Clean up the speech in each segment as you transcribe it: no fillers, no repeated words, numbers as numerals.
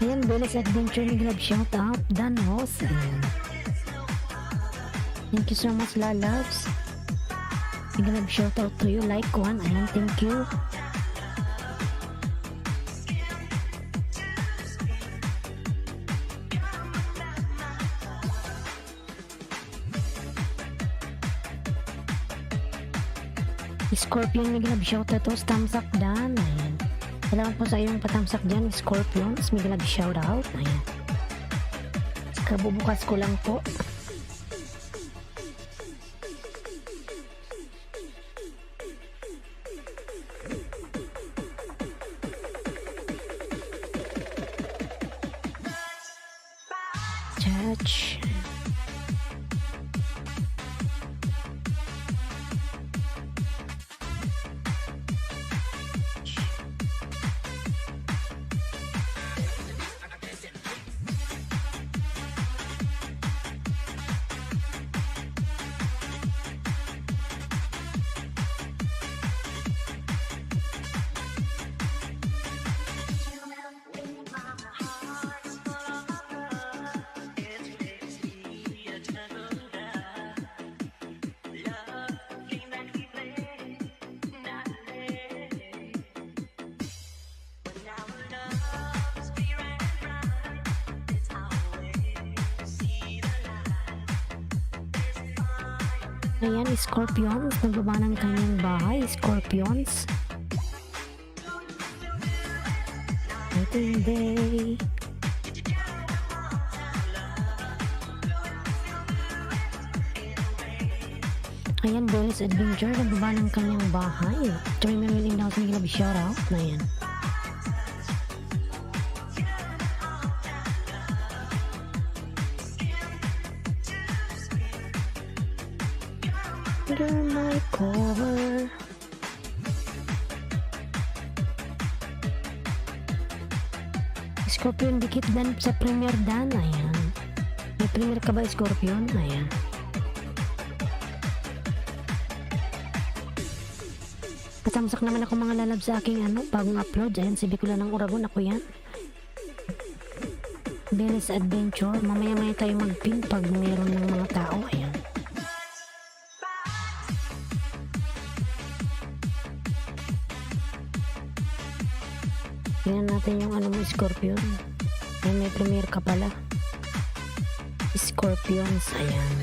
Ayan, Bella's Adventure, nag-love shoutout, Danos. Ayan. Thank you so much, lalabs. Nag-love shoutout to you, like one. Ayan, thank you. Scorpion, nag-love shoutout to Stamsak Dan. Ayan. Salamat po sa iyong patamsak dyan, Scorpions. May love shoutout. Ayan. Kabubukas ko lang po. Church. Ayan, Scorpions. Nagbaba ng kanyang bahay, Scorpions. Waiting day. Ayan, Bella's Adventure. Nagbaba ng kanyang bahay. Tsaka may mamiling daw sa naglabi shoutout. Ayan. Under my cover. Scorpion, dikit dan sa Premier Dan. Ayan. May Premier ka ba, Scorpion? Ayan. Patamsak naman ako mga lalab sa aking bagong upload. Ayan, si Bicula ng Uragon. Ako yan. Bella's Adventure. Mamaya-maya tayo mag-pin pag mayroon ng mga tao. Ayan. Tingnan natin yung mo, Scorpion. Ay, may Premier ka pala. Scorpions, ayan.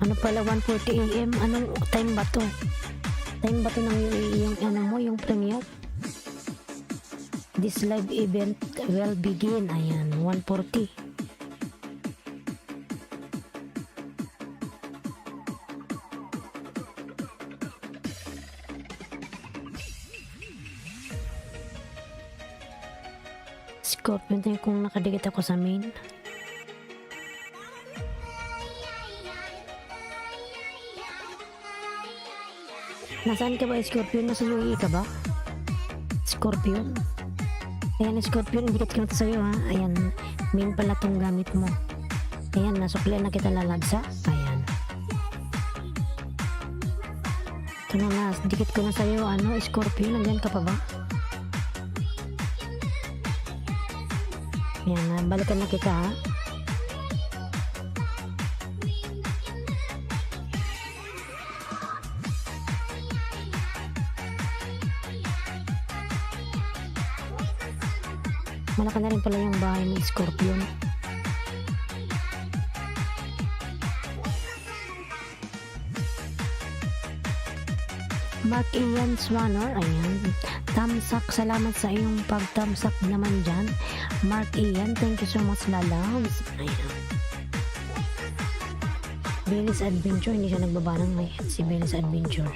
Ano pala, 1:40 AM? Anong time ba to? Time ba to ng yung Premier? This live event will begin. Ayan, 1:40. Scorpion, tayo kung nakadikit ako sa main. Nasaan ka ba, Scorpion? Nasa UE ka ba? Scorpion? Ayan, Scorpion, dikit ka na sa'yo, ha? Ayan, main pala tong gamit mo. Ayan, nasuklian na kita, lalagsa. Ayan. Ito na, dikit ko na sa'yo, Scorpion, nandyan ka pa ba? Ayan, balikan na kita, ha? Malaki na rin pala yung bahay ni Scorpion. Mark Ian Swanor, ayan. Tamsak, salamat sa iyong pagtamsak naman dyan. Mark Ian, thank you so much, lalabs. Ayan. Billy's Adventure, hindi siya nagbaba ng may si Billy's Adventure.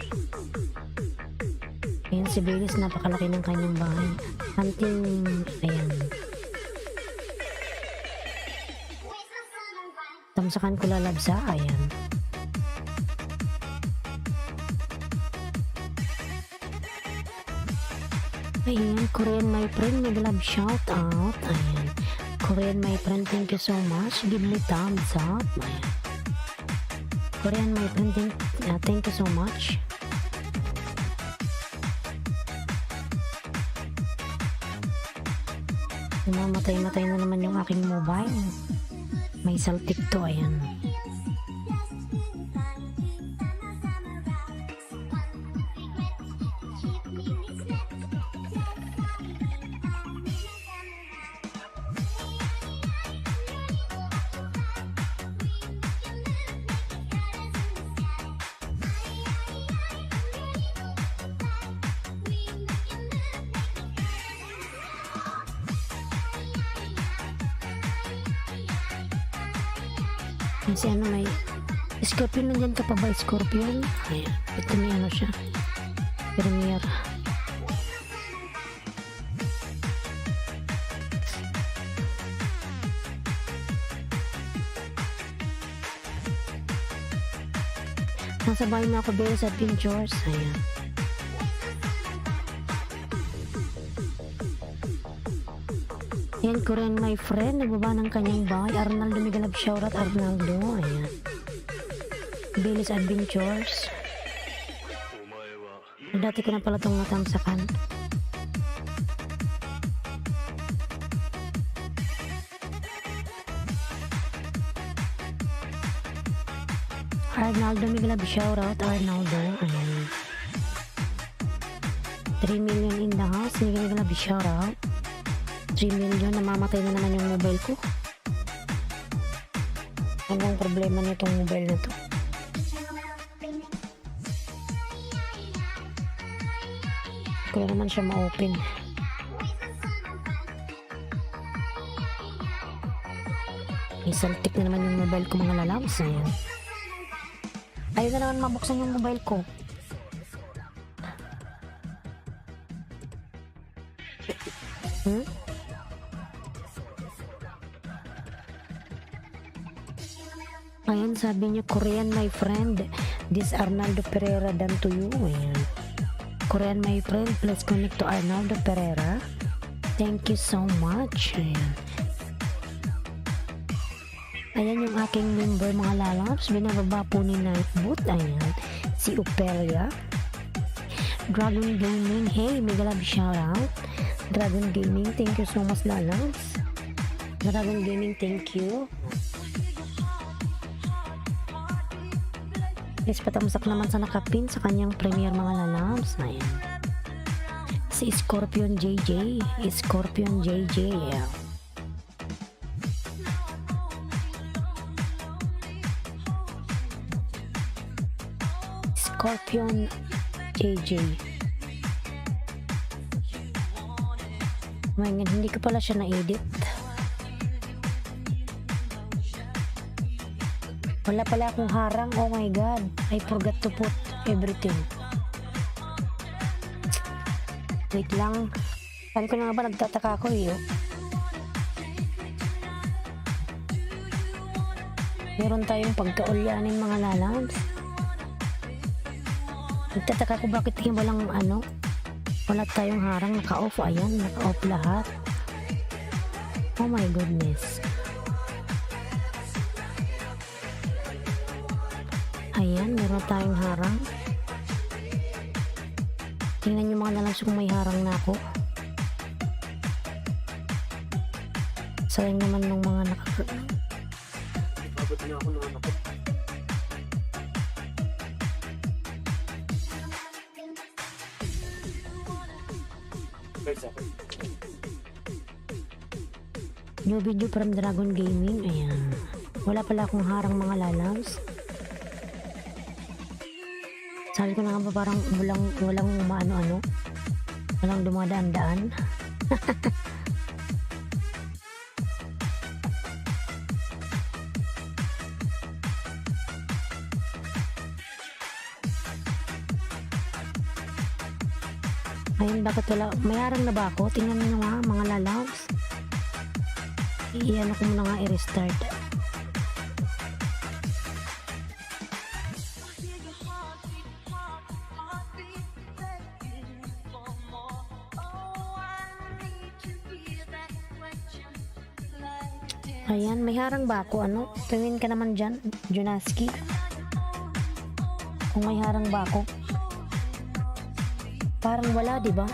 Ayan, si Billy's, napakalaki ng kanyang bahay. Hunting, ayan. Tamsakan ko lalabsa, ayan. Ayan, Korean my friend, may love shout out. Ayan, Korean my friend, thank you so much. Give me thumbs up. Ayan. Korean my friend, thank you so much. Mamatay-matay na naman yung aking mobile. May saltik to, ayan. Kasi ano, may Scorpion, nandyan ka pa ba, Scorpion? Ayan, ito may ano siya, Premier. Nasa bahay na ako, Billy's Adventures. Ayan. Yan, Korean my friend, nagbaba ng kanyang bahay. Arnaldo, Migalab, shoutout Arnaldo. Ayan. Billy's Adventures. Dati ko na pala itong natamsakan. Arnaldo, Migalab, shoutout Arnaldo. Ayan. 3 million in the house. Migalab, shoutout. 3 million, namamatay na naman yung mobile ko. Anong problema nitong mobile na to? Kaya naman siya ma-open. Isaltik na naman yung mobile ko, mga lalabs. Ayan. Ayaw na naman mabuksan yung mobile ko. Ayan, sabi niyo, Korean my friend, this Arnaldo Pereira done to you. Ayan. Korean my friend, let's connect to Arnaldo Pereira. Thank you so much. Ayan. Ayan yung aking member, mga lalabs. Binababa po ni Nightboot. Ayan. Si Upelia. Dragon Gaming. Hey, mega love shoutout. Dragon Gaming, thank you so much, lalabs. Dragon Gaming, thank you. Please patamsak naman sa nakapin sa kanyang premier, mga lalabs. Ayan. Si Scorpion JJ. Scorpion JJ. Yeah. Scorpion JJ. Ngayon, hindi ko pala siya na-edit. Wala pala akong harang. Oh my god, I forgot to put everything. Wait lang, sabi ko na nga ba, nagtataka ako eh. Meron tayong pagkaulyanin, mga lalabs. Nagtataka ko bakit walang ano, wala tayong harang, naka-off. Ayan, naka-off lahat. Oh my goodness. Ayan, meron tayong harang. Tingnan nyo, mga lalabs, kung may harang na ako. Sayang naman ng mga Abot na ako ng anak ko. Guys, ako. New video from Dragon Gaming. Ayan. Wala pala akong harang mga lalabs. Sabi ko na nga ba parang walang umaano-ano. Walang dumadaan-daan. Ayun, bakit wala? May harang na ba ako? Tingnan nyo nga mga lalabs. I-ano ko muna nga i-restart. Ayan, may harang ba ako? Ano? Tingin ka naman dyan, Junaski. Kung may harang ba ako? Parang wala, di ba?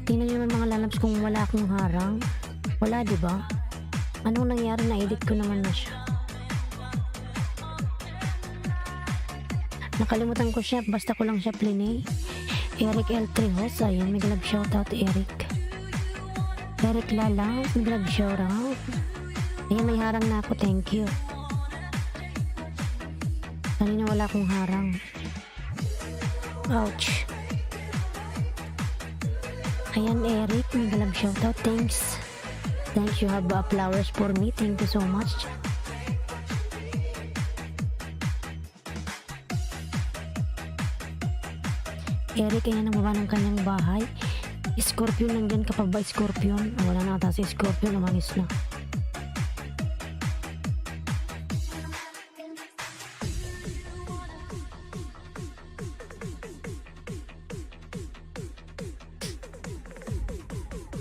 Tingnan niyo naman mga lalabs kung wala akong harang. Wala, di ba? Anong nangyari? Na-edit ko naman na siya. Nakalimutan ko siya, basta ko lang siya plinay. Eric L3 host, ayun, may glove shoutout Eric. Eric Lala, may glove shoutout. Ayan, may harang na ako, thank you. Kanina wala akong harang. Ouch. Ayan, Eric, may glove shoutout, thanks. Thanks, you have flowers for me, thank you so much. Eric, ayan ang baba ng kanyang bahay. Scorpion, nandyan ka pa ba, Scorpion? Wala na ata si Scorpion, umalis na.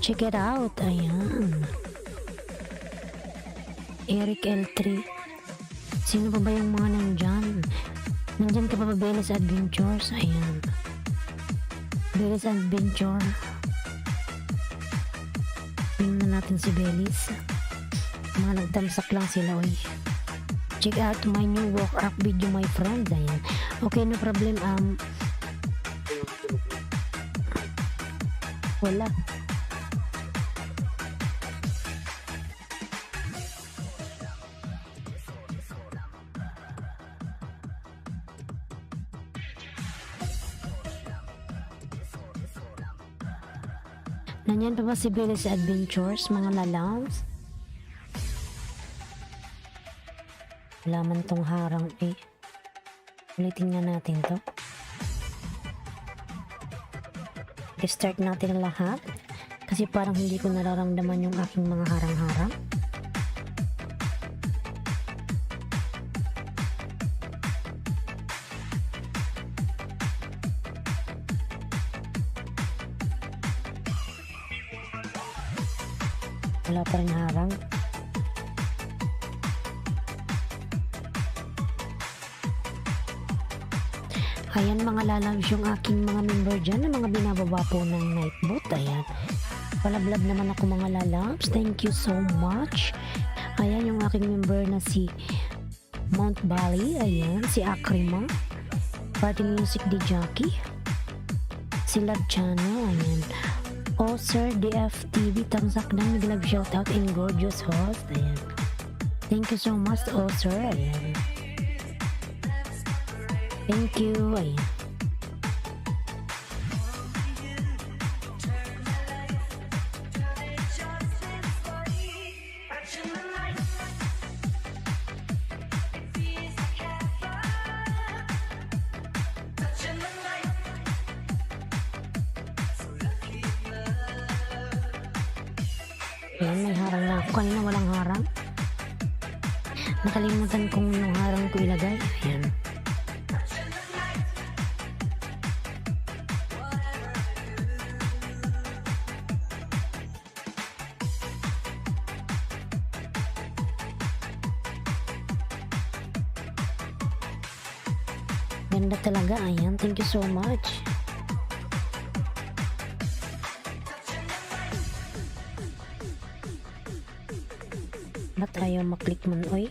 Check it out, ayan. Eric L3. Sino pa ba yung mga nandyan? Nandyan ka pa ba, Belis Adventures? Ayan. Belis Adventure. Tingnan natin si Belis. Mga nagdamsak lang sila, oy. Check out my new walk up video, my friend. Ayan. Okay, no problem. Wala. Nanyan pa ba si Belis Adventures, mga lalabs? Wala man tong harang eh. Ulitin nga natin to. I-start natin ang lahat. Kasi parang hindi ko nararamdaman yung aking mga harang-harang. Wala pa rin harang. Ayan mga lalabs yung aking mga member dyan na mga binababa po ng Nightbot. Ayan. Palablab naman ako mga lalabs. Thank you so much. Ayan yung aking member na si Mount Valley. Ayan. Si Akrima. Party Music di Jackie. Si Love Channel. Ayan. Oh sir, DFTV, tamsak na, nag-love shoutout and gorgeous host. Ayan. Thank you so much, oh sir. Ayan. Thank you. Ayan. Ayan, may harang na ako. Kanina walang harang. Nakalimutan kong yung harang ko ilagay. Ayan. Ganda talaga. Ayan. Thank you so much. Ba't ayaw maklik man, oy?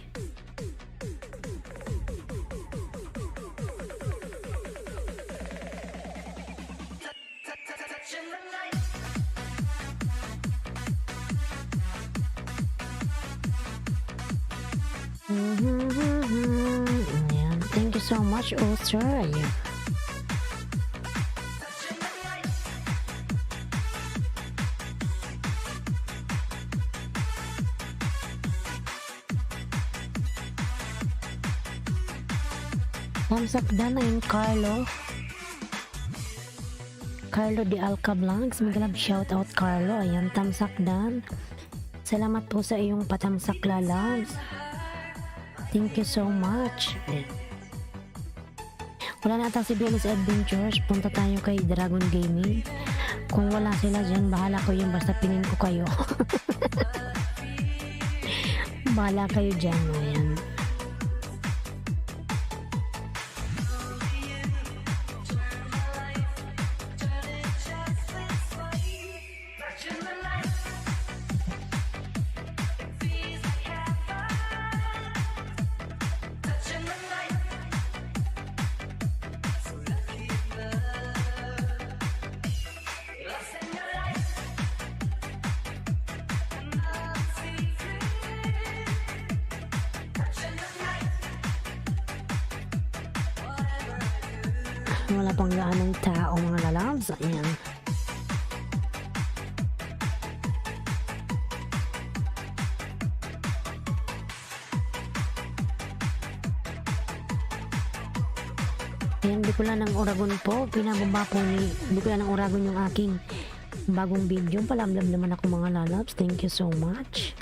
Ayan. Thank you so much, Australia. Mamsakdan na yung Carlo de Alca Vlogs. Magalab shout out Carlo. Ayan, tamsakdan. Salamat po sa iyong patamsak lalabs. Thank you so much. Ayan. Wala na atang si Billy's Adventures. Punta tayo kay Dragon Gaming. Kung wala sila dyan, bahala ko yun. Basta pinin ko kayo. Bahala kayo dyan. Ayan. Wala pang gaanong tao mga lalabs. Ayan. Ayan, di ko lang ng Oragon po. Pinababa po di ko lang ng Oragon yung aking bagong video. Palamlam naman ako mga lalabs. Thank you so much.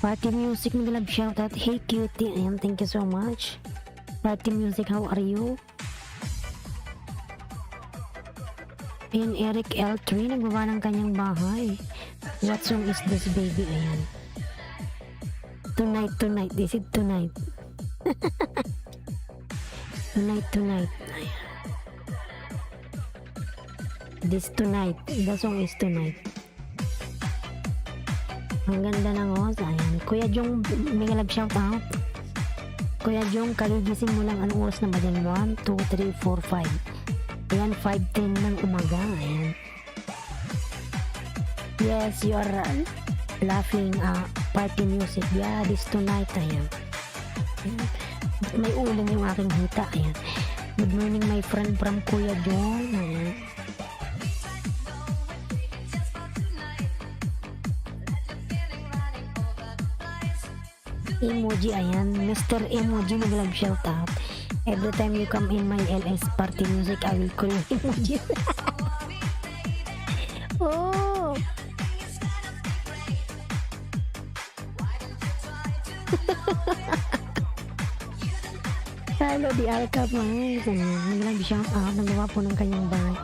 Party Music, mag-love shoutout. Hey cutie, ayan, thank you so much. Party Music, how are you? Ayan, Eric L3, nagbawa ng kanyang bahay. What song is this, baby? Ayan. Tonight, this is tonight. Tonight. Ayan. This tonight, the song is tonight. Ang ganda ng host. Ayan. Kuya Jong, may love shout out. Kuya Jong, kaligising mo lang anong oras na ba dyan? 1, 2, 3, 4, 5. Ayan, 5:10 ng umaga. Ayan. Yes, you are laughing. Party music. Yeah, this tonight. Ayan. May uling yung aking hita. Ayan. Good morning, my friend from Kuya Jong. Ayan. Emoji, ayan, Mr. Emoji, mag-love shout out. Every time you come in my LS party music, I will call you emoji. Oh! Hello, di Alca Vlogs. Mag-love shout out. Nagawa po ng kanyang bahay.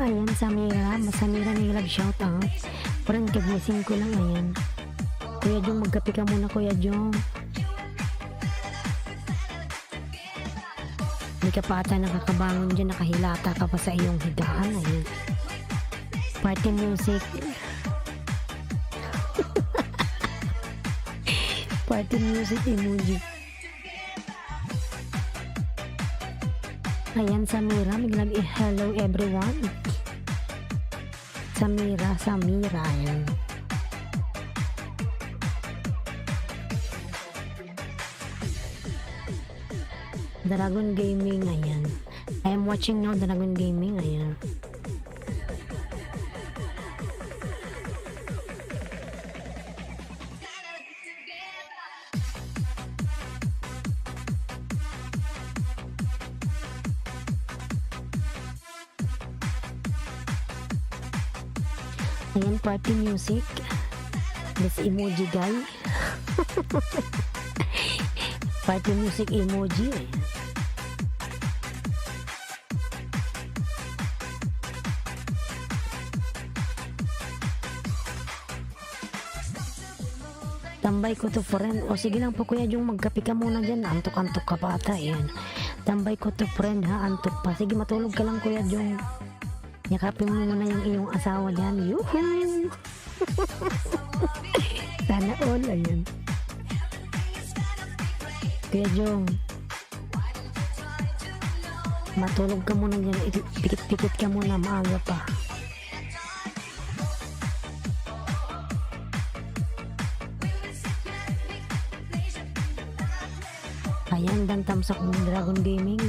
Ayan, Samira, mag-love shout out. Parang kagising ko lang, ayan. Kuya Jong, magkape ka muna, Kuya Jong. Hindi ka pa ata nakakabangon dyan, nakahilata ka pa sa iyong higaan. Ayan. Party music. Party music emoji. Ayan, Samira, hello everyone. Samira, ayan. Dragon Gaming, ayan. I am watching now Dragon Gaming, ayan. Ayan, party music. This emoji guy. Party music emoji, ayan. Tambay ko to friend. O sige lang po Kuya Jong, magkape ka muna dyan. Antok-antok ka pa ata. Ayan. Tambay ko to friend ha. Antok pa. Sige matulog ka lang Kuya Jong. Yakapin mo muna yung iyong asawa dyan. Yuhuu! Sana all. Ayan. Kuya Jong. Matulog ka muna dyan. Pikit-pikit ka muna. Maaga pa. Ayan, dan tamsak ng Dragon Gaming.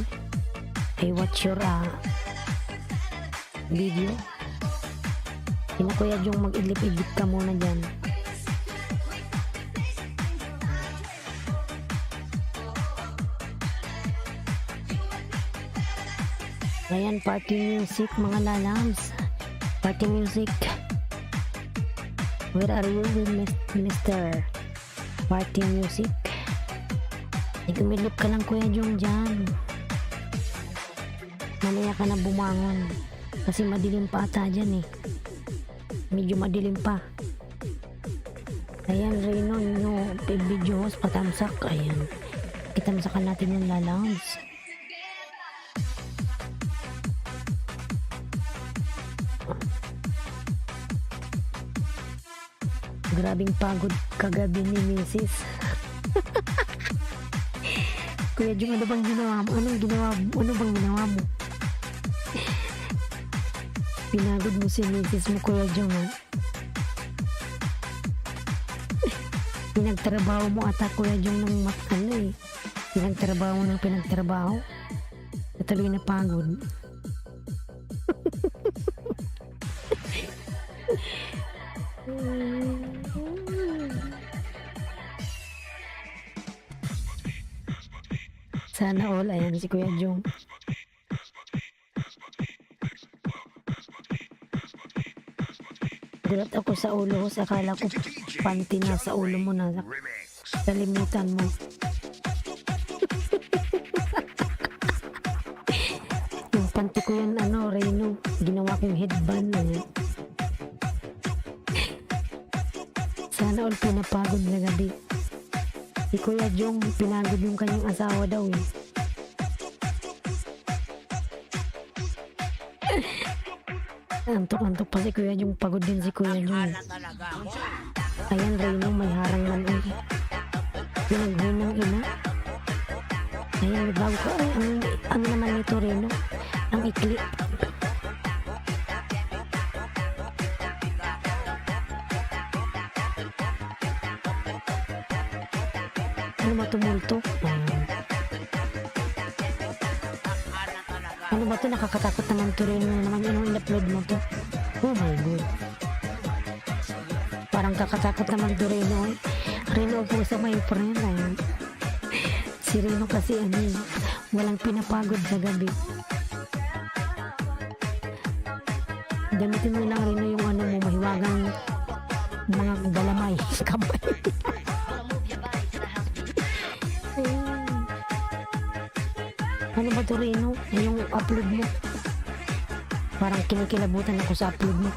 I watch your video. Kuya Jong, mag-idlip-idlip ka muna dyan. Ayan, party music mga lalams. Party music. Where are you, Mr. Party music? Igumilip ka lang Kuya Jong dyan. Mamaya ka na bumangon. Kasi madilim pa ata dyan eh. Medyo madilim pa. Ayan, Reno, yung video host patamsak. Ayan. Itamsakan natin yung lalams. Grabing pagod kagabi ni Mrs. Kuya Jong, ano bang ginawa mo? Ano bang ginawa mo? Pinagod mo si Mrs. mo Kuya Jong ha? Pinagtrabaho mo ata Kuya Jong ng pinagtrabaho. Natuloy na pagod. Sana all. Ayan si Kuya Jong. Gulat ako sa ulo ko. Akala ko panty na sa ulo mo na. Kalimutan mo. Yung panty ko yan, Reno. Ginawa ko yung headband. Ayan. Sana all pinapagod na gabi. Si Kuya Jong, pinagod yung kanyang asawa daw eh. Antok-antok pa si Kuya Jong, pagod din si Kuya Jong. Ayan, Reno, may harang man eh. Pinaghoy ng ina. Ayan, may bago ka. Ay, ano naman ito, Reno? Ang ikli. Ano ba tumulto? Ano ba ito? Nakakatakot naman ito rin naman yung in-upload mo to. Oh my God. Parang kakatakot naman ito Reno. Reno po sa my friend. Ayan. Si Reno kasi walang pinapagod sa gabi. Gamitin mo lang Reno yung mo, mahiwagang mga galamay. Kamay. Ano ba ito Reno? Yung upload mo. Parang kinikilabutan ako sa upload mo.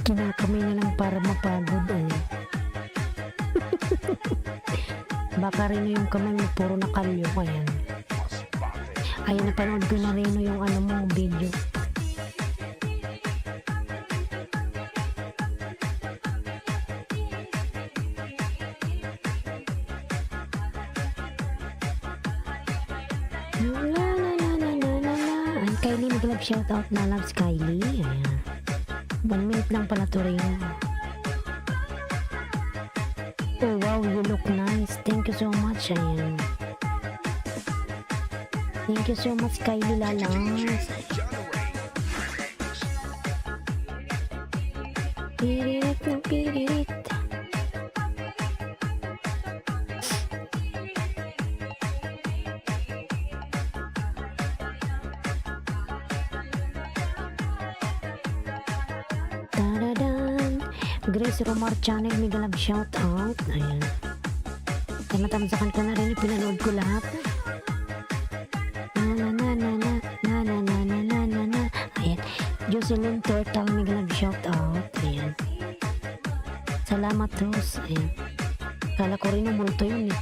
Kinakamay na lang para mapagod ay. Baka Reno yung kamay mo puro nakalyo. Ayan. Ayan, napanood ko na Reno yung mo video. Kylie, mag-love shoutout na loves Kylie. Ayan. 1 minute lang pala to rin. Oh wow, you look nice. Thank you so much. Ayan. Thank you so much Kylie Lalangs. Pirit na pirit. Grace Romar Channel, mega love shout out. Ayan. Kaya matamsakan ka na rin, pinanood ko lahat. Ayan. Jocelyn Turtle, mega love shout out. Ayan. Salamat, Rose. Ayan. Kala ko rin multo yun eh.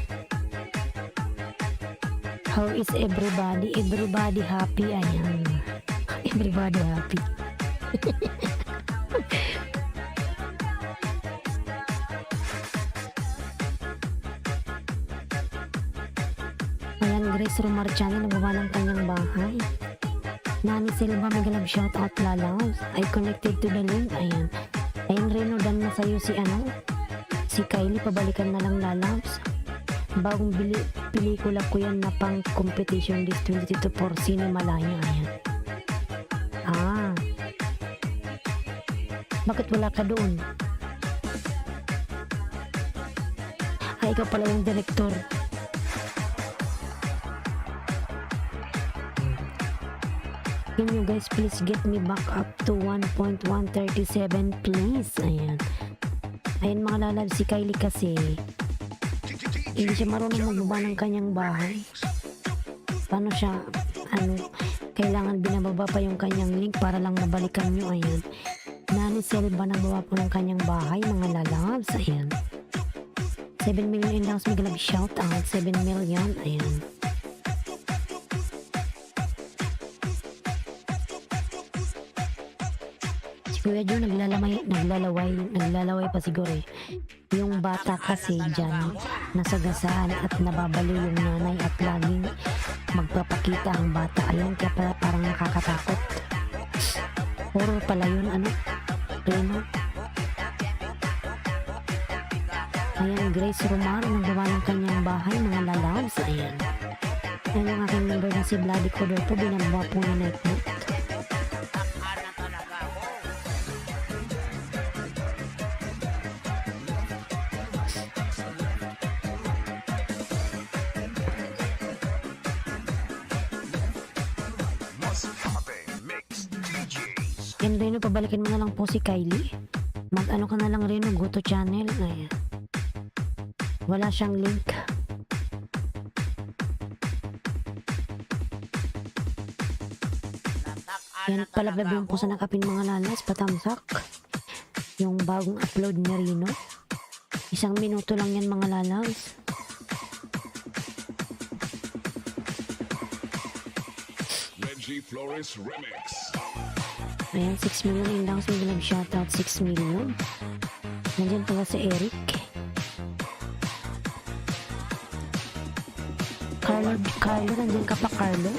How is everybody? Everybody happy. Ayan. Everybody happy. Ayan, Grace Romar Channel, nagawa ng kanyang bahay. Nani Silva, Megalab shoutout Lalaws. I connected to the link. Ayan. Ayan, Reno, dan na sa'yo si si Kylie, pabalikan na lang Lalaws. Bagong pelikula ko yan na pang competition this 2022 for Cinema Malaya. Ayan. Bakit wala ka doon? Ay, ikaw pala yung director. Can you guys please get me back up to 1.137 please? Ayan. Ayan mga lalab, si Kylie kasi hindi siya marunong magbaba ng kanyang bahay. Paano siya, kailangan binababa pa yung kanyang link para lang mabalikan nyo. Ayan. Nani Silva, nagbawa po ng kanyang bahay, mga lalabs. Ayan. 7 million in lang, Miguel, shout out. 7 million. Ayan. Si Kuya Joe naglalaway pa siguro eh. Yung bata kasi dyan, nasagasaan at nababaliw yung nanay at laging magpapakita ang bata. Ayun, kaya parang nakakatakot. Horror pala yun, Reno. Ayan, Grace Romar, nagawa ng kanyang bahay, mga lalabs. Ayan. Ayan yung aking member na si Bloody Codor po, binabawa po ni Nightmare. Yan, Reno, pabalikin mo na lang po si Kylie. Mag-ano ka na lang, Reno, go to channel. Ayan. Wala siyang link. Yan, palablabin po sa nakapin mga lalas, patamsak. Yung bagong upload ni Reno. 1 minuto lang yan mga lalas. Reggie Flores Remix. Ayan, 6 million in lang. Sige, shoutout 6 million. Nandiyan pala si Eric. Carlo, nandiyan ka pa, Carlo.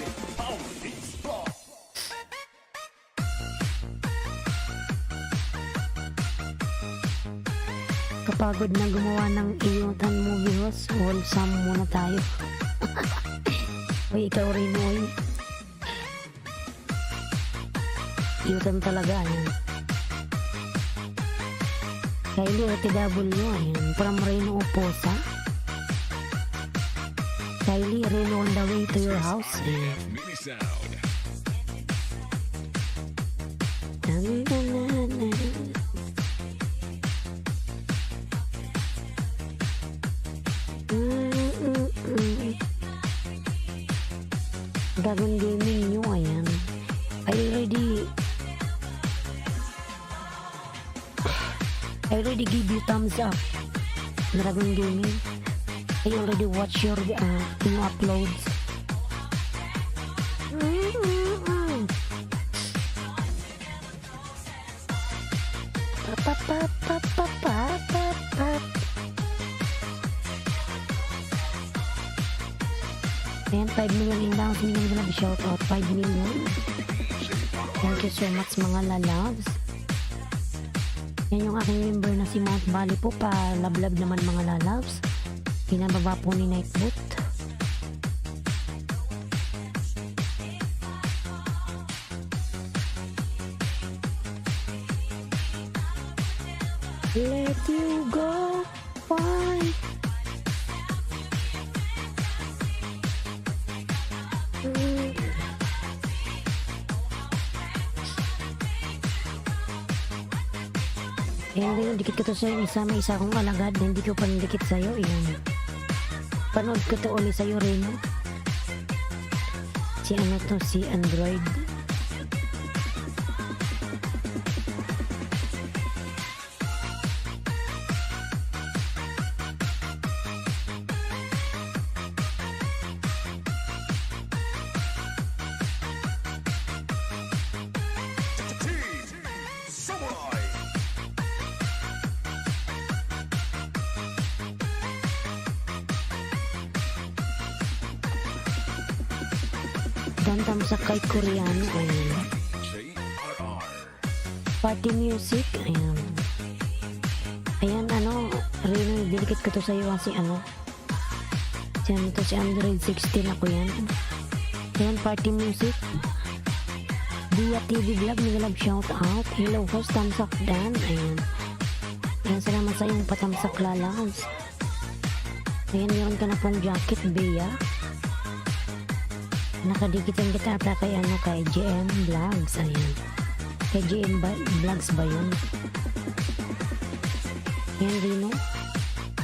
Kapagod na gumawa ng iyutan movie host, wholesome muna tayo. Uy, ikaw rin, uy. Iyutan talaga, ayan. Kylie OTW, ayan. From Reno Oposa. Kylie, Reno on the way to your house. Ayan. Mini Sound. Dragon Gaming nyo, ayan. I already give you thumbs up, Dragon Gaming. I already watch your uploads. Ayan, 5 million in down. Hindi na shout out. 5 million. Thank you so much mga lalabs. Yan yung aking member na si Mount Valley po. Palablab naman mga lalabs. Pinababa po ni Nightboot. Let you go. Why? Hindi yung dikit ko to sa'yo. May isa akong alagad na hindi ko panidikit sa'yo. Yan. Panood ko to ulit sa'yo, Reno. Si si Android. One tamsak kay Koreano. Ayan. JRR. Party music. Ayan. Ayan, ano, Rino, dinikit ko to sa'yo kasi ano. Diyan ito si Android 16 ako yan. Ayan, party music. Dia TV Vlog, Migalab shout out. Hello host, tamsak Dan. Ayan. Ayan, salamat sa iyong patamsak lalaws. Ayan, meron ka na pong jacket, Bea. Nakadikitan kita ata kay ano, kay GM Vlogs. Ayan. Kay GM Vlogs ba yun? Ayan, Rino.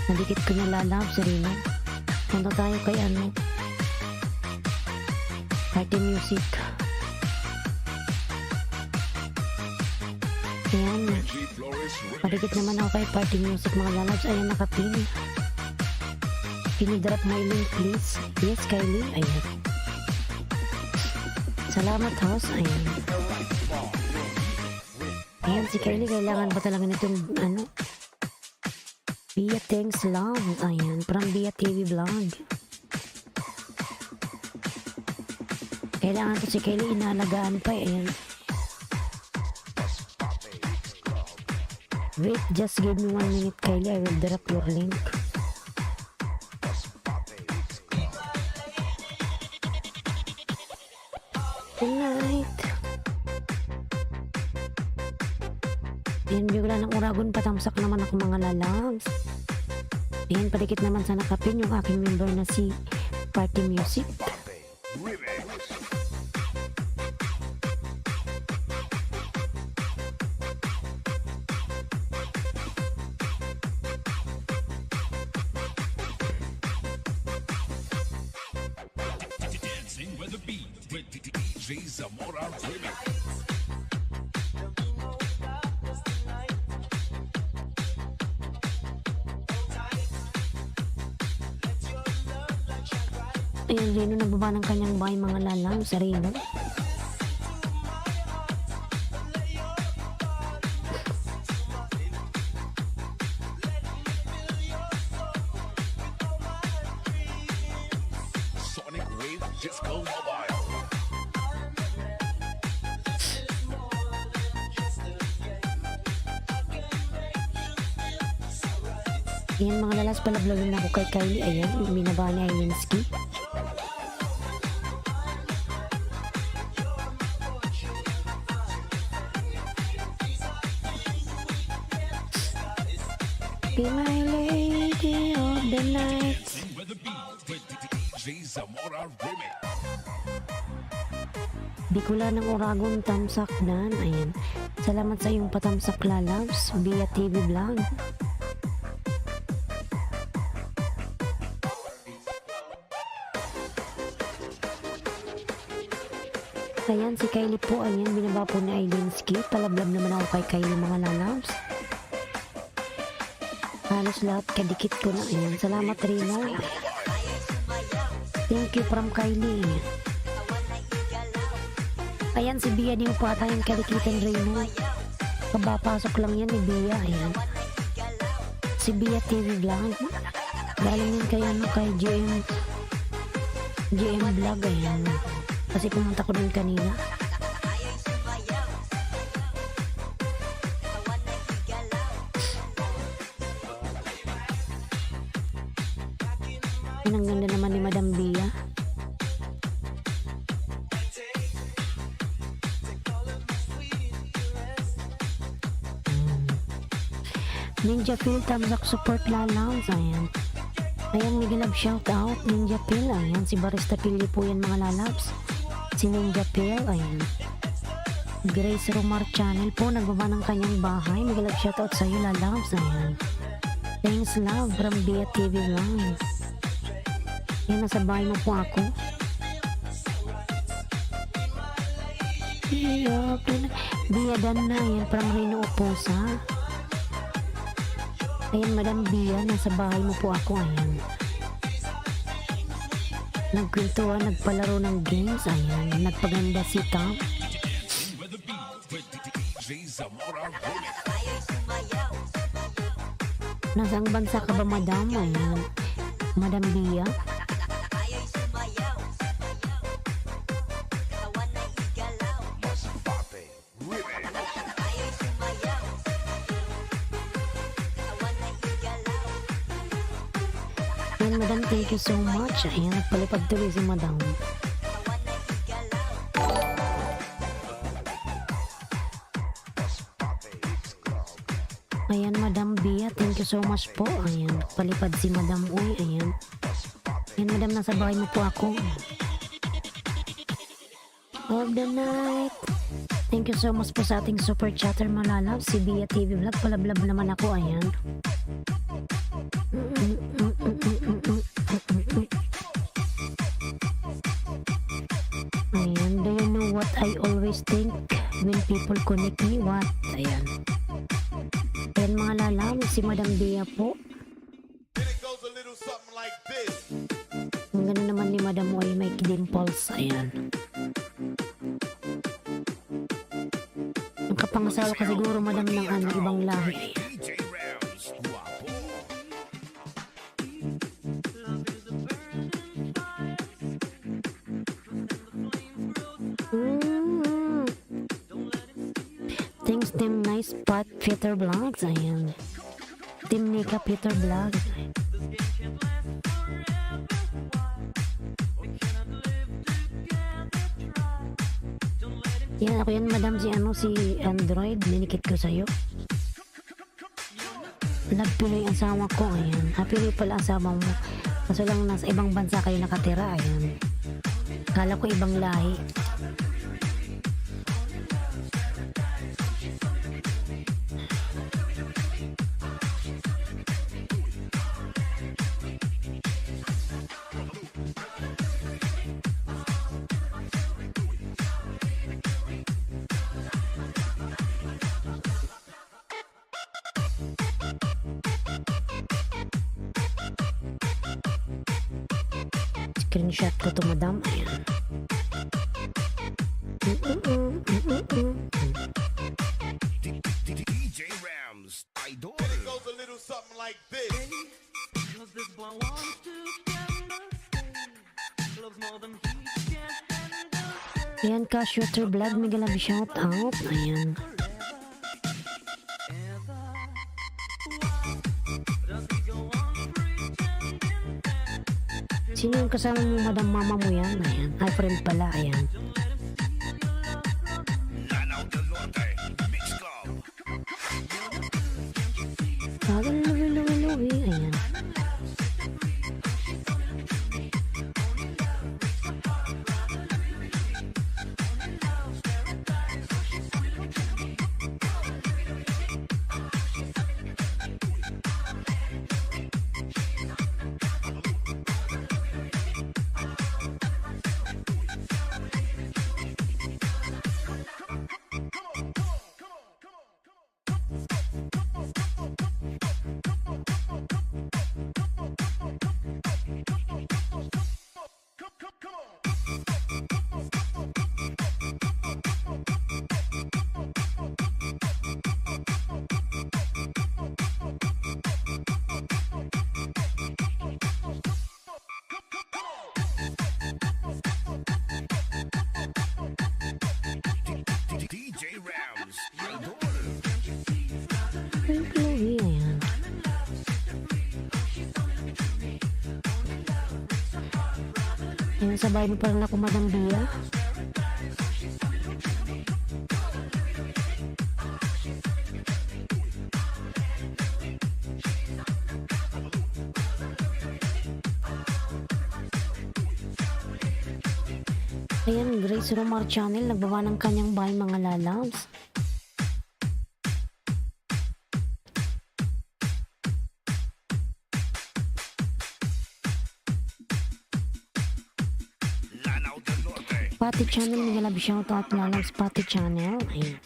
Nadikit ko na lalabs, Rino. Punta tayo kay ano. Party music. Ayan. Reggie Flores Remix. Padikit naman ako kay party music, mga lalabs. Ayan, nakapin. Pinidrop my link, please. Yes, Kylie. Ayan. Salamat, host. Ayan. Ayan, si Kylie, kailangan ba talaga nitong, ano, Bia Thanks Love. Ayan, from Bia TV Vlog. Kailangan to si Kylie, inaalagaan pa. Ayan. Wait, just give me 1 minute, Kylie. I will drop your link. Tonight. Ayan, bigla ng uragon, patamsak naman ako, mga lalabs. Ayan, padikit naman sa nakapin yung aking member na si Party Music. Remix. Dancing with the beat with DJ Zamora Remix. Ayan, Rino, nagbaba ng kanyang bahay, mga lalabs. Sa Rino. Sonic Wave Disco Mobile. Ayan, mga lalas, palablagan ako kay Kylie. Ayan, binaba ni Ailinski. Be my lady of the night. Dancing with the beat with DJ Zamora Remix. Bikula ng Uragon, tamsak Dan. Ayan. Salamat sa iyong patamsak lalabs via TV Vlog. Ayan, si Kylie po. Ayan, binaba po ni Ailinski. Palablab naman ako kay Kylie, mga lalabs. Halos lahat kadikit ko na. Ayan, salamat Rino. Thank you from Kylie. Ayan, si Bia din po ata yung kadikitan, Rino. Kabapasok lang yan ni Bia. Ayan. Si Bia TV Vlog. Galing din kay ano, kay GM Vlog. Ayan. Kasi pumunta ko dun kanina. Ang ganda naman ni Madam Bia. Ninja Phil, tamsak support lalaws. Ayan. Ayan, Migalab shout out. Ninja Phil. Ayan, si Barista Pili po yan, mga lalabs. Si Ninja Phil. Ayan. Grace Romar Channel po. Nagbaba ng kanyang bahay. Migalab shout out sa'yo, lalabs. Ayan. Thanks love from Bia TV Vlog. Yan, nasa bahay mo po ako. Bia Dan na. Yan, from Rino Oposa. Ayan, Madam Bia, nasa bahay mo po ako. Ayan. Nagkwentuhan, nagpalaro ng games. Ayan, nagpaganda si Tom. Nasang bansa ka ba, Madam? Ayan. Madam Bia. Ayan, madam, thank you so much. Ayan, nagpalipad tuloy si madam. Ayan, Madam Bia, thank you so much po. Ayan, palipad si Madam Uy. Ayan. Ayan, Madam, nasa bahay mo po ako. Of the night. Thank you so much po sa ating super chatter malalab. Si Bia TV Vlog, palablab naman ako. Ayan. Ayan, do you know what I always think when people connect me? What? Ayan. Ayan mga lalam, si Madam Bia po. Ang gano'n naman ni Madam Uy, may dimples. Ayan. Ang kapangasawa ka siguro, Madam, ng ano, ibang lahi. DJ Rams, guwapo. Thanks, Team Nice Spot, Peter Vlogs. Ayan. Team Nika, Peter Vlogs. Yan, ako yan, Madam, si Android. Dinikit ko sa'yo. Love Pinoy ang asawa ko. Ayan. Happy Pinoy pala asawa mo. Kaso lang nasa ibang bansa kayo nakatira. Ayan. Kala ko ibang lahi. Screenshot ko to, Madam. Ayan. DJ Rams, idol. It goes a little something like this. Cause this boy wants to spend the day. Loves more than he can handle. Ayan ka, Shooter Vlog. May galabi shout out. Ayan. Sino yung kasama mo, Madam? Mama mo yan? Ayan. Ay, friend pala. Ayan. Lanao del Norte, Mix Club. Tagal, luwi. Ayan. DJ Rams, idol. Ay, Chloe. Ayan. Ayan, sa bahay mo pa rin ako, Madam Bia. Ayan, Grace Romar Channel, nagbaba ng kanyang bahay, mga lalabs. Lanao del Norte. Pati Channel, may love shout out, lalabs, Pati Channel. Ayan.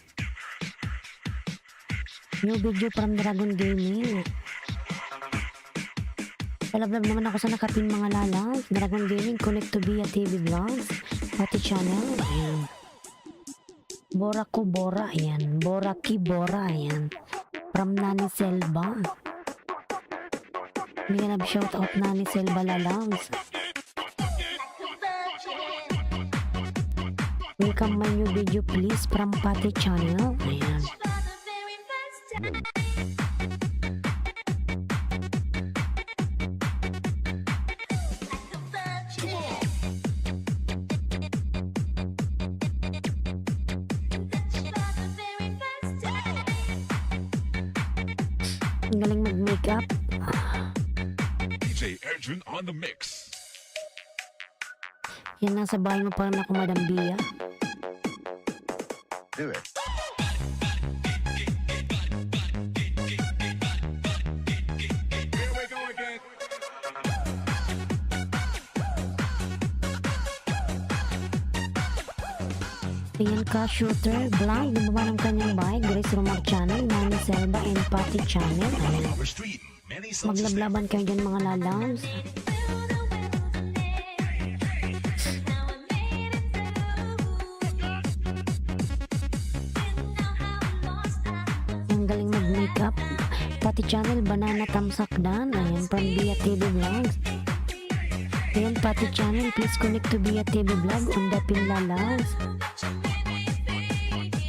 New video from Dragon Gaming. Palablab naman ako sa nakating mga lalabs. Dragon Gaming, connect to Bia TV Vlogs. Pati Channel. Ayan. Bora ko Bora. Ayan. Bora ki Bora. Ayan. From Nani Selva. May love shout out, Nani Selva lalabs. Welcome my new video please from Pati Channel. Ayan. Ang galing mag-makeup. DJ Arjun on the mix. Yan, nasa bahay mo pa rin ako, Madam Bia. Do it. Here we go again. Ayan ka, Shooter Vlog. Gumawa ng kanyang bahay. Grace Romar Channel, Nani Selva, and Patty Channel. Ayan. Our street, many such Maglablaban kayo dyan mga lalams. Ang galing mag-makeup. Patty Channel, Banana Tamsak Dan. Ayan, from Bia TV Vlogs. Ayan, Patty Channel, please connect to Bia TV Vlog on the Pinlalas.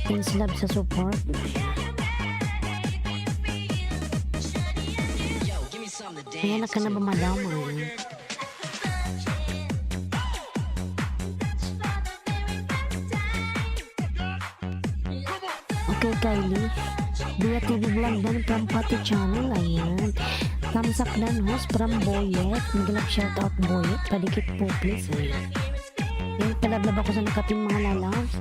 Thanks love sa support. Ayan, naka na ba madam? Ayan. Okay, Kylie. Bia TV Vlog dan from Patty Channel. Ayan. Tamsak dan host from Boyet. Mag-love shoutout Boyet. Padikit po please. Ayan. Ayan, palablab ako sa nakaping mga lalabs.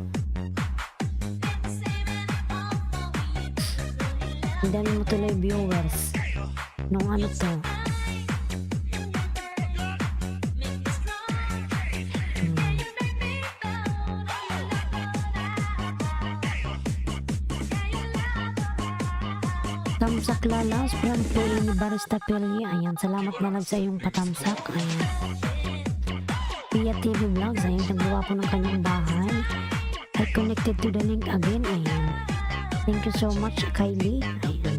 Ang dami mo tuloy viewers. Nung ano to. Tamsak lalas from Pili ni Barista Pili. Ayan, salamat na lang sa iyong patamsak. Ayan. Pia TV Vlogs. Ayan, nagawa po ng kanyang bahay. I connected to the link again. Ayan. Thank you so much, Kylie. Ayan.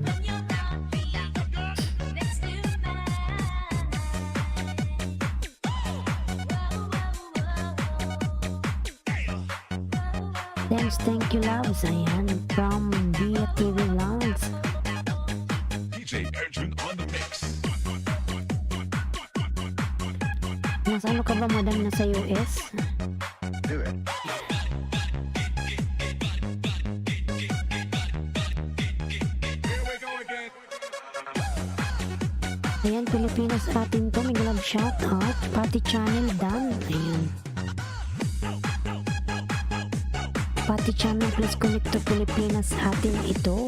Thank you, loves. Ayan, from Bia TV Vlogs. DJ Arjun on the mix. Mas ano ka ba, madam, na sa US? Do it. Here we go again. Ayan, Pilipinas atin to. May love shout out. Patty Channel Dan. Ayan. Patty Channel, please connect to Pilipinas atin ito.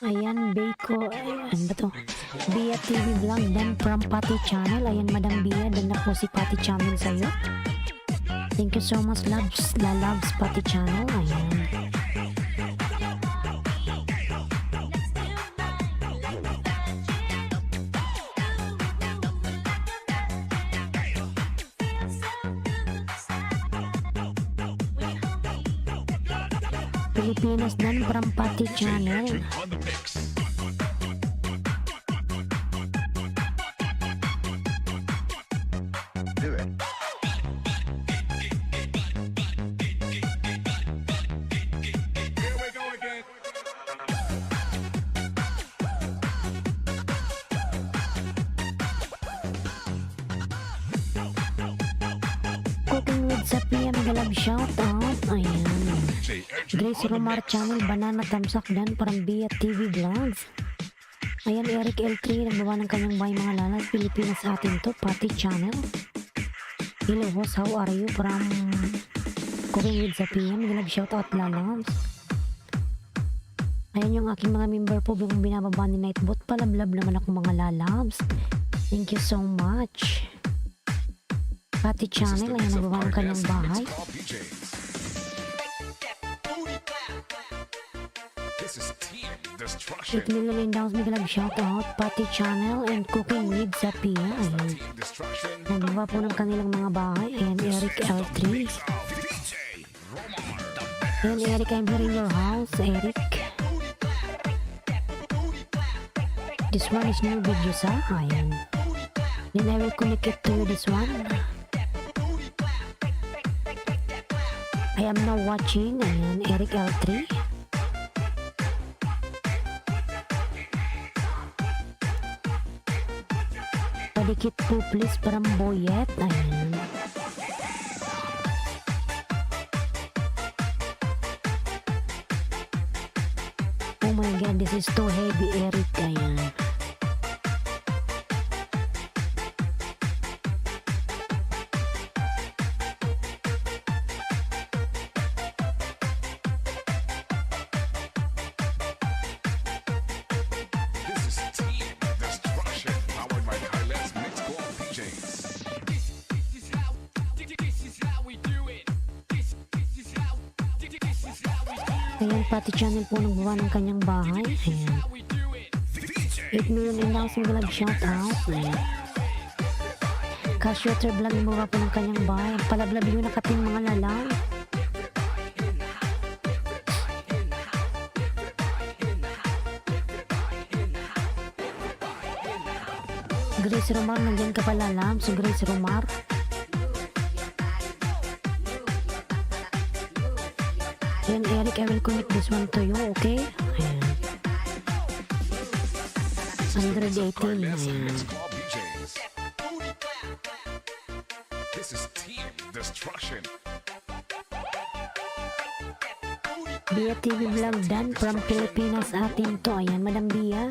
Ayan, Beko. Ano ba to? Bia TV Vlog dan from Patty Channel. Ayan, Madam Bia. Dan na po si Patty Channel sa'yo. Thank you so much, loves. Loves Patty Channel. Ayan. Pilipinas dan from Patty Channel. Arjun on the mix. Do it. Here we go again. Cooking with Sapia, mag-love shout out. Ayan. DJ Arjun Grace on the Romar mix. Channel, Banana Tamsak Dan, parang Bia TV Vlogs. Ayan, Eric L3, nagbawa ng kanyang bahay mga lalas. Pilipinas atin to, Patty Channel. Hello host, how are you? From Cooking with Sapia, mag-love shout out lalas. Ayan yung aking mga member po, yung binababa ni Nightbot. Palablab naman ako mga lalabs. Thank you so much. Patty This is Channel, the ayan, mix of nagbawa ng our kanyang guests and bahay. its top DJs. This is Team Destruction. 8 million down, mag-love shout out. Patty Channel and Cooking with Sapia. Ayan. Team Destruction. Nagawa po ng kanilang mga bahay. Ayan, Eric L3. Mix of DJ Romar, the best. Ayan, Eric, I'm here in your house, Eric. This one is new videos, ha? Ayan. Then I will connect it to you, this one. I am now watching. Ayan, Eric L3. Padikit po please, paramboyet. Ayan. Oh my god, this is too heavy, Eric. Ayan. This is Team Destruction, powered by Kaila's Mix Club DJs. Ayan, pati channel po nagbawa ng kanyang bahay. Ayan. 8 million in lang single shout out. Ayan. Cashoter vlog nagbawa po ng kanyang bahay. Palablab yung nakating mga lalang. Grace Romar, nandiyan ka pala lam. So Grace Romar. Ayan, Eric, I will connect this one to you, okay? Ayan. 118. Kaila's Ayan. Mix Club DJs. This is Team Destruction. Bia TV vlog dan from Pilipinas atin to. Ayan, Madam Bia.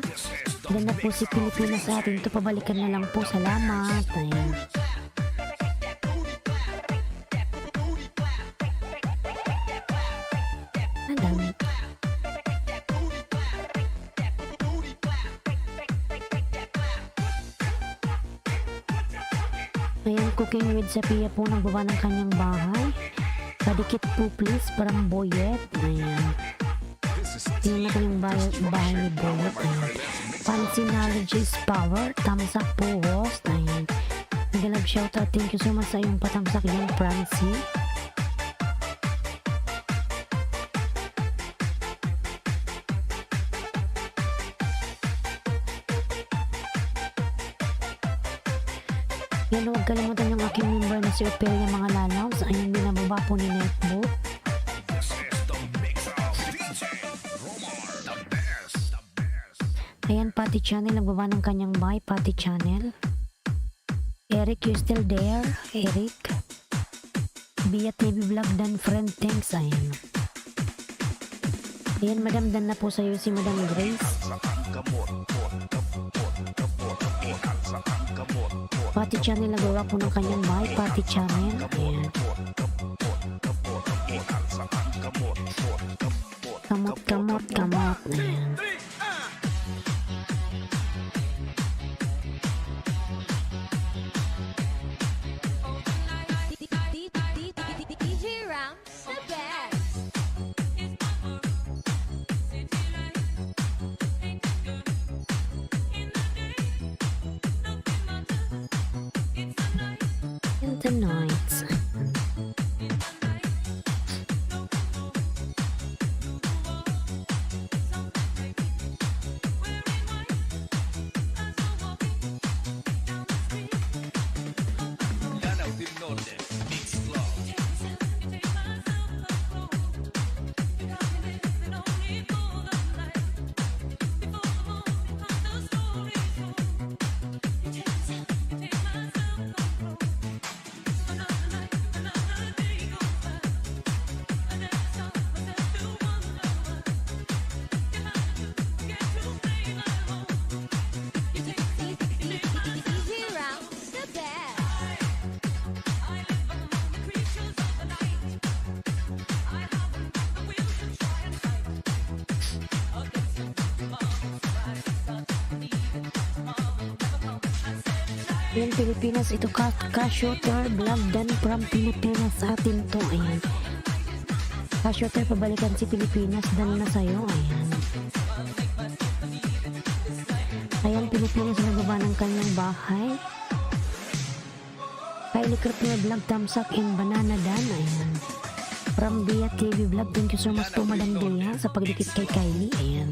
Dan na po si Pilipinas atin to. Pabalikan na lang po. Salamat. Ayan. Madam. Ayan, cooking with Sophia po nagbaba ng kanyang bahay. Padikit po please, parang boyet. Ayan. This is Tingnan natin yung bahay ni Boyet. Ayan. Fancy knowledge is power. Thumbs up po, host. Ayan. Nag-love shoutout. Thank you so much sa iyong patamsak yan, Francie. Yan, huwag kalimutan yung aking member na si Ophelia mga lalaws. Ayun, binababa po ni Netbook. This is the mix of DJ Romar, the best, the best. Ayan, Pati Channel, nagbaba ng kanyang bahay, Pati Channel. Eric, you still there? Eric? Bia TV Vlog dan friend, thanks. Ayan. Ayan, Madam, dan na po sa'yo si Madam Grace. Pati Channel, nagawa po ng kanyang bahay, Pati Channel. Ayan. Kamot, kamot, kamot. Ayan. DJ Ram, the best. And the nights. DJ Ram, the best. Yan, Pilipinas, ito ka-shooter vlog dan from Pilipinas sa atin to. Ayan. Ka-shooter, pabalikan si Pilipinas dan na sa'yo. Ayan. Ayan, Pilipinas, nagaba ng kanyang bahay. Kylie Kripner vlog, thumbs up in banana dan. Ayan. From Bia TV vlog, thank you so much po, Madam Bia, sa pagdikit kay Kylie. Ayan.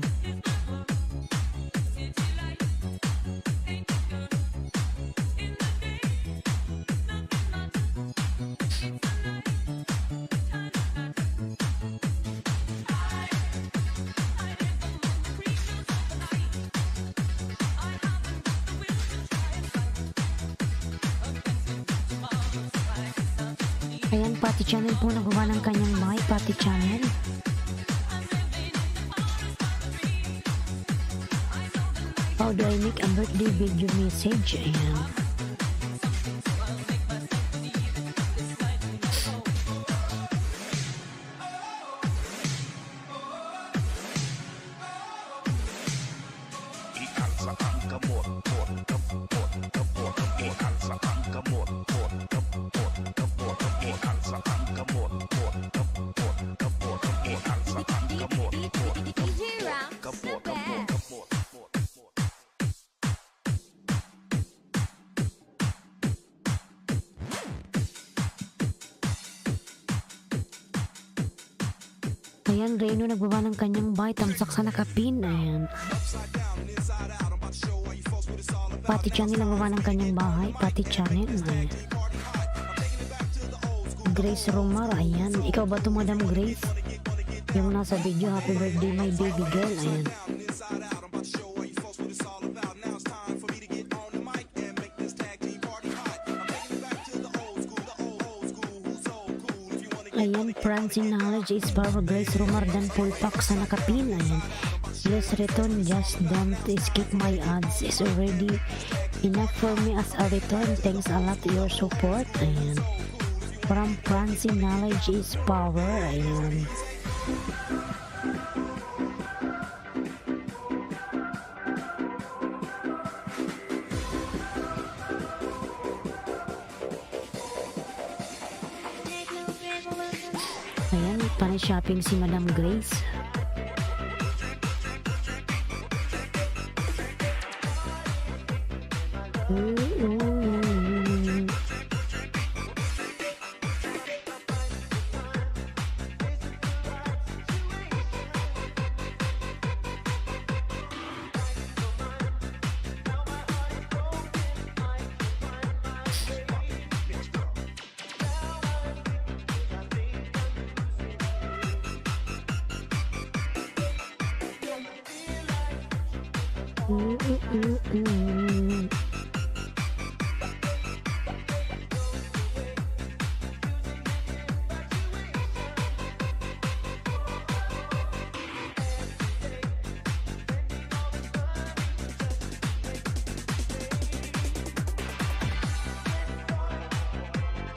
Ayan, Pati Channel po nagawa ng kanyang bahay, Pati Channel. How do I make a birthday video message? Ayan. Ikan sa ang gamot, pot, kapot, kapot, ikan sa ang gamot, pot, kapot, kapot, ikan sa ang gamot, pot, kapot, kapot, ikan sa ang gamot, pot, DJ Rounds, the kapot, best. kapot, kapot. Ayan, Reno nagbawa ng kanyang bahay, tamsak sa nakapin. Ayan. Pati Channel nagbawa ng kanyang bahay, Pati Channel. Ayan. Grace Romar, ayan. Ikaw ba ito, Madam Grace? Yung nasa video, happy birthday my baby girl. Ayan. Ayan, Francine Knowledge is power, Grace Romar dan Pulpak sa nakapin. Ayan. Please return, just don't skip my ads. Is already enough for me as a return. Thanks a lot your support. Ayan. From Francine Knowledge is power. Ayan. Ayan, shopping si Madam Grace.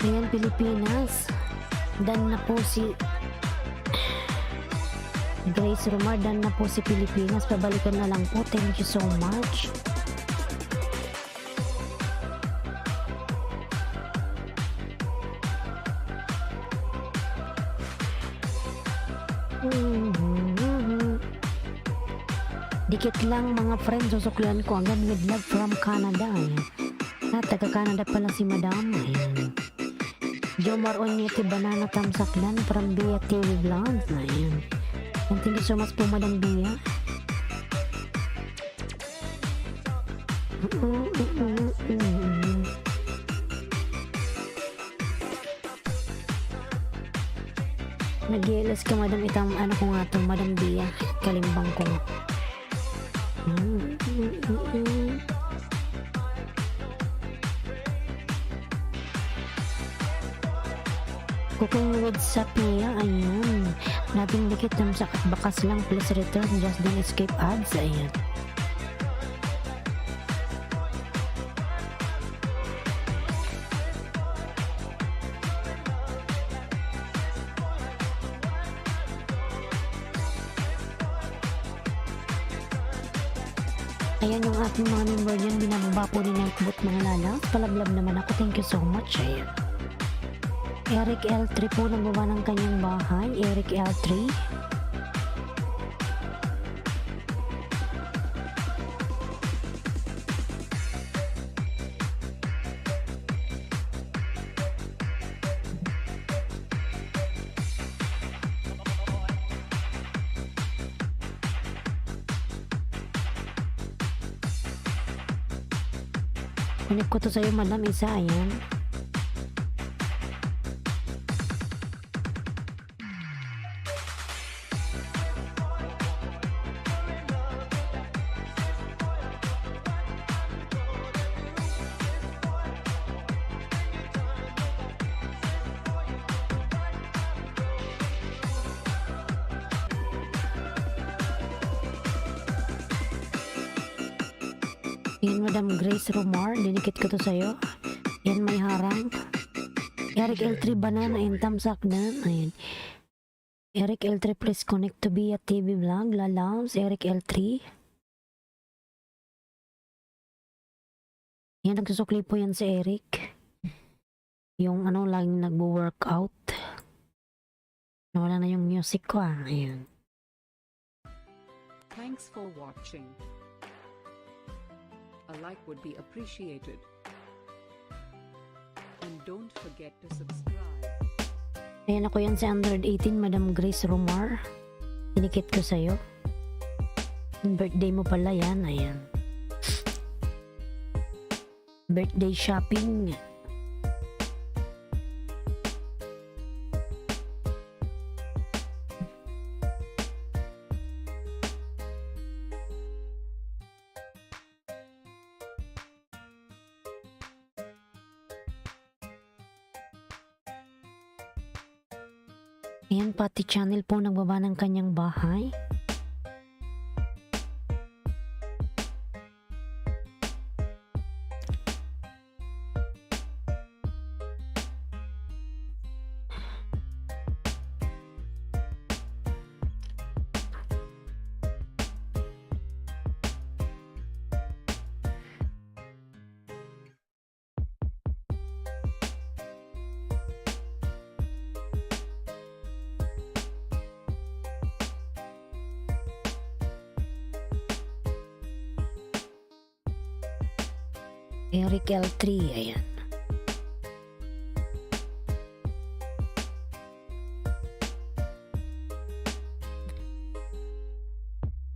Ayan, Pilipinas. Dan na po si Grace Romar, dan na po si Pilipinas. Pabalikan na lang po. Thank you so much. Dikit lang mga friends, susuklian ko agad with love from Canada. Ayan. Taga Canada pala si Madam. Ayan. Jomar Onyeti Banana Tamsaklan from Bia TV Vlogs. Ayan. And thank you so much po, Madam Bia. Nag-ILS ka, Madam. Itang ano ko nga to, Madam Bia. Kalimbang ko nga. Cooking with Sapia, ayan. Nating dikit ng sakat bakas lang, please return, just don't escape ads, ayan. Ayan yung ating mga member dyan, binababa po ni Nightbot mga lalaw. Palablab naman ako, thank you so much, ayan. Eric L3 po nagawa ng kanyang bahay. Eric L3. Kunik ko to sa'yo, Madam, isa, ayan. Yan, Madam Grace Romar, dinikit ko to sa'yo. Yan, may harang. Eric L3 banana and thumbs up na. Ayan. Eric L3, please connect to be a TV vlog. Lalams, Eric L3. Yan, nagsusukli po yan si Eric. Yung ano, laging nagbo-workout. Nawala na yung music ko ah. Ayan. Thanks for watching. A like would be appreciated. And don't forget to subscribe. Ayan, ako yan si 118, Madam Grace Romar. Dinikit ko sa'yo. Birthday mo pala yan. Ayan. Birthday shopping. Ayan, pati channel po nagbaba ng kanyang bahay. Eric L3, ayan.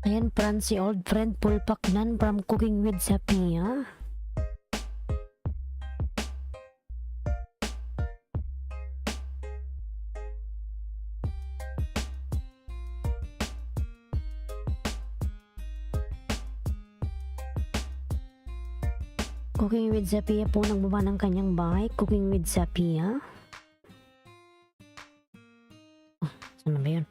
Ayan, Francie, old friend, Pulpaknan from Cooking with Sapia. Cooking with Zapia po nagbaba ng kanyang bahay. Cooking with Zapia. Oh, saan na ba yun?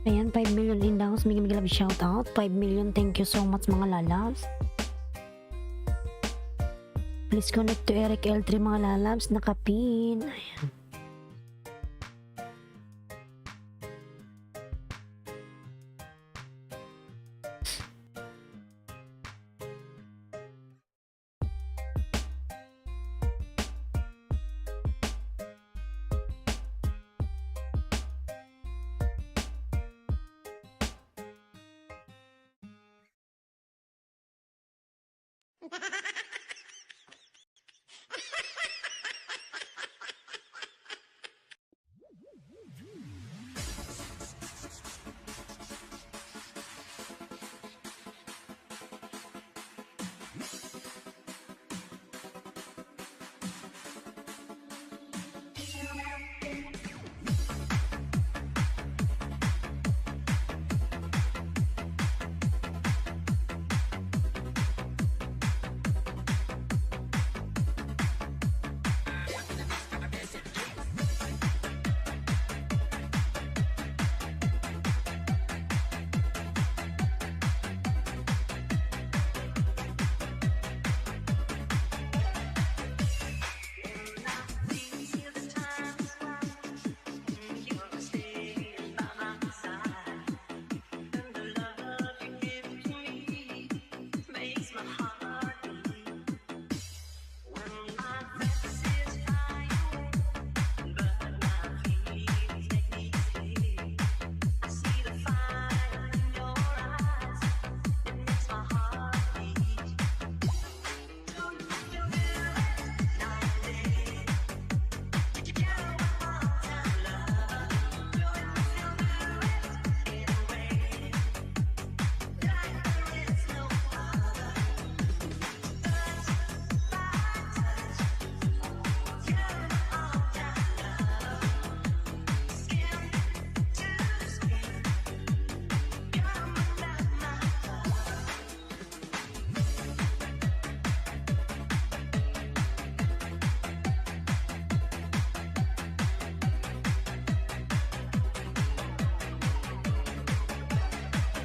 Ayan, 5 million in the house. Miging love shout out. 5 million. Thank you so much mga lalabs. Please connect to Eric L3 mga lalabs. Nakapin. Ayan.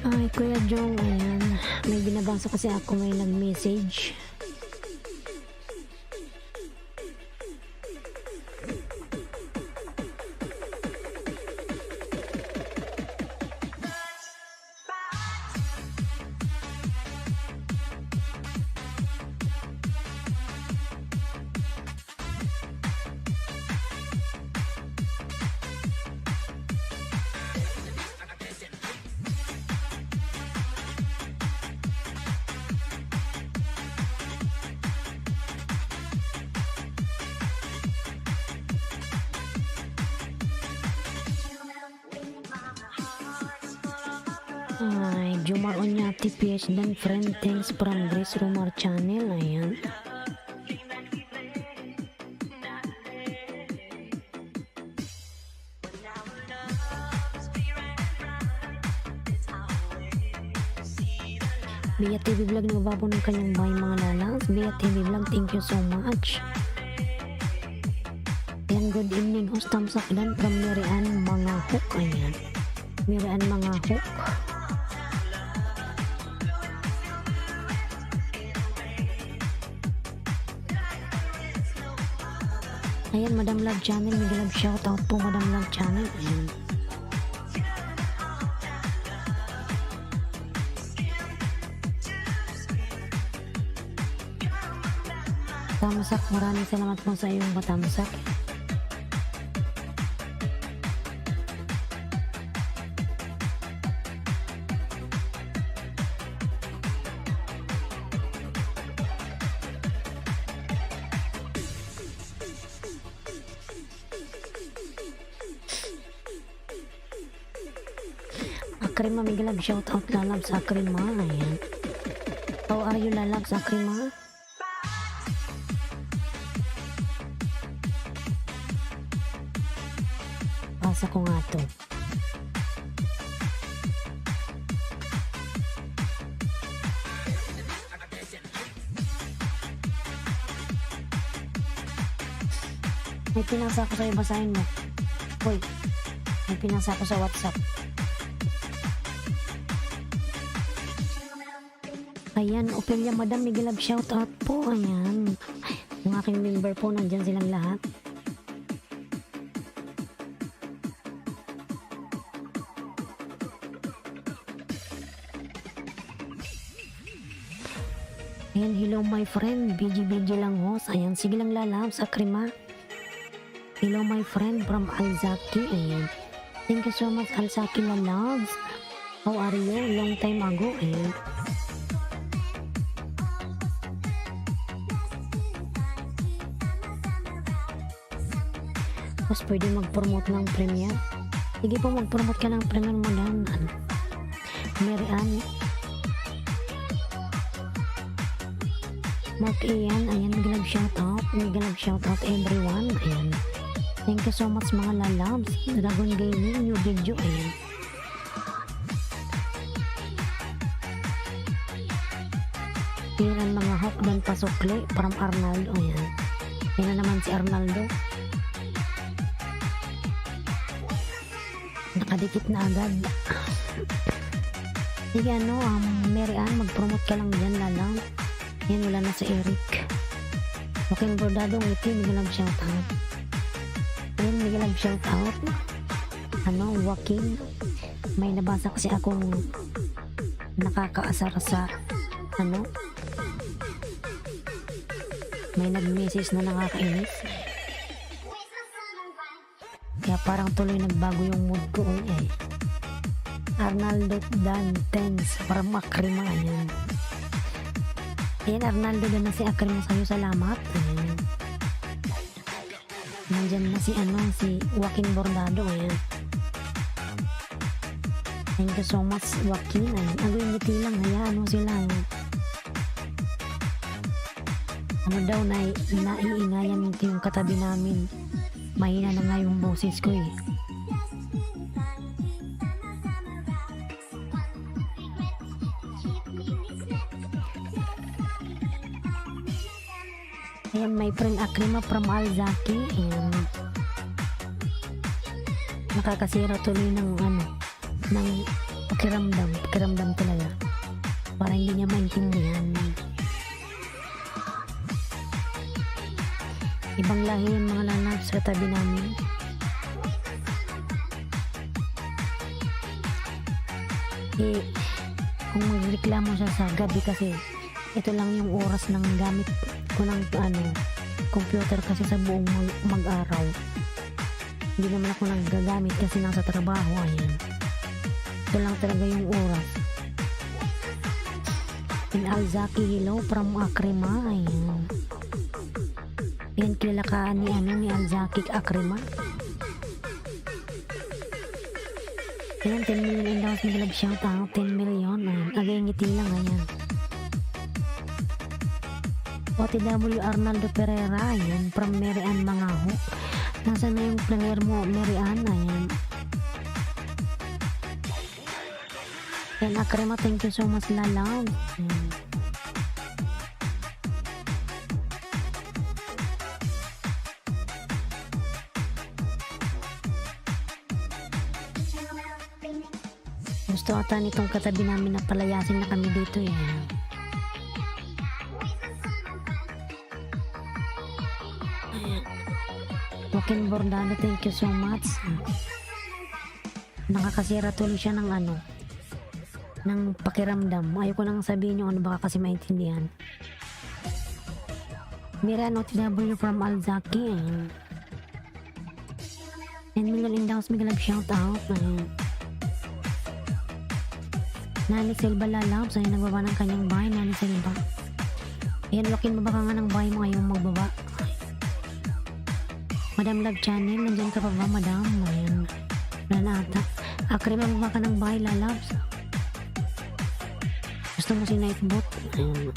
Ay, Kuya Jong, ayan. May binabasa kasi ako, may nag-message. Ay, Jomar Onyati PH dan friend, thanks from Grace Rumor Channel. Ayan. Bia TV Vlog, nagbabago ng kanyang bahay mga lalas. Bia TV Vlog, thank you so much. And good evening, host Tamsak dan from Mirian Mga Hook. Ayan. Mirian Mga Hook. Ayan, Madam Love Channel, Miguel Love, shout out po Madam Love Channel. Ayan. Tamsak, maraming salamat po sa iyong katamsak. Akrima, Miguel Love, shout out lalab sa Akrima. Ayan. How are you lalab sa Akrima? Pasa ko nga to. May pinasa ko sa'yo, basahin mo. Hoy, may pinasa ko sa WhatsApp. Ayan, Ophelia Madam, Miguel Love, shout out po. Ayan. Yung aking member po, nandyan silang lahat. Ayan, hello my friend, BG lang host. Ayan, sige lang lalab sa Akrima. Hello my friend from Alzaki. Ayan, thank you so much Alzaki lalabs. How are you? Long time ago. Ayan. Tapos pwede mag-promote ng premiere. Sige po, mag-promote ka ng premiere mo lang. Mary Ann. Mark Ian, ayan, Miguel Love, shout out. Miguel Love, shout out everyone. Ayan. Thank you so much mga lalabs. Dragon Gaming, new video. Ayan. Ayan ang mga hawk dan pasukli from Arnaldo. Ayan. Yan na naman si Arnaldo. Nakadikit na agad. Sige ano, Mary Ann, mag-promote ka lang dyan lalang. Yan, wala na si Eric. Joaquin Bordado, ngiti, Miguel Love, shout out. Ayan, Miguel Love, shout out. Ano, Joaquin. May nabasa kasi akong nakakaasar sa ano. May nag-message na nakakainis. Kaya parang tuloy nagbago yung mood ko eh. Arnaldo Dan Tens para Akrima. Ayan. Ayan, Arnaldo Dan na si Akrima sa'yo. Salamat. Ayan. Nandyan na si ano, si Joaquin Bordado. Ayan. Thank you so much Joaquin. Ayan. Ang ngiti lang. Hayaan mo sila. Ayan. Ano daw, naiingayan yung katabi namin. Mahina na nga yung boses ko eh. Ayan, my friend Akrima from Alzaki. Ayan. Nakakasira tuloy ng ano, ng pakiramdam talaga. Para hindi niya maintindihan. Ibang lahi yung mga lalabs sa tabi namin. Kung magreklamo siya sa gabi kasi ito lang yung oras ng gamit ko ng computer kasi sa buong mag-araw. Hindi naman ako nagagamit kasi nasa trabaho. Ayan. Ito lang talaga yung oras. In Alzaki, hello from Akrima. Ayan. Yan kilala ka ni Alzaki Akrima. Ayan, 10 million and daw may shout out. 10 million. Ayan. Agay-ngiti lang. Ayan. OTW Arnaldo Pereira. Ayan. From Mary Ann Mangaho. Nasaan na yung player mo, Mary Ann? Ayan. Ayan, Akrima. Thank you so much, lalaw. Ayan. Gusto ata nitong katabi namin na palayasin na kami dito eh. Joaquin Bordado, thank you so much. Nakakasira tuloy siya ng ng pakiramdam. Ayoko nang sabihin yung baka kasi maintindihan. Mira OTW from Alzaki. 10 million indaws, may galab shout out. Nani Silva lalaw, sa'yo nagbaba ng kanyang bahay, Nani Silva. Ayan, Joaquin, baba ka nga ng bahay mo ngayong magbaba. Madam Love Channel, nandyan ka pa ba, madam? Ayan, wala na ata. Akrima, baba ka ng bahay, lalaw. Gusto mo si Nightbot? Ayan.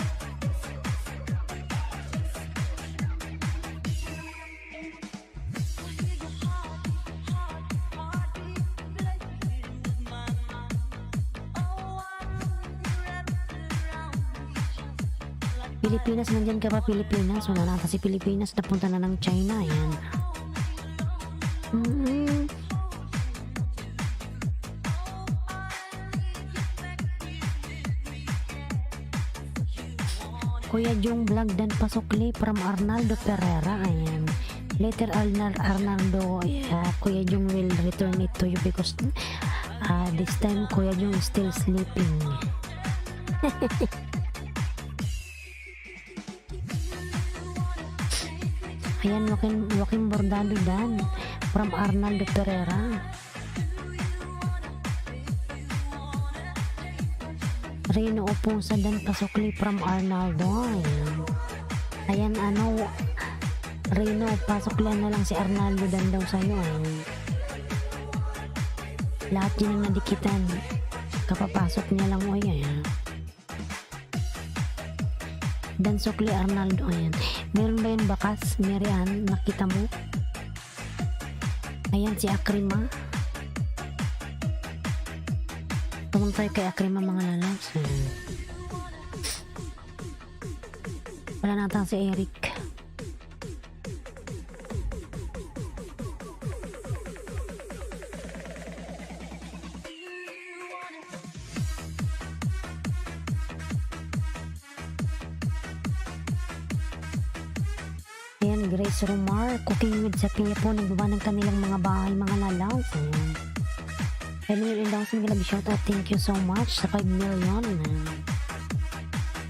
Pilipinas, nandyan ka pa Pilipinas? Wala na kasi Pilipinas, napunta na ng China. Ayan. Kuya Jong Vlog dan Pasukli from Arnaldo Pereira. Ayan. Later Arnaldo, Kuya Jong will return it to you because this time Kuya Jong is still sleeping. Ayan, Joaquin Bordado dan from Arnaldo Pereira. Reno Opusa dan Pasukli from Arnaldo. Ayan, Reno, pasukli na lang si Arnaldo dan daw sa'yo. Lahat yun ang nadikitan. Kapapasok niya lang. Ayan. Dan Sukli Arnaldo. Ayan. Meron ba yung bakas, Miriam? Nakita mo? Ayan si Akrima. Pumunta tayo kay Akrima, mga lalaws. Wala natang si Eric. Ayan, Grace Romar, Cooking with Zakia po, nagbaba ng kanilang mga bahay, mga lalaw. Ayan. 5 million daw sa mga shout-out. Thank you so much sa 5 million.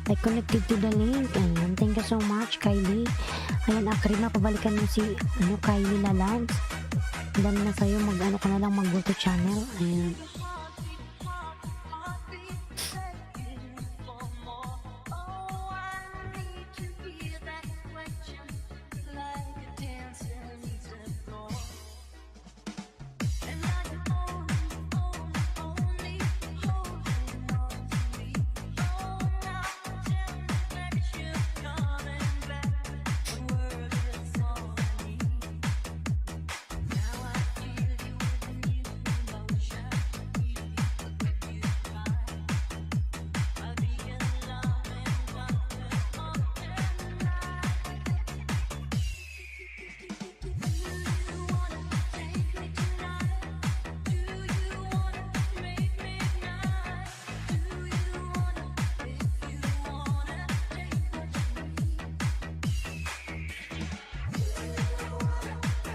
I connected to the link. Ayan, thank you so much, Kylie. Ayan, Akrima, pabalikan mo si Kylie lalaw. Dan na sa'yo, ka na lang, mag-go to channel. Ayan.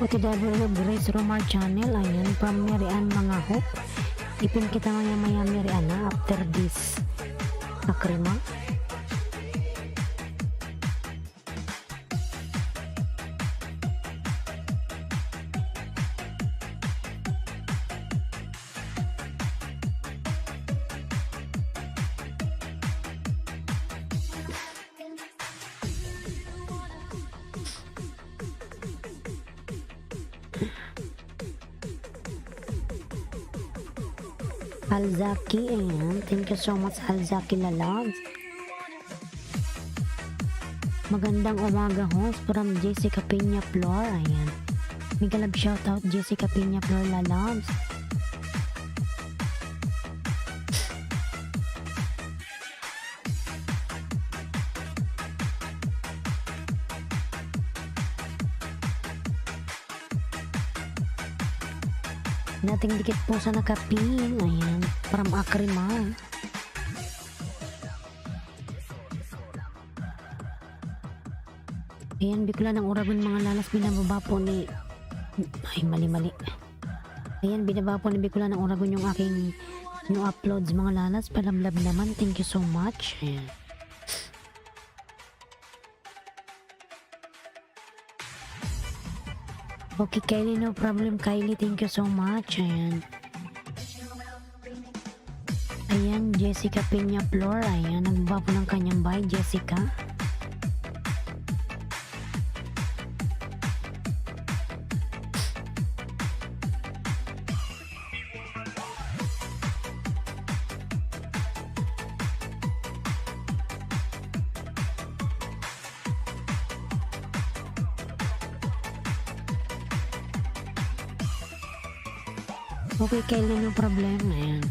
OTW Grace Romar Channel. Ayan, from Merian mga hope. Ipin kita maya Meriana after this akrima. Alzaki, ayan. Thank you so much, Alzaki Lalabs. Magandang umaga, host from Jessica Peña Flor. Ayan. Mega love shoutout, Jessica Peña Flor Lalabs. Nating dikit po sa nakapin. Ayan, from akrima. Ayan, bigla ng Uragon mga lalas, binababa po ni... Ay, mali. Ayan, binababa po ni Bicula ng Uragon yung aking new uploads mga lalas. Palablab naman, thank you so much. Ayan. Okay, Kylie, no problem. Kylie, thank you so much. Ayan. Ayan, Jessica Peña Flor. Ayan, nagbaba po ng kanyang bahay, Jessica. Okay, Kylie, no problem. Ayan.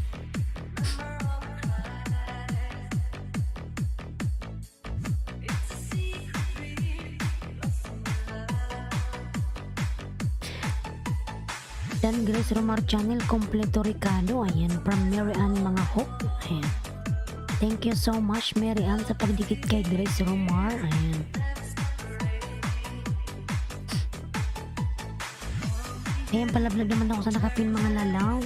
Dan Grace Romar Channel, kompleto Ricardo. Ayan, from Mary Ann mga hope. Ayan. Thank you so much, Mary Ann, sa pagdikit kay Grace Romar. Ayan. Ayan, palablab naman ako sa nakapin mga lalaw.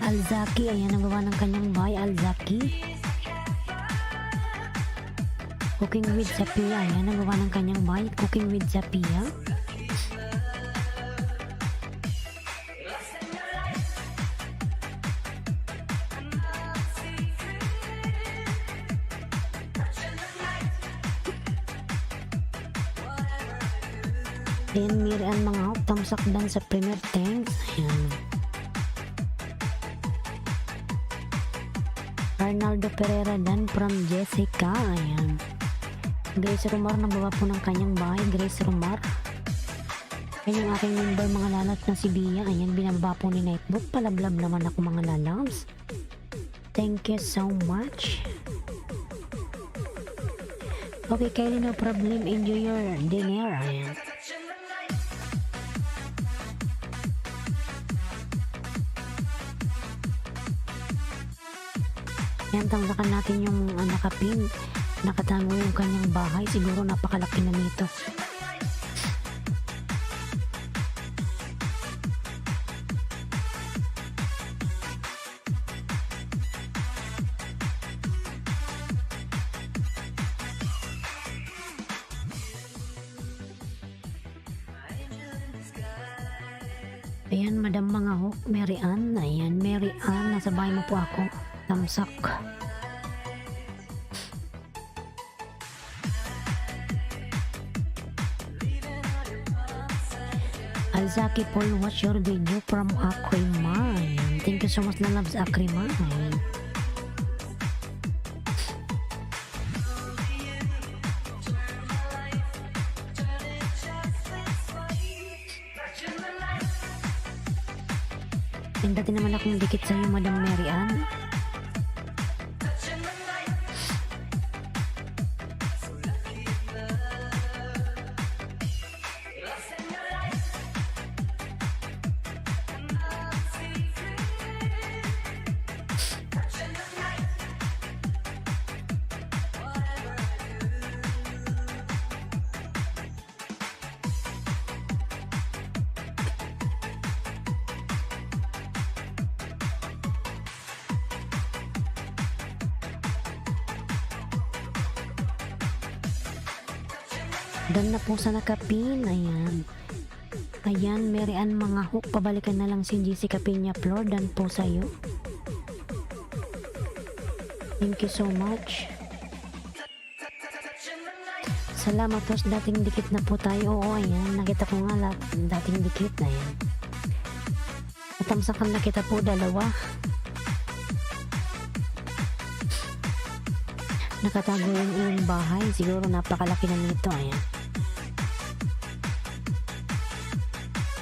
Alzaki, ayan, nagawa ng kanyang bahay, Alzaki. Cooking with Zapia, ayan, nagawa ng kanyang bahay, Cooking with Zapia. Ayan, Miriam mga hop, tamsak dan sa premier thanks. Ayan. Arnaldo Pereira dan from Jessica. Ayan. Grace Romar, nababa po ng kanyang bahay, Grace Romar. Ayan yung aking member mga lalat na si Bia. Ayan, binababa po ni Nightbook. Palablab naman ako mga lalabs. Thank you so much. Okay, Kylie, no problem. Enjoy your dinner. Ayan. Ayan, tanggakan natin yung nakapin. Nakatango yung kanyang bahay. Siguro napakalaki na nito. Ayan, Madam mga hook, Mary Ann. Ayan, Mary Ann, nasa bahay mo po ako. Tamsak. Alzaki Paul, watch your video from Akrima. Ayan. Thank you so much na loves Akrima. Ayan. And dati naman akong dikit sa iyo, Madam Mary Ann. Doon na po sa nakapin. Ayan. Ayan, Mary Ann mga hook. Pabalikan na lang si Jessica Peña Flor. Dan po sa'yo. Thank you so much. Salamat po. Dating dikit na po tayo. Oo, ayan. Nakita ko nga lahat. Dating dikit na yan. Natamsakan na kita po dalawa. Nakatago yung iyong bahay. Siguro napakalaki na nito. Ayan.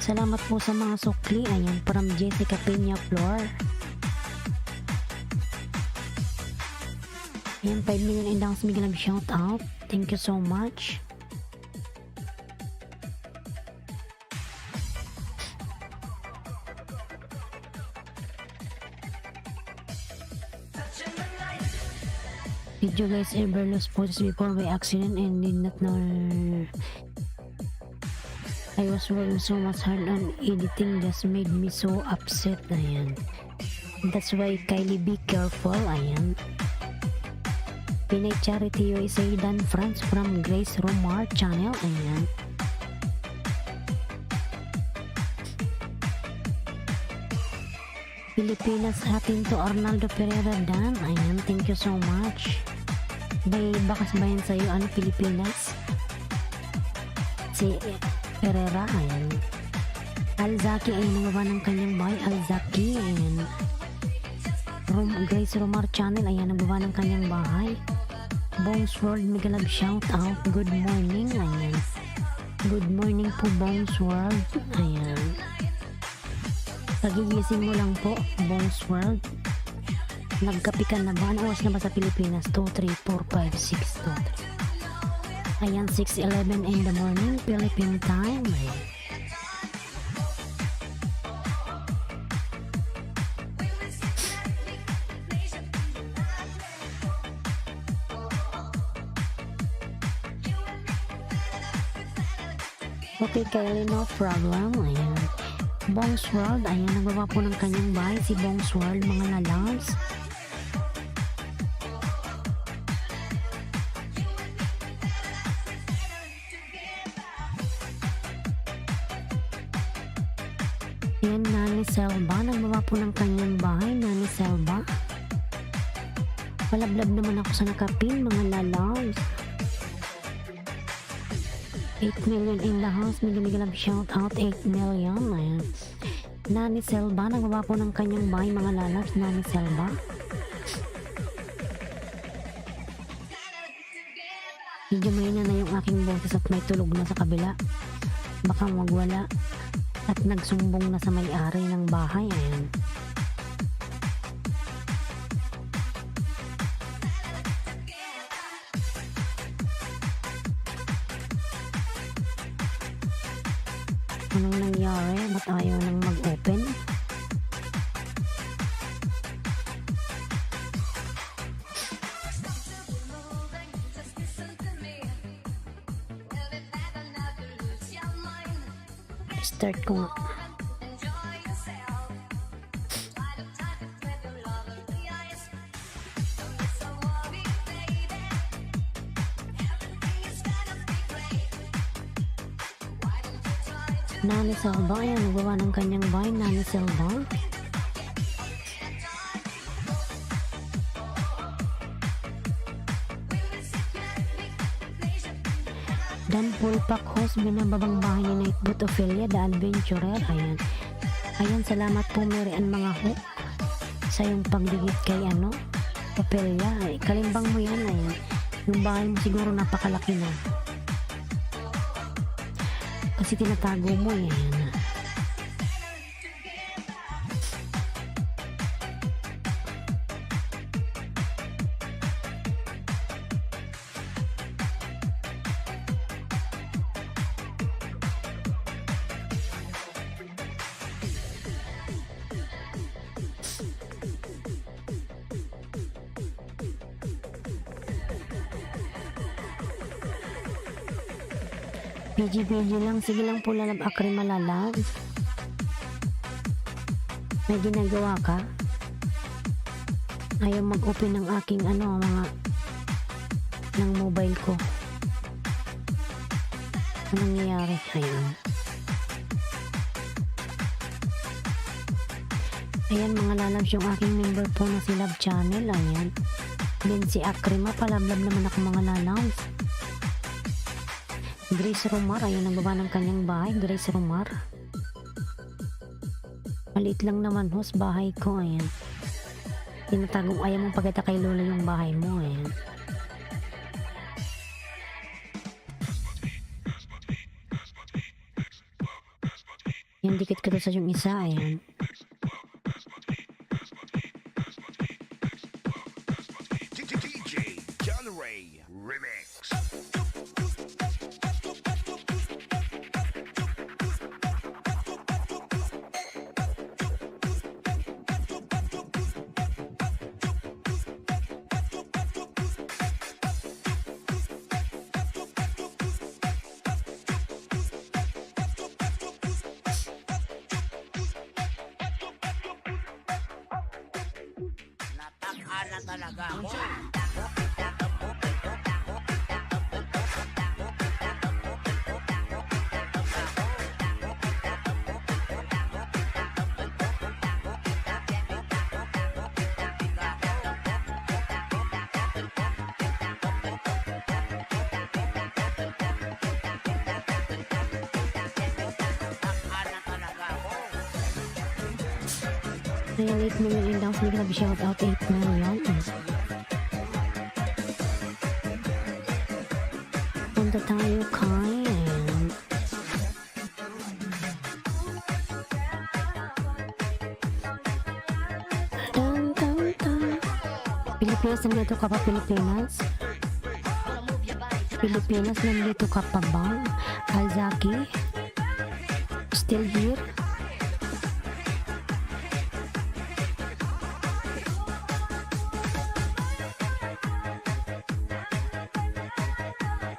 Salamat po sa mga sukli. Ayan, from Jessica Peña Flor. Ayan, 5 million indang bigyan ng shout out. Thank you so much. Did you guys ever lose photos before by accident and did not know? I was working so much hard on editing, just made me so upset. Ayan. That's why Kylie, be careful. Ayan. Pinay Charity USA Dan France from Grace Romar channel. Ayan. Pilipinas atin to Arnaldo Pereira Dan. Ayan. Thank you so much. Bakas bayan sa'yo, ano, Pilipinas? Si Pereira, ayan. Alzaki, ayan, nagawa ng kanyang bahay. Alzaki, ayan. Grace Romar channel, ayan, nagawa ng kanyang bahay. Bones World, mega love shout out. Good morning, ayan. Good morning po, Bones World. Ayan. Pagigising mo lang po, Bones World. Nagkapi ka na ba? Ano oras na ba sa Pilipinas? 2, 3, 4, 5, 6, 2, 3. Ayan, 6:11 in the morning, Philippine time. Ayan. Okay, Kylie, no problem. Ayan. Bongs World, ayan, nagawa po ng kanyang bahay si Bongs World, mga lalabs. Ayan, Nani Selva, nagawa po ng kanyang bahay, Nani Selva. Palablab naman ako sa nakapin, mga lalabs. 8 million in the house, migamigalab shout out, 8 million. Ayan. Nani Selva, nagawa po ng kanyang bahay, mga lalabs, Nani Selva. Medyo mahina na yung aking boses at may tulog na sa kabila. Baka magwala at nagsumbong na sa may-ari ng bahay. Ayan. Anong nangyari? Ba't ayaw nang mag-open? Start ko nga. Nani Selva, ayan, nagawa ng kanyang bahay, Nani Selva. Dan Pulpak host, binababang bahay ni Nightbot Ophelia, The Adventurer. Ayan. Ayan, salamat po Mary Ann mga hook sa yung pagdigit kay ano, Ophelia. Ay, kalimbang mo yan, ayan. Yung bahay mo siguro napakalaki na. Kasi tinatago mo eh. Ayan. PG lang, sige lang po lalab akri malalab. May ginagawa ka? Ayaw mag-open ng aking ano, mga ng mobile ko. Anong nangyayari? Ayun. Ayan mga lalabs, yung aking member po na si Love Channel. Ayan. Then si Akrima, palablab naman ako mga lalabs. Grace Romar, ayun ang baba ng kanyang bahay. Grace Romar. Maliit lang naman host bahay ko. Ayan. Tinatagong ayaw mong pagkita kay Lola yung bahay mo. Ayan. Yung dikit ko to sa yung isa. Ayan. DJ John Ray Remix. Ayan, 8 million in down. Hindi ka shout out 8 million. Punta tayo kay Pilipinas, nandito ka pa Pilipinas? Pilipinas, nandito ka pa ba? Alzaki? Still here?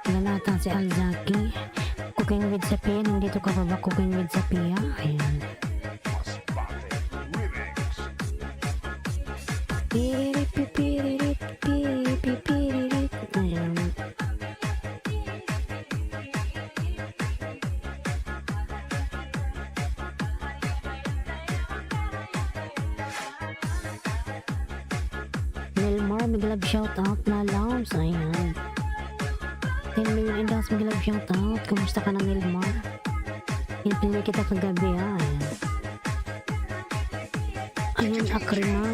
Lalata si Alzaki. Cooking with Sapia, nandito ka pa ba Cooking with Sapia? Ayan. Piririt, pipiririt, pipiririt. Ayan. Nelmar, mag-love shoutout na loves. Ayan. 10 million and dollars, mag-love shoutout. Kumusta ka na, Nelmar? Pinili kita kagabi, ha? Ayan. Ayan, Akrima.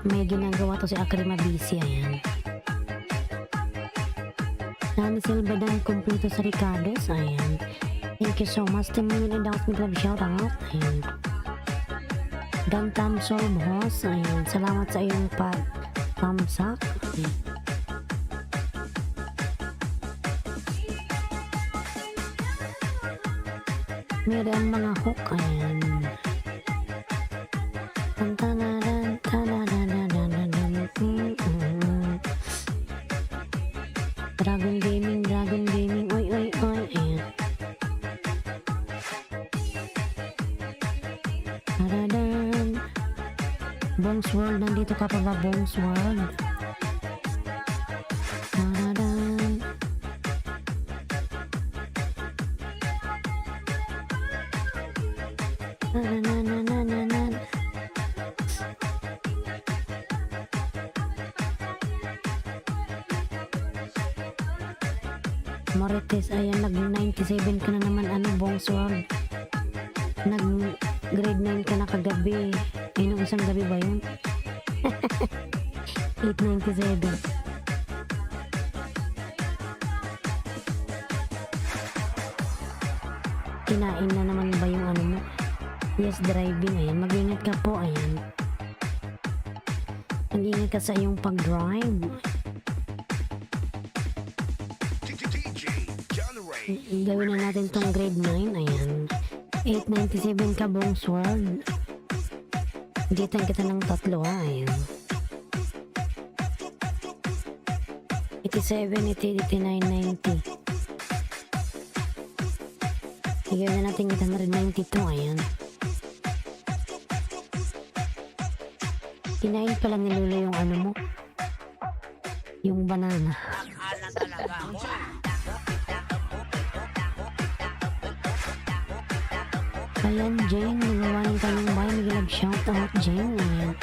May ginagawa to si Akrima busy. Ayan. Nani Silva dan kumpleto sa Ricardos. Ayan. Thank you so much. 10 million and dollars, mag-love shoutout. Ayan. Gantam Solbos. Ayan. Salamat sa iyong thumbs up. Ayan. Meron mga hook. Ayan. Tantanaran, tanananananan. Dragon Gaming, Dragon Gaming. Oy, oy, oy. Ayan. Taradan. Bongs World, nandito ka pa ba, Bongs World? Taradan. Nananananan. Marites, ayan, nag-97 ka na naman, ano, Bongswag. Nag-grade 9 ka na kagabi. Ay, nung isang gabi ba yun? 897. Kinain na naman ba yung ano mo? Yes, driving. Ayan, mag-ingat ka po. Ayan. Mag-ingat ka sa iyong pag-drive. Gawin na natin tong grade 9. Ayan. 897 ka, Bongswag. Ditan kita ng tatlo, ha. Ayan. 87, 89, 90. Gawin na natin kita na rin 92. Ayan. Kinain pala ni Lolo yung ano mo. Yung banana. Ayan, Jane, nagawain ka ng bahay. Nag-love shoutout, Jane. Ayan.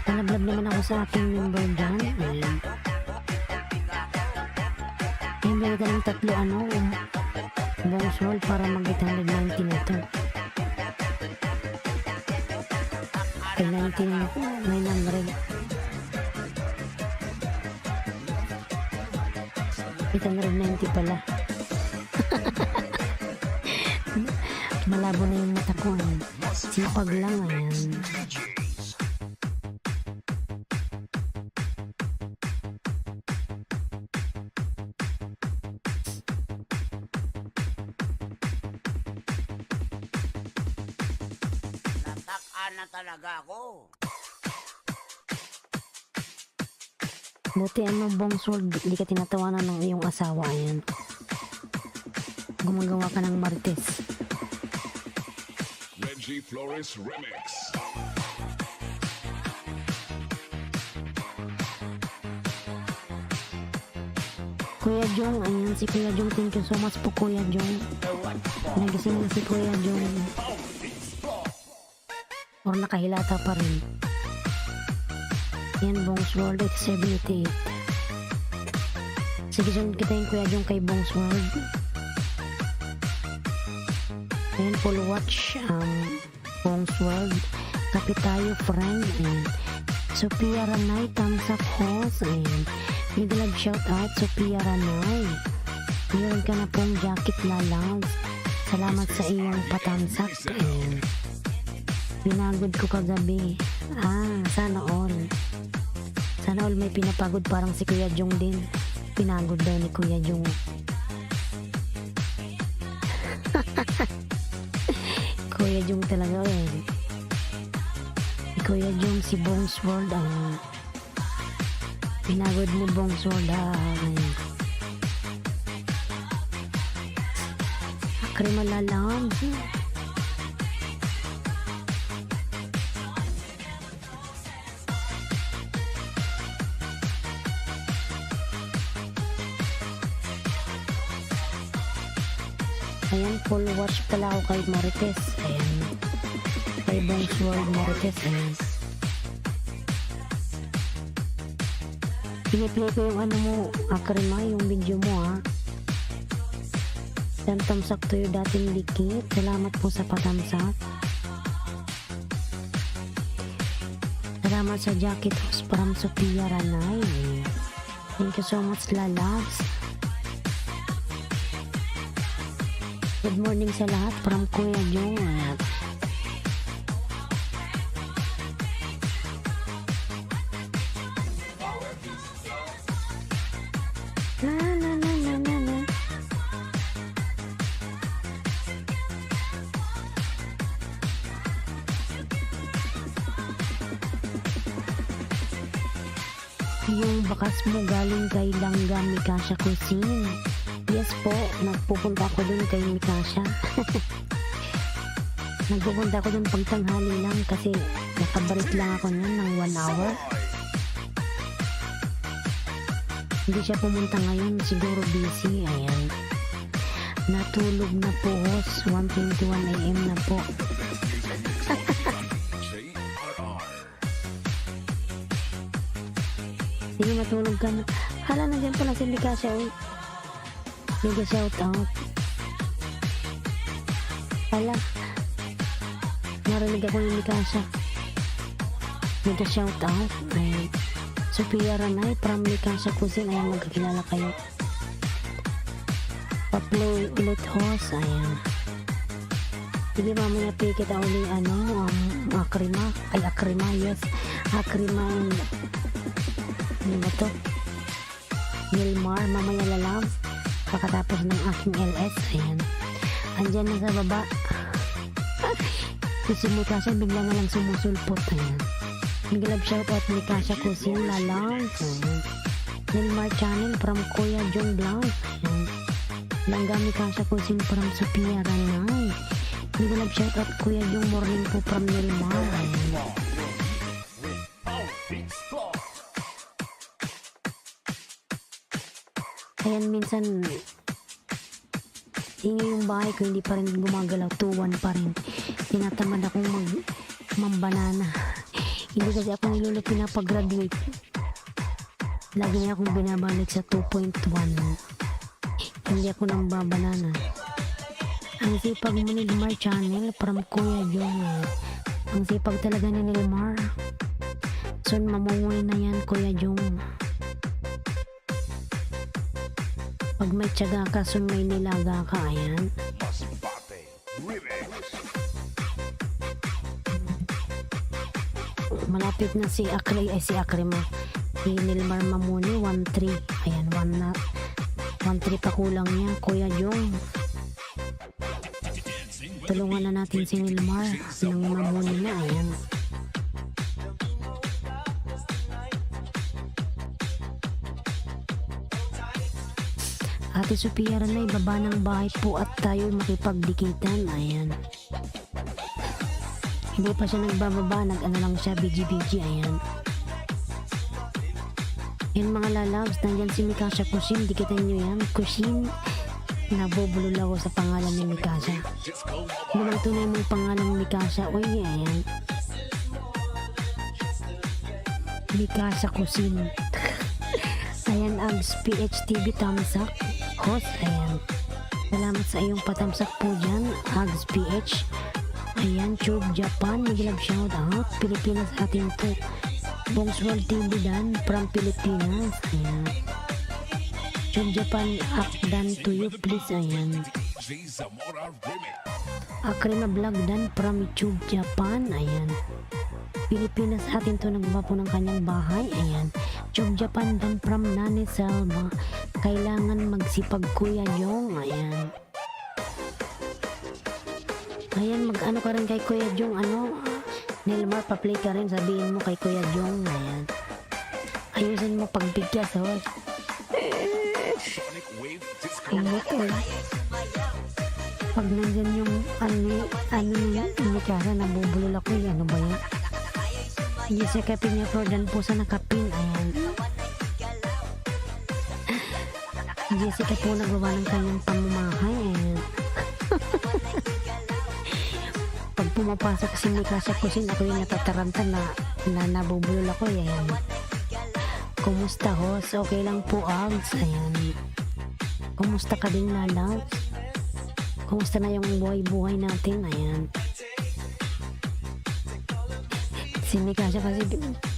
Palablab naman ako sa aking member dyan. Ayan. Ayan, bigay ka ng tatlo, bonus roll para mag-890 na ito. Ay, 19,900. 890 pala. Malabo na yung mata ko. Sipag lang. Ayan. Natakaan na talaga ako. Buti bong sword, di ka tinatawanan ng iyong asawa. Ayan. Gumagawa ka ng marites. Reggie Flores Remix. Kuya Jong, ayan si Kuya Jong. Thank you so much po, Kuya Jong. Nagising na si Kuya Jong. Or nakahilata pa rin. Ayan, Bong Sword 78. Sige, sunod kita yung Kuya Jong kay Bong Sword. Ayan, full watch. Bong Sword. Kapitayo, friend. Ayan. Sophia Ranay, thumbs up host. Ayan. Big love shout out, Sophia Ranay. Meron ka na pong jacket lalabs. Salamat sa iyong patamsak. Ayan. Pinagod ko kagabi. Sana all. Sana all may pinapagod parang si Kuya Jong din. Pinagod daw ni Kuya Jong. Kuya Jong talaga eh. Kuya Jong si Bong Sword pinagod ni Bong Sword Akrima lalang. Ayan, full watch pala ako kay Marites. Ayan. Kay Bong Sword Marites. Ayan. Piniplay ko yung mo, Akrima, yung video mo Dan thumbs up to your dating dikit. Salamat po sa patamsak. Salamat sa jacket host from Sophia Ranay. Thank you so much, lalabs. Good morning sa lahat from Kuya Jong. La la la la la la. Yung bakas mo galing kay Langga Mikasha Cuisine. Yes po, nagpupunta ako dun kay Mikasha. Nagpupunta ako dun pagtanghali lang kasi nakabalik lang ako nun ng 1 hour. Hindi siya pumunta ngayon, siguro busy. Ayan. Natulog na po, host. 1:21 AM na po. Sige, matulog ka na. Hala, nandiyan pala si Mikasha. Mega shout out. Hala. Narinig ako ni Mikasha. Mega shout out. Ayan. Sophia Ranay from Mikasha Cuisine. Ayan, magkakilala kayo. Pa-play ulit host. Ayan. Sige, mamaya pay kita uli Akrima. Ay, Akrima, yes. Akrima and ano ba to? Milmar, mamaya lalab. Pagkatapos ng aking LS. Ayan. Andyan na sa baba. Si Mikasha bigla na lang sumusulpot. Ayan. Big love shoutout Mikasha Cuisine lalang. Milmar channel from Kuya Jong Blanc. Langga Mikasha Cuisine from Sophia Ranay. Big love shoutout Kuya Jong Morning po from Milmar. Ayan, minsan, ingay yung bahay ko, hindi pa rin gumagalaw, 2-1 pa rin. Tinatamad akong mambanana. Hindi kasi ako nilolo pinapag-graduate. Lagi niya akong binabalik sa 2.1. Hindi ako nang babanana. Ang sipag mo ni Nilmar Channel from Kuya Jong. Ang sipag talaga ni Nilmar. Soon mamumuhay na yan, Kuya Jong. Pag may tiyaga ka, soon may nilaga ka, ayan. Masbate Remix. Malapit na si Akre, si Akre mo. Si Nilmar Mamuni, 1-3. Ayan, 1-3 pa kulang niya, Kuya Jong. Tulungan na natin si Nilmar ng Mamuni na, ayan. Ate Sophia Ranay, baba ng bahay po at tayo makipagdikitan, ayan. Hindi pa siya nagbababa, nag-ano lang siya, BG, ayan. Yan mga lalabs, nandyan si Mikasha Kusin, dikitan nyo yan, Kusin. Nabubulol ako sa pangalan ni Mikasha. Ano bang tunay mong pangalan ni Mikasha? Uy, ayan. Mikasha Kusin. Ayan, Ags PHTV thumbs up. Host, ayan. Salamat sa iyong patamsak po dyan, Ags PH. Ayan, Tube Japan, nagilab shout out. Pilipinas atin po. Bongs World TV Dan from Pilipinas. Ayan. Tube Japan, Dan to you please. Ayan. DJ Zamora Remix. Akrima Vlog Dan from Tube Japan. Ayan. Pilipinas atin to, nagba po ng kanyang bahay. Ayan. Tube Japan Dan from Nani Selma. Kailangan magsipag Kuya Jong. Ayan. Ayan, mag-ano ka rin kay Kuya Jong, Nilmar, pa-play ka rin, sabihin mo kay Kuya Jong, ayan. Ayusin mo pagbigkas, host. Sonic Wave Disco. Ingat, pag nandyan yung, Mikasa, nabubulol ako, ano ba yan? Jessica Pinya Jordan po sa nakapin, ayan. Jessica po nagawa ng kanyang pamamahay, ayan. Pag pumapasok si Mikasa Kusin, ako yung natataranta na nabubulol ako, ayan. Kumusta, host? Okay lang po, Ags, ayan. Kumusta ka din, Lalaw? Kumusta na yung buhay-buhay natin, ayan. Si Mikasa kasi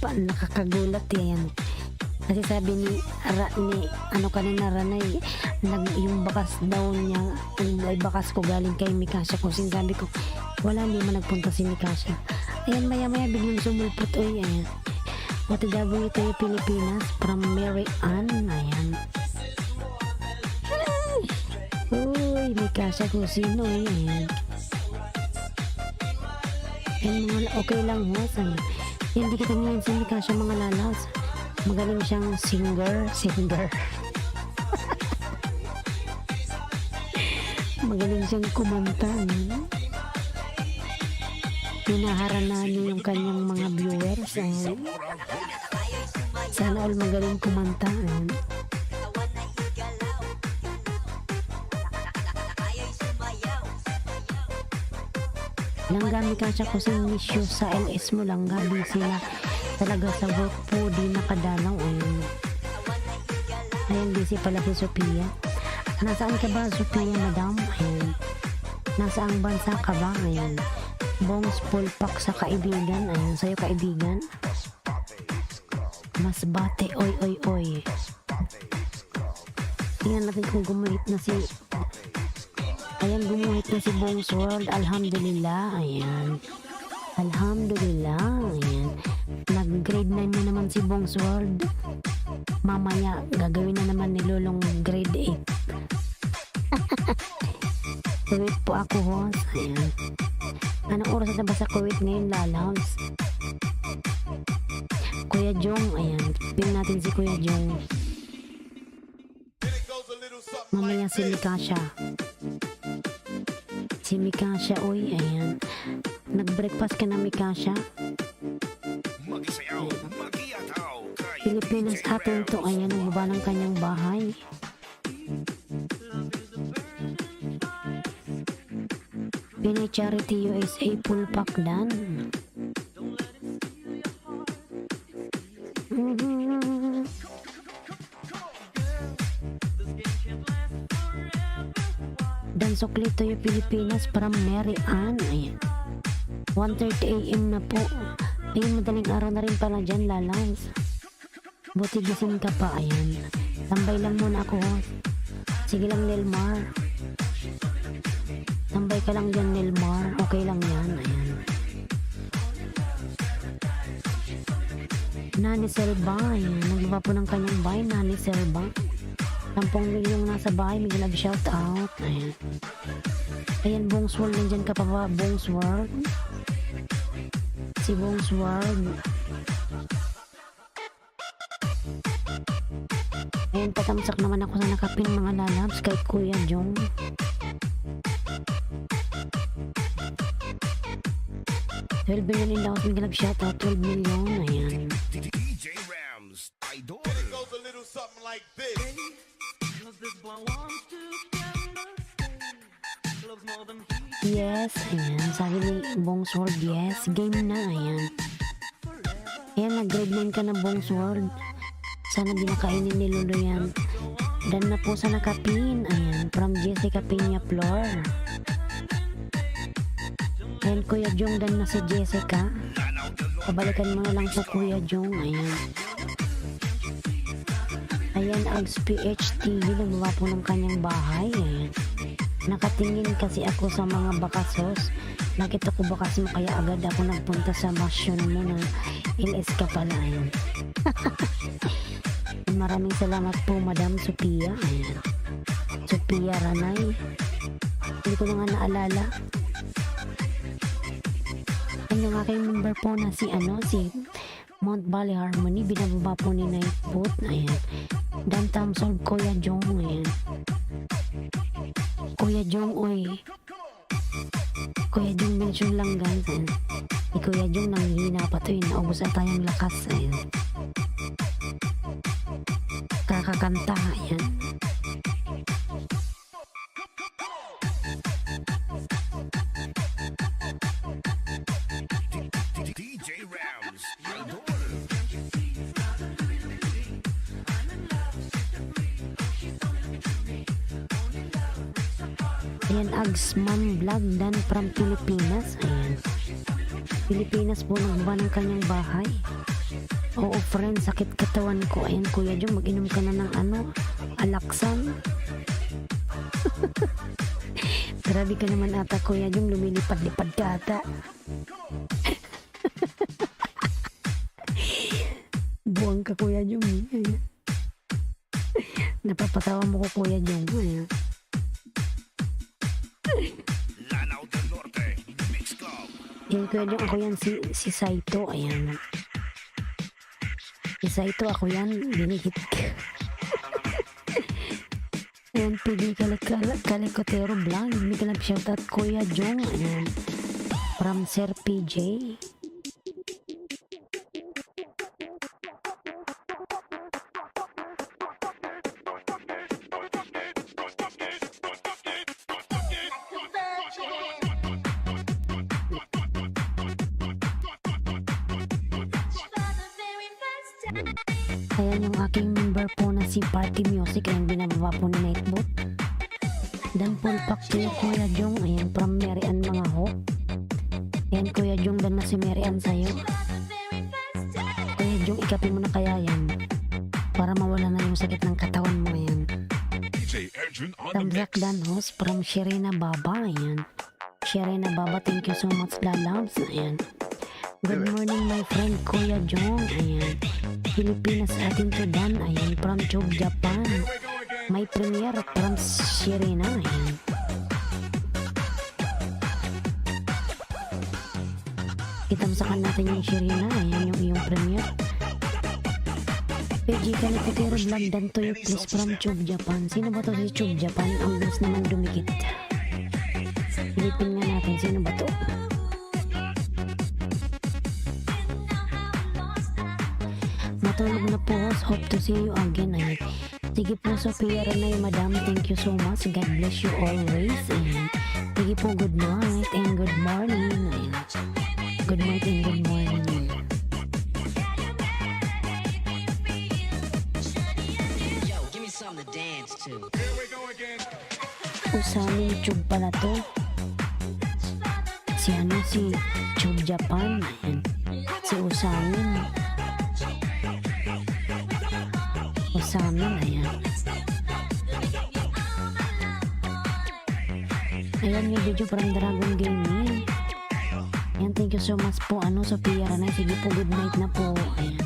nakakagulat, ayan. Kasi sabi ni kanina Ranay, yung bakas daw niya, ay bakas ko galing kay Mikasa Kusin. Sabi ko, wala, hindi man nagpunta si Mikasa. Ayan, maya-maya biglang sumulpot, oy, ayan. OTW tayo Pilipinas from Mary Ann, ayan. Uy, Mikasa Kusin, oy, ayan. Ayan, mga okay lang, host, ayan. Yan, di kita ngayon si Mikasa, mga lalas. Magaling siyang singer. Magaling siyang kumanta. Pinaharana niyo yung kanyang mga viewers. Sana all magaling kumanta. Langga Mikasa ko sa issue sa LS mo, langga. Busy na talaga sa work po, di nakadalaw. Ayan, busy pala si Sophia. Nasaan ka ba, Sophia, madam? Ayan. Nasaang bansa ka ba? Ayan. Bongs pulpak sa kaibigan. Ayan, sa'yo kaibigan. Masbate, oy. Tingnan natin kung gumuhit na si... Ayan, gumuhit na si Bongs World. Alhamdulillah. Ayan. Alhamdulillah. Ayan. Nag-grade 9 na naman si Bongs World. Mamaya, gagawin na naman ni Lolong grade 8. Kuwait po ako, host. Ayan. Anong oras na ba sa Kuwait ngayon, lalabs? Kuya Jong, ayan. Pin natin si Kuya Jong. Mamaya si Mikasha. Si Mikasha, oy, ayan. Nag-breakfast ka na, Mikasha? Magisayaw, magiyataw, kay Pilipinas DJ atin to, Rams. ayan, nagbaba ng kanyang bahay. Pinay Charity USA full pack dan. Mhm. Dan Suklito yung Pilipinas from Mary Ann. Ayan. 1:30 AM na po. Ayun, madaling araw na rin pala dyan, lalans. Buti gising ka pa, ayan. Tambay lang muna ako. Sige lang, Nilmar. Tambay ka lang dyan, Nilmar. Okay lang yan, ayan. Nani Selva, ayan. Nagbaba po ng kanyang bahay, Nani Selva. 10 milyong nasa bahay, may love shout out. Ayan. Ayan, Bongsworld, nandyan ka pa ba, Bongsworld? Si Bongsworld. Ayan, patamsak naman ako sa nakapin mga lalabs kay Kuya Jong. $12 million in Laos, may love shout out, 12 million. Ayan. DJ Rams, Idol. Cause this boy wants to stay. Loves more than Yes, ayan. Sabi ni Bongsworld, yes. Game na, ayan. Ayan, nag-grade 9 ka na, Bongsworld. Sana binakainin ni Lolo yan. Dan na po sa nakapin. Ayan, from Jessica Peña Flor. Ayan, Kuya Jong, dan na si Jessica. Pabalikan mo na lang po, Kuya Jong. Ayan. Ayan, Ags PHTV. Nagbawa po ng kanyang bahay. Ayan. Nakatingin kasi ako sa mga bakasos. Nakita ko bakas mo kaya agad ako nagpunta sa mansion mo na LS ka pala. Ayan. Maraming salamat po, Madam Sophia. Ayan. Sophia Ranay. Hindi ko na nga naalala. Ano yung aking member po na si Mount Valley Harmony. Binababa po ni Nightboat. Ayan. Dan Tamsol, Kuya Jong. Ayan. Kuya Jong, oy. Kuya Jong, mention lang guys. Ayan. Si Kuya Jong nanghihina pa to. Naubos na tayong lakas. Ayan. Kakakanta. Ayan. DJ Rams, Idol. Ayan, Agsman Vlog dan from Pilipinas. Ayan. Pilipinas po nagbawa ng kanyang bahay. Oo, friend, sakit katawan ko. Ayan, Kuya Jong, mag-inom ka na ng alaksan. Grabe ka naman ata, Kuya Jong, lumilipad-lipad ka ata. Buwang ka, Kuya Jong. Ayan. Napapatawa mo ko, Kuya Jong. Ayan. Lanao del Norte, Mix Club. Yan, Kuya Jong, ako yan, si Saito. Ayan. Si Saito, ako yan, binihit ka. Ayan, pili Kalikotero Vlog. May kalab shoutout, Kuya Jong. Ayan. From Sir PJ. Ayan yung aking member po na si Party Music. Ayan, binababa po ni Nightboat. Dan full pack to yung Kuya Jong. Ayan, from Mary Ann mga ho. Ayan, Kuya Jong, dan na si Mary Ann sa'yo. Kuya Jong, ikapin mo na kaya yan. Para mawala na yung sakit ng katawan mo. Ayan. DJ Edwin on the Tamzak mix. Dan host from Sherina Baba. Ayan. Sherina Baba, thank you so much, lalabs. Ayan. Good morning, my friend, Kuya Jong. Ayan. Pilipinas atin to Dan. Ayan. From Chub, Japan. May premiere from Sherina. Ayan. Itamsakan natin yung Sherina. Ayan yung iyong premiere. PG Kalikotero Vlog Dan Toyo please from Chub, Japan. Sino ba to si Chub, Japan? Ang bilis naman dumikit. Pilipin nga natin. Sino ba to? Matulog na po. Hope to see you again. Ayan. Sige po, Sophia Ranay, Madam. Thank you so much. God bless you always. Ayan. Sige po, good night and good morning. Ayan. Good night and good morning. Yo, give me something to dance to. Usamin Chug pala to. Si ano, si Chug Japan. Ayan. Si Usamin. Usamin, ayan. Ayan yung video parang Dragon Gaming. Ayan, thank you so much po. Ano, Sophia Ranay. Sige po, good night na po. Ayan.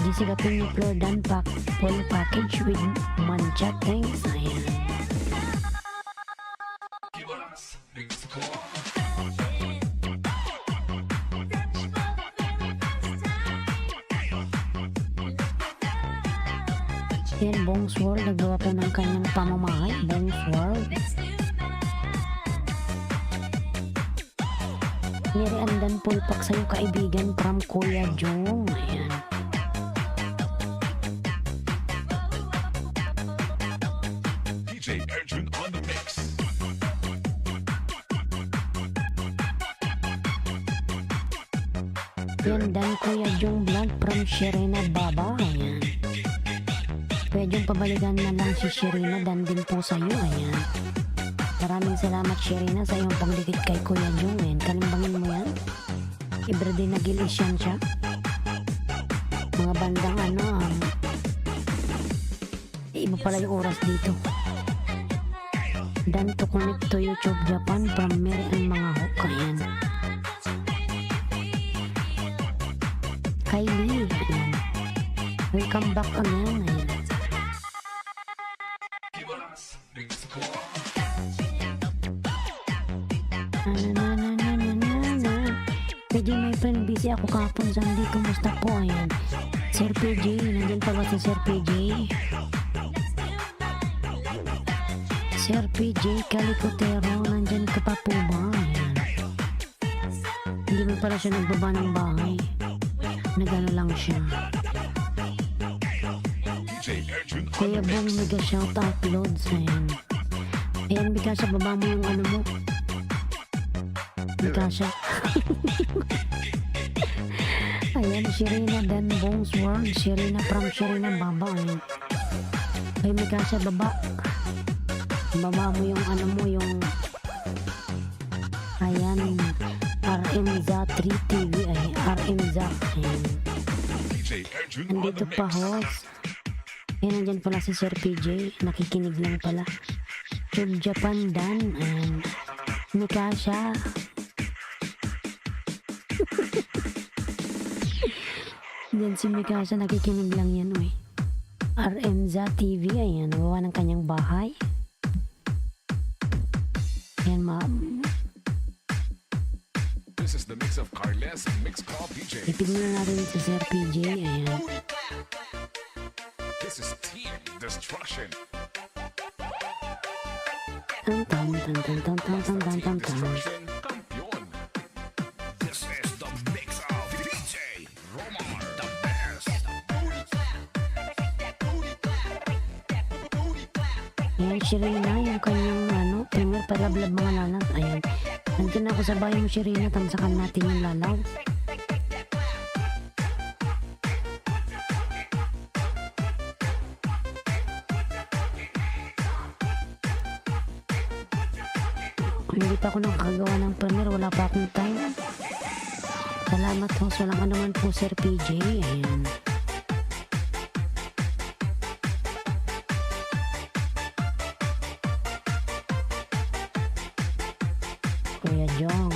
Jessica Pino Flordan pack full package with mancha. Thanks. Ayan. Yan, Bongs World. Nagawa po ng kanyang pamamahay. Bongs World. Niriandan pulpak sa'yo kaibigan from Kuya Jong. Ayan. DJ Arjun on the mix. Yan, dan Kuya Jong vlog from Sherina Baba. Ayan. Kuya Jong, pabalikan na lang si Sherina. Dan din po sa'yo. Ayan. Maraming salamat, Sherina, sa iyong pagdikit kay Kuya Jong. Ayan. Kalimbangin mo yan. Everyday nagilis yan siya. Mga bandang ano, iba pala yung oras dito. Dan to connect to YouTube Japan from Mary ang mga hook. Ayan. Kylie. Ayan. Welcome back again. Ayan. Pwede, my friend, busy ako kapon. Sandy, kumusta po? Ayan. Sir PJ, nandyan pa ba si Sir PJ? Sir PJ Calicotero, nandyan ka pa po ba? Ayan. Hindi mo pala siya nagbaba ng bahay. Nagano lang siya. DJ Arjun on Kuya the Bong, mix. mega shout out loads. Ayan. Ayan, Bikasha, baba mo yung ano mo. Bikasha. Ayan, Sherina Dan Bongs World. Sherina from Sherina Baba. Ayan. Ay, Bikasha, baba. Baba mo yung ano mo, yung ayan, RM Za 3 TV. Ay, RM Za. Ayan. DJ Arjun on Nandito the pa, mix. host. Ayan, nandyan pala si Sir PJ. Nakikinig lang pala. Tube Japan Dan. And Mikasha. Yan si Mikasha. Nakikinig lang yan, uy. RM Za TV. Ayan, nagawa ng kanyang bahay. Ayan, This is the mix of Carles Mix Call DJ. itignan na natin si Sir PJ. Ayan. This is Team Destruction. Tan tan tan tan tan tan tan tan tan tan. Destruction Campeon. This is the mix of DJ Romar, the best. Ayan, Sherina, yung kanyang ano, premier palablab mga lalag. Ayan. Nandiyan ako sa bahay mo, Sherina. Tamsakan natin yung lalaw. Kung hindi pa ako nakakagawa ng premier, wala pa akong time. Salamat ho. Walang ano man po, Sir PJ. Ayan. Kuya Jong.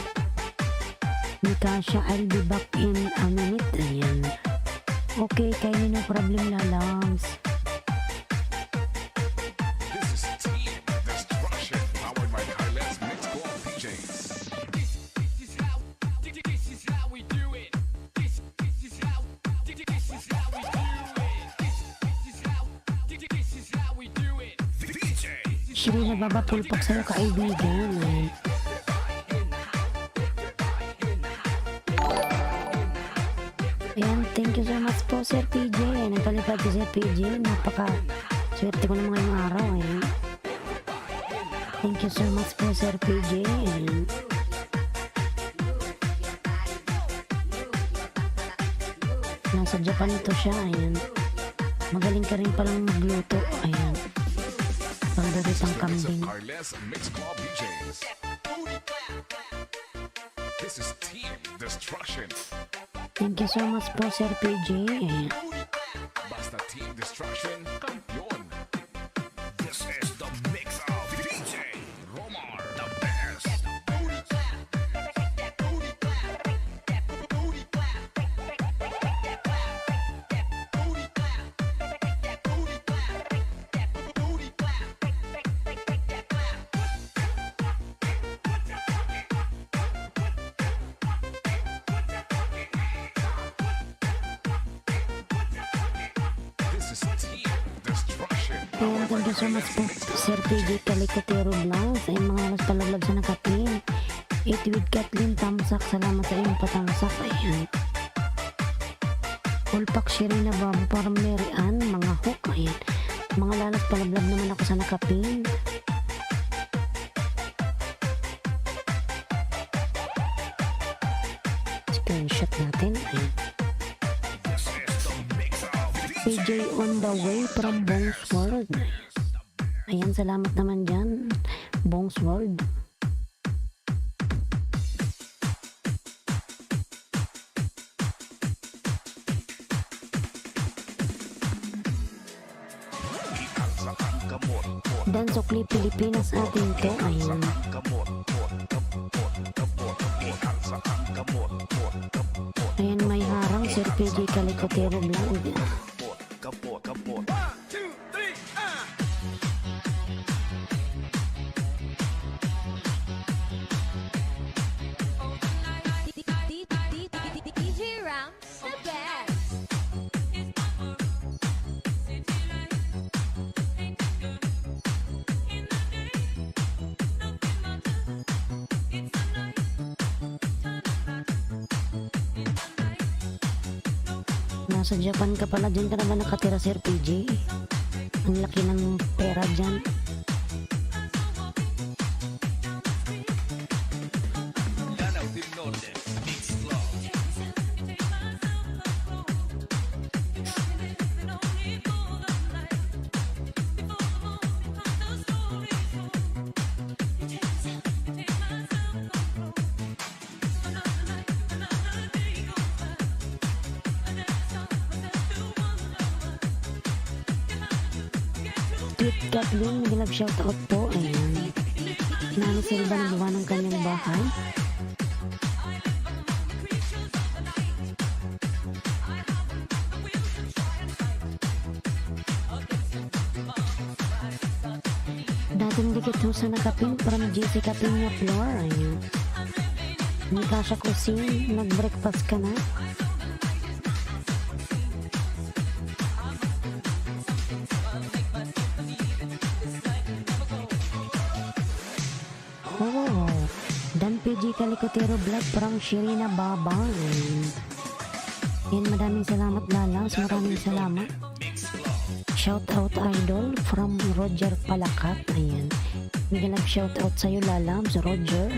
Mikasha, I'll be back in a minute. Ayan. Okay, kayo no problem, lalams. This is Team Destruction, powered by Carles Mix Call DJs. Shirina Baba, pulpak sa'yo kaibigan. Ayan. Ayan, thank you so much po Sir PJ. Nagpalipad si Sir PJ. Napaka swerte ko ng mga ngayong araw. Ayan. Thank you so much po Sir PJ. Ayan. Nasa Japan ito siya. Ayan. Magaling ka rin palang magluto. Ayan. Pagdaritang kambing. Carles Mix Club DJs. This is Team Destruction. Thank you so much po Sir PJ. Ayan. Basta Team Destruction, kampiyon. This is the mix of DJ Romar, the best. This is Team Destruction. Ayan, thank you so much po Sir PJ Calicotero Blancs. Ay mga alas palaglag sa nakapin. 8 with Kathleen Tamsak. Salamat sa iyong patamsak. Ayan. Pulpak Shirina Baba para Mary Ann. Mga hook. Ayan. Mga lalas palaglag naman ako sa nakapin. Screenshot natin. Ayan. This is the mix of PJ on the way from Bongs World. Ayan, salamat naman dyan. Bongs World. Ialsa ang kamot, pot, Dan Sukli Pilipinas atin to. Ayan. kamot, pot, kapot, kapot, ialsa ang kamot, pot, kapot, Ayan, may harang Sir PJ Calicotero Blanc. pot, kapot, kapot. DJ Rounds, the best. Nasa Japan ka pala. Dyan ka na ba nakatira Sir PJ? Ang laki ng pera dyan. Tweet Kathleen, nag-love shoutout po. Ayan. Nani Silva nagawa ng kanyang bahay. Dating dikit ho sa nakapin from Jessica Pina Flor. Ayan. Ni Kasha Kusin, nag-breakfast ka na. Oh, Dan PG Calicotero Vlog from Shirina Baba. Yan, maraming salamat Lalaws, maraming salamat. Shout out idol from Roger Palakat. Ayan. Biglang shout out sa'yo Lalaws, Roger.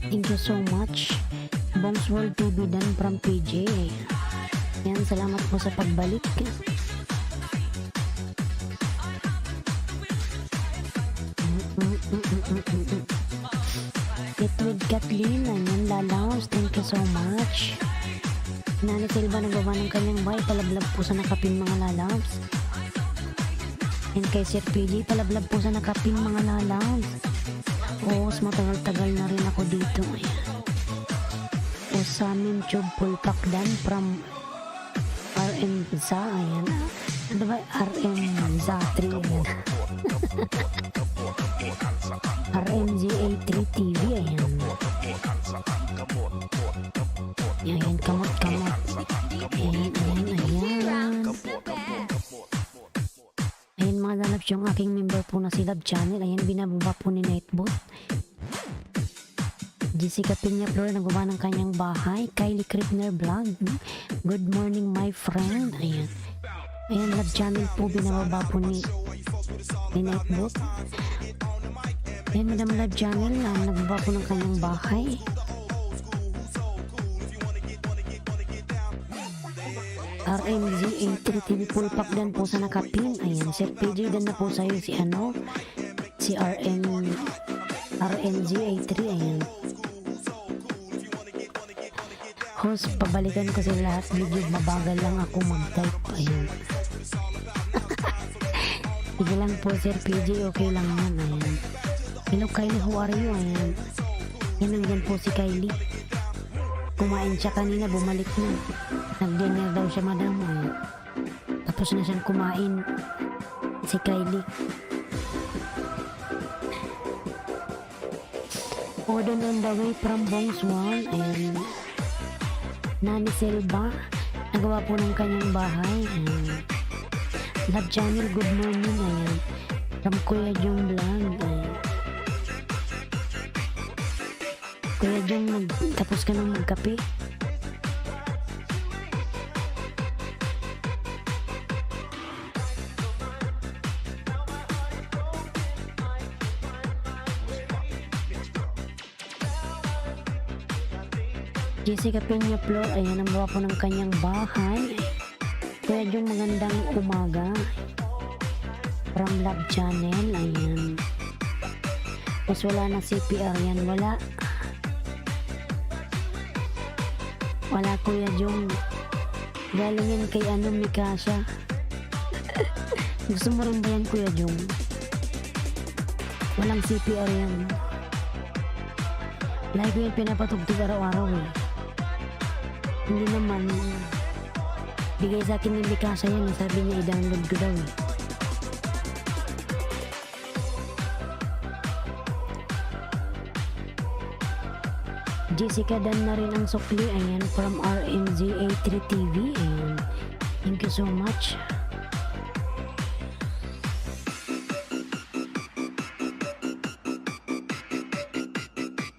Thank you so much. Bongs World TV Dan from PJ. Yan, salamat po sa pagbalik. It with Kathleen. Ayan, Lalaws. Thank you so much. Nani Silva nagawa ng kanyang bahay. Palablab po sa nakapin mga Lalaws. And kay Sir PJ, palablab po sa nakapin mga Lalaws. Oo, matagal-tagal na rin ako dito. Ayan. O sa amin, Tube Pulpakdan from RM Za. Ayan. Ano ba? RM Za 3. Ayan. RMGA3 TV. Ayan. Ayan, kamot-kamot. Ayan, ayan, ayan. Ayan, mga Tapos yung aking member po na si Love Channel, ayan, binababa po ni Nightbot. Jessica Piña Flor, nagawa ng kanyang bahay. Kylie Krippner Vlog, good morning my friend. Ayan. Ayan, Love Channel po, binababa po ni Nightbot. Ayan, Madam Love Channel, nagbaba po ng kanyang bahay. RMZ 83 TV full pack din po sa nakapin. Ayan, Sir PJ din na po sa'yo si RMZ 83. Ayan. Host, pabalikan ko sa lahat video, mabagal lang ako mag-type. Ayan. Sige lang po Sir PJ, okay lang yan. Ayan. Hello Kylie, how are you? Ayan. Yan, nandyan po si Kylie. Kumain siya kanina, bumalik na. Nag-dinner daw siya, madam. Ayan. Tapos na siyang kumain. Si Kylie. Odon on the way from Bongswan. Ayan. Nani Silva, nagawa po ng kanyang bahay. Ayan. Love Channel, good morning. Ayan. From Kuya Jong Vlog. Ayan. Kuya Jong, tapos ka nang magkape? Jessica Peña Flor, ayan, ang bawa po ng kanyang bahay. Kuya Jong, magandang umaga. From Love Channel, ayan. Tapos wala na CPR yan, wala. Wala Kuya Jong. Galing yan kay Mikasha. Gusto mo rin ba yan Kuya Jong? Walang CPR yan. Like ko yan pinapatugtog araw-araw eh. Hindi naman. Bigay sa akin ni Mikasa yan eh. Sabi niya i-download ko daw eh. Jessica Dan na rin ang sukli. Ayan, from RMZ83 TV. Ayan. Thank you so much.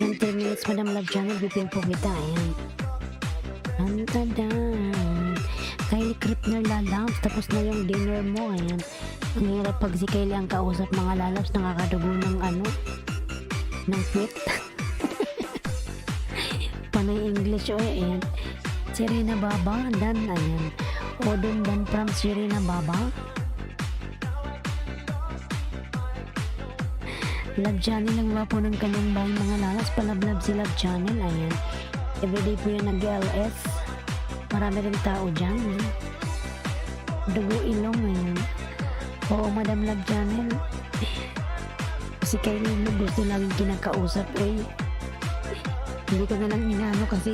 Yan, 10 minutes, Madam Love Channel. Bipin po kita. Ayan. Antadan. Kylie Krippner lalabs. Tapos na yung dinner mo. Ayan. Ang hirap pag si Kylie ang kausap mga lalabs. Nakakadugo ng ng pit. Panay English o ayan. Serena Baba Dan, ayan. Odon Dan from Serena Baba. Love Channel ang wapo ng kanyang bahay mga lalas. Palablab si Love Channel, ayan. Everyday po yan nag-LS. Marami rin tao dyan. Dugo ilong, ayan. Oo, Madam Love Channel. Si Kylie gusto laging kinakausap eh. Hindi ko na lang inaano kasi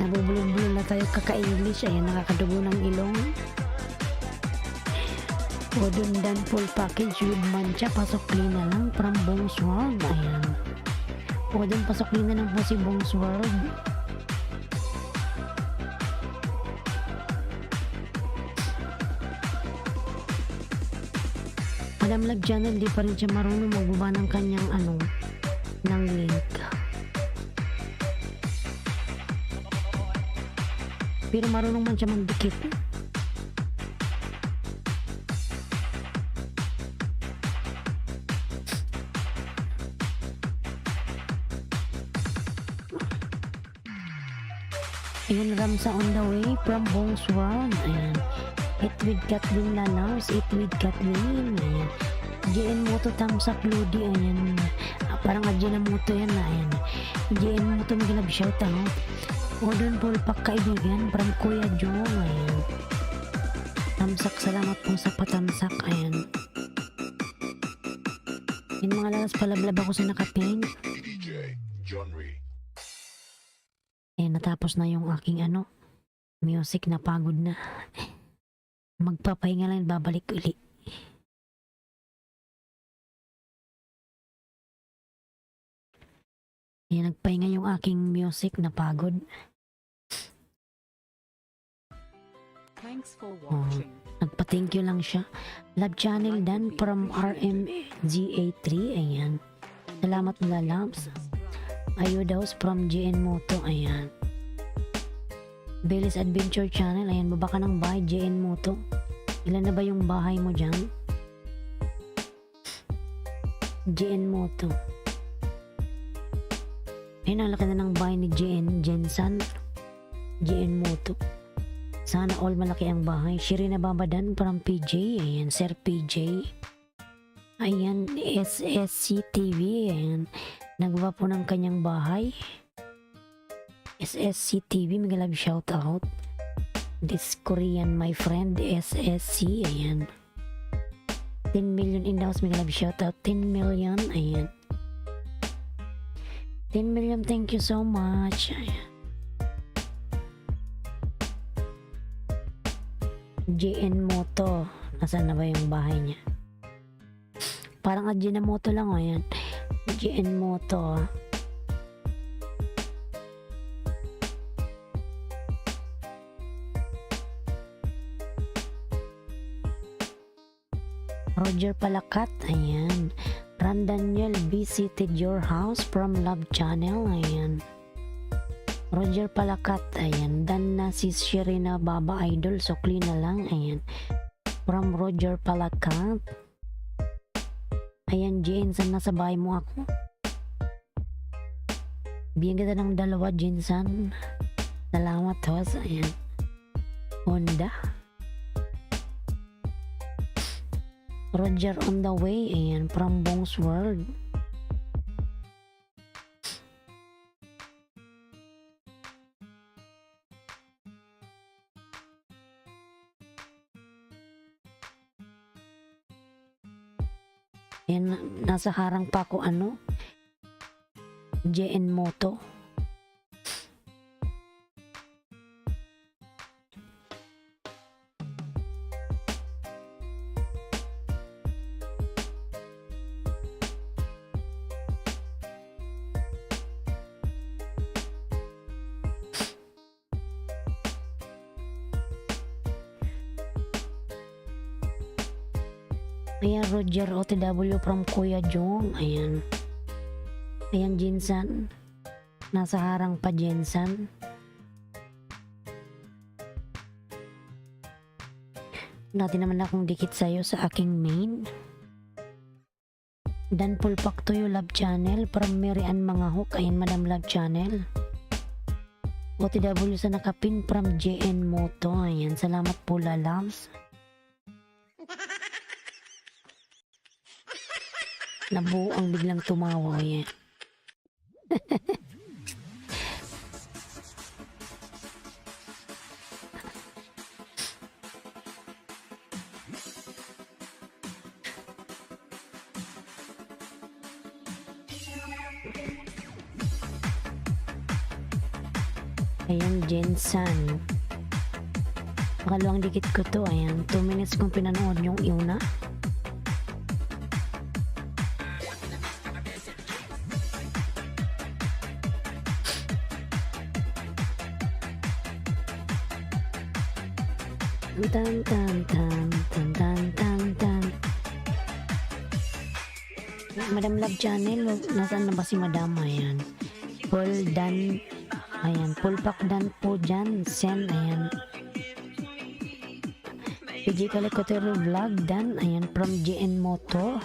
nabubulong-bulong na tayo kaka-English. Ayan, nakakadugo ng ilong. Odon Dan full package with mancha. Pasokli na lang from Bongswag. Ayan. Odon, pasokli na lang po si Bongswag. Madam Love Channel, di pa rin siya marunong magbaba ng kanyang ng link. Pero marunong man siya magdikit. Ayan, Ramsa on the way from Bongswag. Ayan. Eat with Kathleen Lalaws. Eat with Kathleen. Ayan. GN Moto thumbs up Ludi. Ayan. Parang Ajina Moto yan. Ayan. GN Moto mag-love shout out. Odon full pack kaibigan from Kuya Jong. Ayan. Tamsak, salamat po sa patamsak. Ayan. Yung mga lalas palablab ako sa nakapin. DJ John Ray. Ayan, natapos na yung aking music, na pagod na. Magpapahinga lang, babalik uli. Ayan, nagpahinga yung aking music, na pagod. Thanks for watching. Nagpatapos thank you lang siya. Love channel dan from RMGA3. Ayan. Salamat mga loves. Ayudaos from GN Moto. Ayan. Belis Adventure Channel. Ayan, baba ka ng bahay, GN Moto. Ilan na ba yung bahay mo dyan? GN Moto. Ayun, ang laki na ng bahay ni Jensan. GN Moto. Sana all malaki ang bahay. Shirina Babadan from PJ. Ayan, Sir PJ. Ayan, SSC TV. Ayan, nagawa po ng kanyang bahay. SSC TV, mga love shout out. This Korean my friend SSC. Ayan, 10 million in the house, mga love shout out. 10 million. Ayan, 10 million, thank you so much. Ayan. JN Moto, nasaan na ba yung bahay niya? Parang Ajinomoto lang. Ayan, JN Moto. Roger Palakat. Ayan, Ran Daniel visited your house from Love Channel. Ayan, Roger Palakat. Ayan, dan na si Shirina Baba Idol, sukli na lang. Ayan, from Roger Palakat. Ayan, Jensan, nasa bahay mo ako. Bigyan kita ng 2, Jensan. Salamat, host. Ayan, Honda. Roger on the way. Ayan, from Bong's World. Ayan, nasa harang pa ako, JN Moto. Ayan, Roger OTW from Kuya Jong. Ayan. Ayan, Jensan. Nasa harang pa, Jensan. Dati naman akong dikit sa'yo sa aking main. Dan pulpak to you, Love Channel. From Marian Mangahok. Ayan, Madam Love Channel. OTW sa nakapin from JN Moto. Ayan, salamat po, loves. Nabuo ang biglang tumawa. Ayan. Ayan, Jensan. Makalawang dikit ko to. Ayan, 2 minutes kong pinanood yung una. Tan tan tan tan tan tan tan. Madam Love Channel, nasaan na ba si Madam? Ayan, Paul Dan. Ayan, Pulpak Dan po dyan. Sen. Ayan, PG Kalikotero Vlog Dan. Ayan, from JN Moto.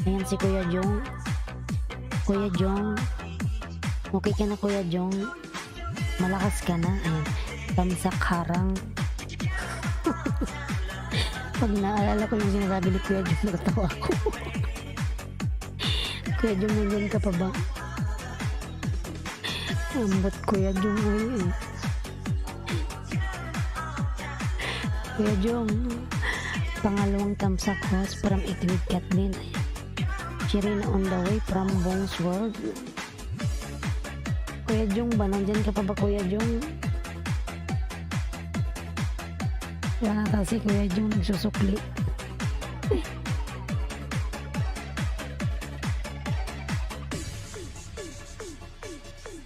Ayan, si Kuya Jong. Kuya Jong, okay ka na, Kuya Jong? Malakas ka na. Ayan, tamsak harang. Pag naalala ko yung sinasabi ni Kuya Jong, nagtawa ako. Kuya Jong, nandiyan ka pa ba? Ambot, Kuya Jong. Ay. Kuya Jong, pangalawang tamsak host from Ikwid Kathleen. Shirina on the way from Bong's World. Kuya Jong ba? Nandyan ka pa ba, Kuya Jong? Wala na kasi Kuya Jong nagsusukli.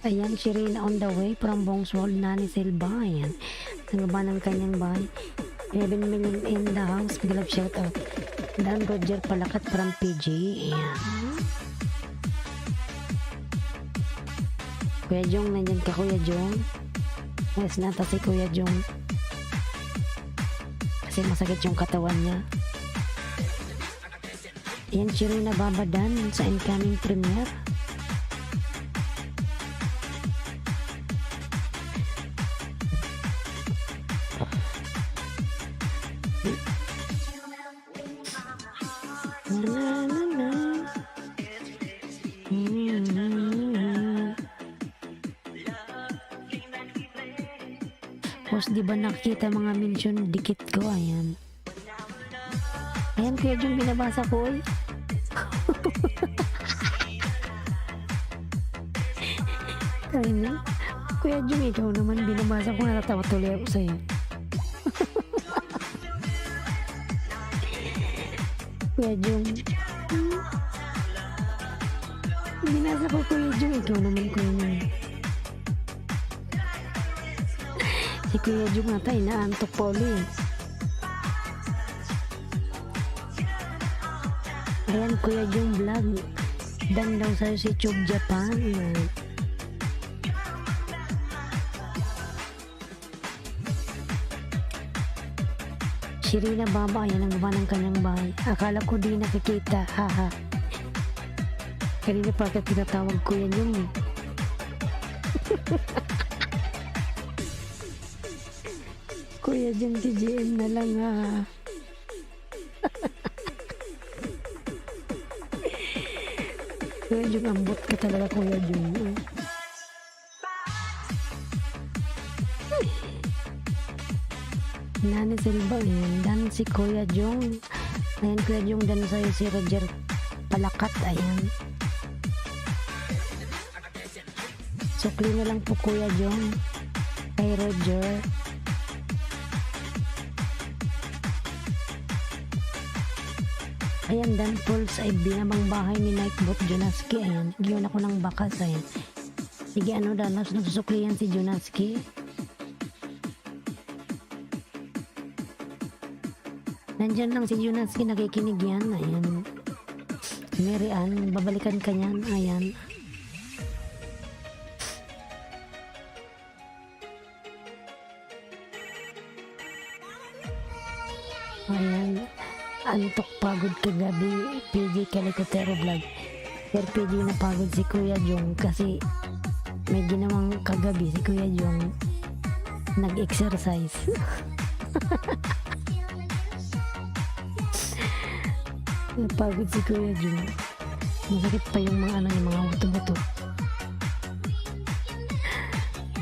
Ayan, Shireen on the way from Bongswald, Nani Silva. Ayan, nangaba ng kanyang bahay. 11 million in the house. Big love shout out. Dan Roger Palakat from PG. Ayan. Kuya Jong, nandyan ka Kuya Jong. Yes, nata si Kuya Jong. Kasi masakit yung katawan niya. Ayan, Shireen na babadan sa incoming premiere. Boss, di ba nakikita mga mention dikit ko? Ayan. Ayan, Kuya Jong, binabasa ko. Oy. Ayun na. Kuya Jong, ikaw naman binabasa ko. Natatawa tuloy ako sa'yo. Kuya Jong. Binasa ko Kuya Jong. Ikaw naman Kuya Jong. Si Kuya Jong nata inaantok pa ulit. Ayan, Kuya Jong vlog. Dan daw sa'yo si Chub Japan. Shirina Baba, ayan ang baba ng kanyang bahay. Akala ko di nakikita, haha. Kanina pa ka tinatawag Kuya Jong eh. Kuya Jong TGM na lang ha. Kuya Jong, ambot ka talaga Kuya Jong. Nani Silva yan. Dan si Kuya Jong. Ayan Kuya Jong, dan sa'yo si Roger Palakat. Ayan. Sukli na lang po Kuya Jong. Kay Roger. Ayan, Dan Pulse ay binamang bahay ni Nightbot Jonaski. Ayan, giyon ako ng bakas. Ayan. Sige, ano dalas, nagsusuklihan si Jonaski. Nandyan lang si Jonaski, nakikinig yan. Ayan. Mary Ann, babalikan ka niyan. Ayan. Ayan. Antok pagod kagabi, PJ Kalikotero vlog. Pero PJ na pagod si Kuya Jong kasi may ginawang kagabi si Kuya Jong. Nag-exercise. Napagod si Kuya Jong. Masakit pa yung mga yung mga buto-buto.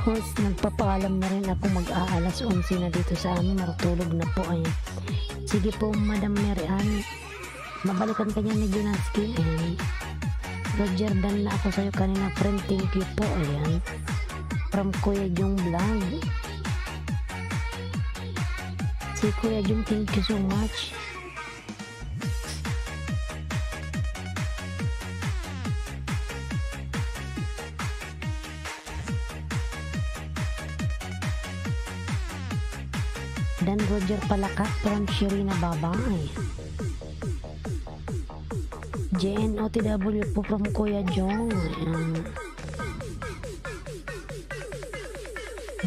Host, nagpapaalam na rin ako mag-aalas 11 na dito sa amin. Marutulog na po. Ayan. Sige po, Madam Mary Ann. Mabalikan ka niya ni Jonaski. Ayan. Roger, dan na ako sa'yo kanina, friend. Thank you po. Ayan. From Kuya Jong vlog. Si Kuya Jong, thank you so much. Dan Roger Palakat from Shirina Babay. JNOTW po from Kuya Jong.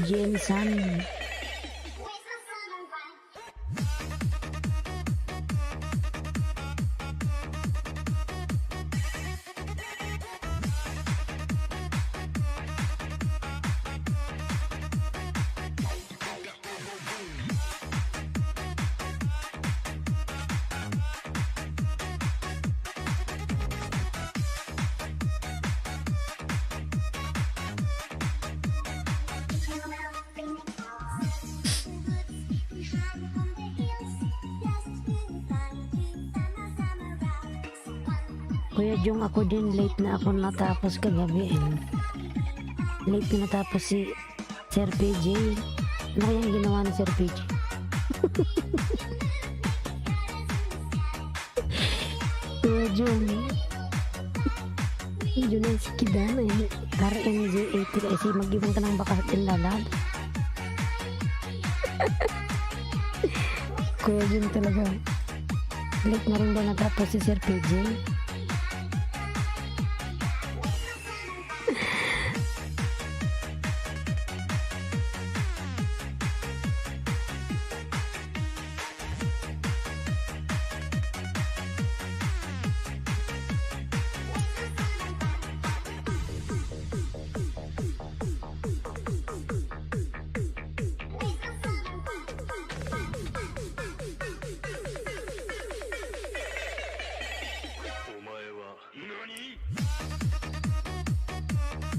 Jen San. Kuya Jong, ako din late na ako natapos kagabi. Late na natapos si Sir PJ. Ano kayang ginawa ni Sir PJ? Kuya Jong, Junan si Kidana eh. RMJ80 kasi mag-ibang ka ng bakas din lalad. Kuya Jun talaga. Late na rin daw natapos si Sir PJ.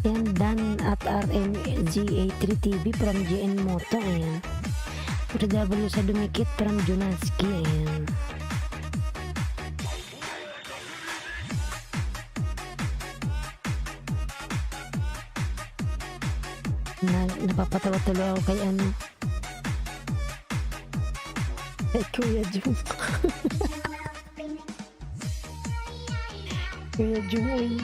Yan, Dan at RMGA3 TV from GN Moto. Ayan. PW sa dumikit from Junaski. Ayan. Napapatawa tuloy ako kay ano. Kay Kuya Jung. Kuya Jung ay.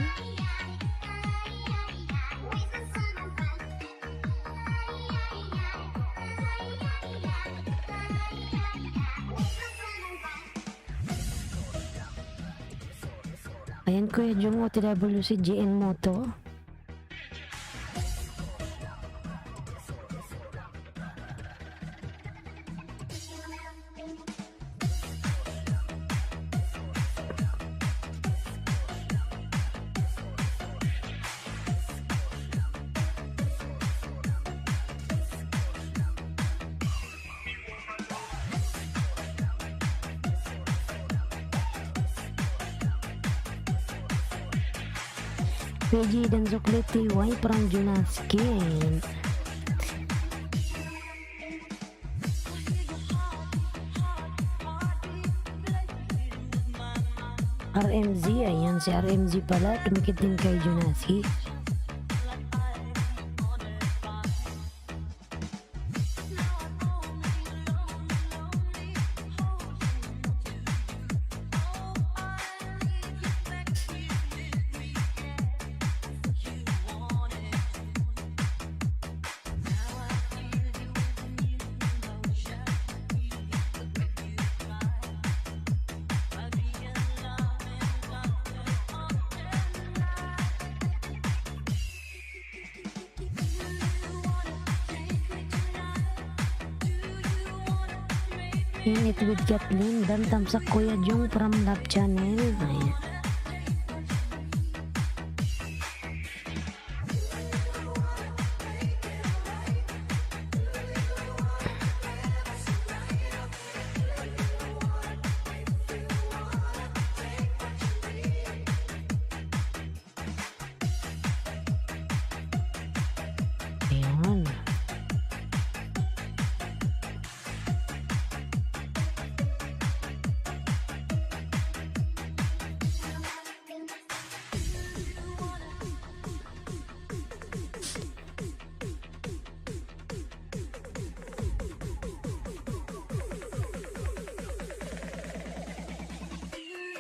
Ayan, Kuya Jung, OTW si GN Moto. PG dan Zokleti Y from Junaski. RMZ, ayan si RMZ pala, tumikit din kay Junaski. Init with Kathleen dan tamsak Kuya Jung from Love Channel. Ayan. Ayan.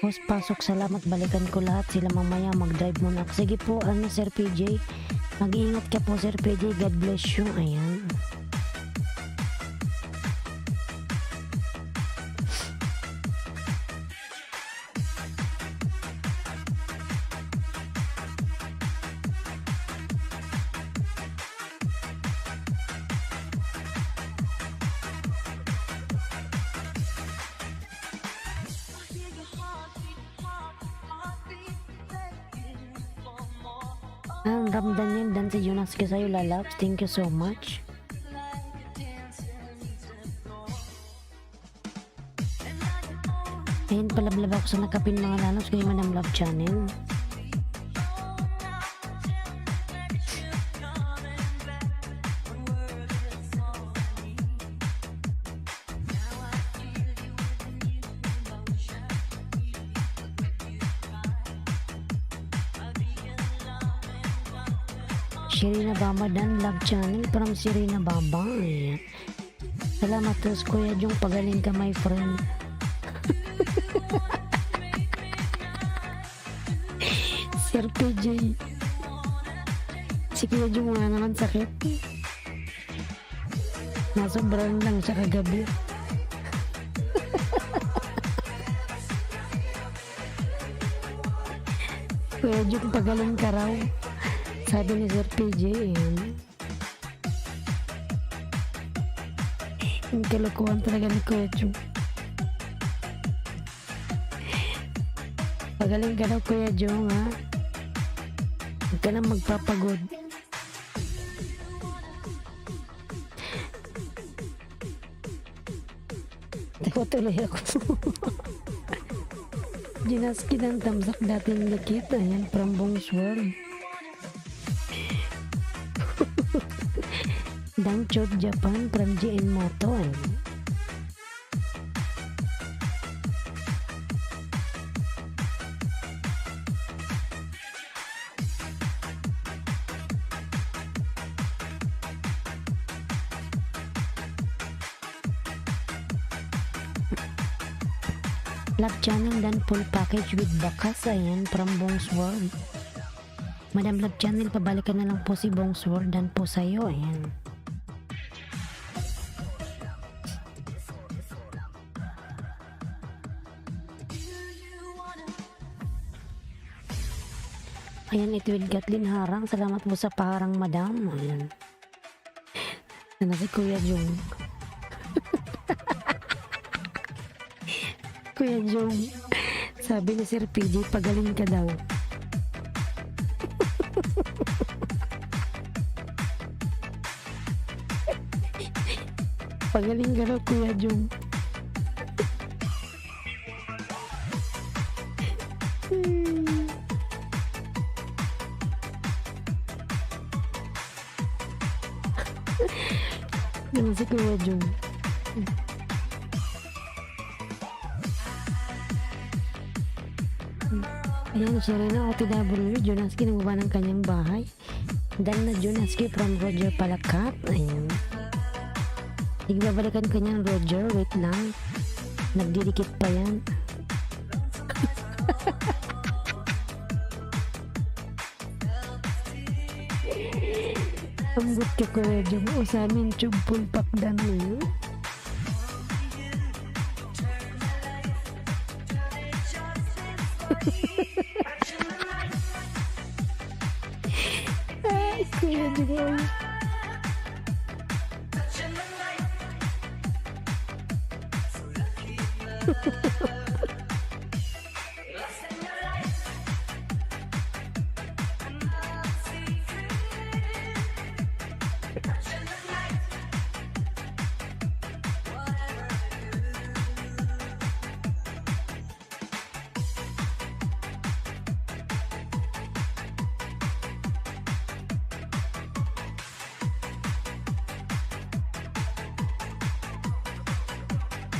Boss, pasok, salamat, balikan ko lahat sila mamaya, mag-drive muna ako. Sige po, ano Sir PJ, mag-iingat ka po Sir PJ, God bless you. Ayan. Ang ramdam niyan dan si Jonas ka sa'yo, lalabs. Thank you so much. Ayun, palablab ako sa nakapin mga lalabs kay Madam Love Channel. Sirina Bamba dan Love Channel from Sirina Bamba. Ayan. Salamat tos Kuya Jung, pagaling ka my friend. Si Sir PJ. Si Kuya Jung nga naman sakit. Nasobrahan lang siya kagabi. Kuya Jung, pagaling ka raw. Sabi ni Sir PJ, ayan. Ang kalokohan talaga ni Kuya Jung. Pagaling ka daw, Kuya Jung, ha? Huwag ka lang magpapagod. Tawa tuloy ako. Ginaski ng tamsak dating nakita. Ayan, from Bong's World. Dangchot Japan from GN Moto. Love Channel dan full package with bakas. Ayan, from Bong's World. Madam Love Channel, pabalikan na lang po si Bong's World dan po sa'yo. Ayan. Ayan, ito with Kathleen Harang. Salamat po sa paharang, madam. Ayan. Ano si Kuya Jung? Kuya Jung, sabi ni Sir PJ, pagaling ka daw. Pagaling ka daw, Kuya Jung. Ano si Kuya Jung? Ayan, siya rin ang OTW, Jonaski nang baba ng kanyang bahay. Dan na Jonaski from Roger Palakat. Ayan. Igbabalikan kanyang Roger, wait lang. Nagdidikit pa yan. Ambot ka Kuya Jung, o sa amin tubpul pakdan mo yun. Ay, Kuya Jung.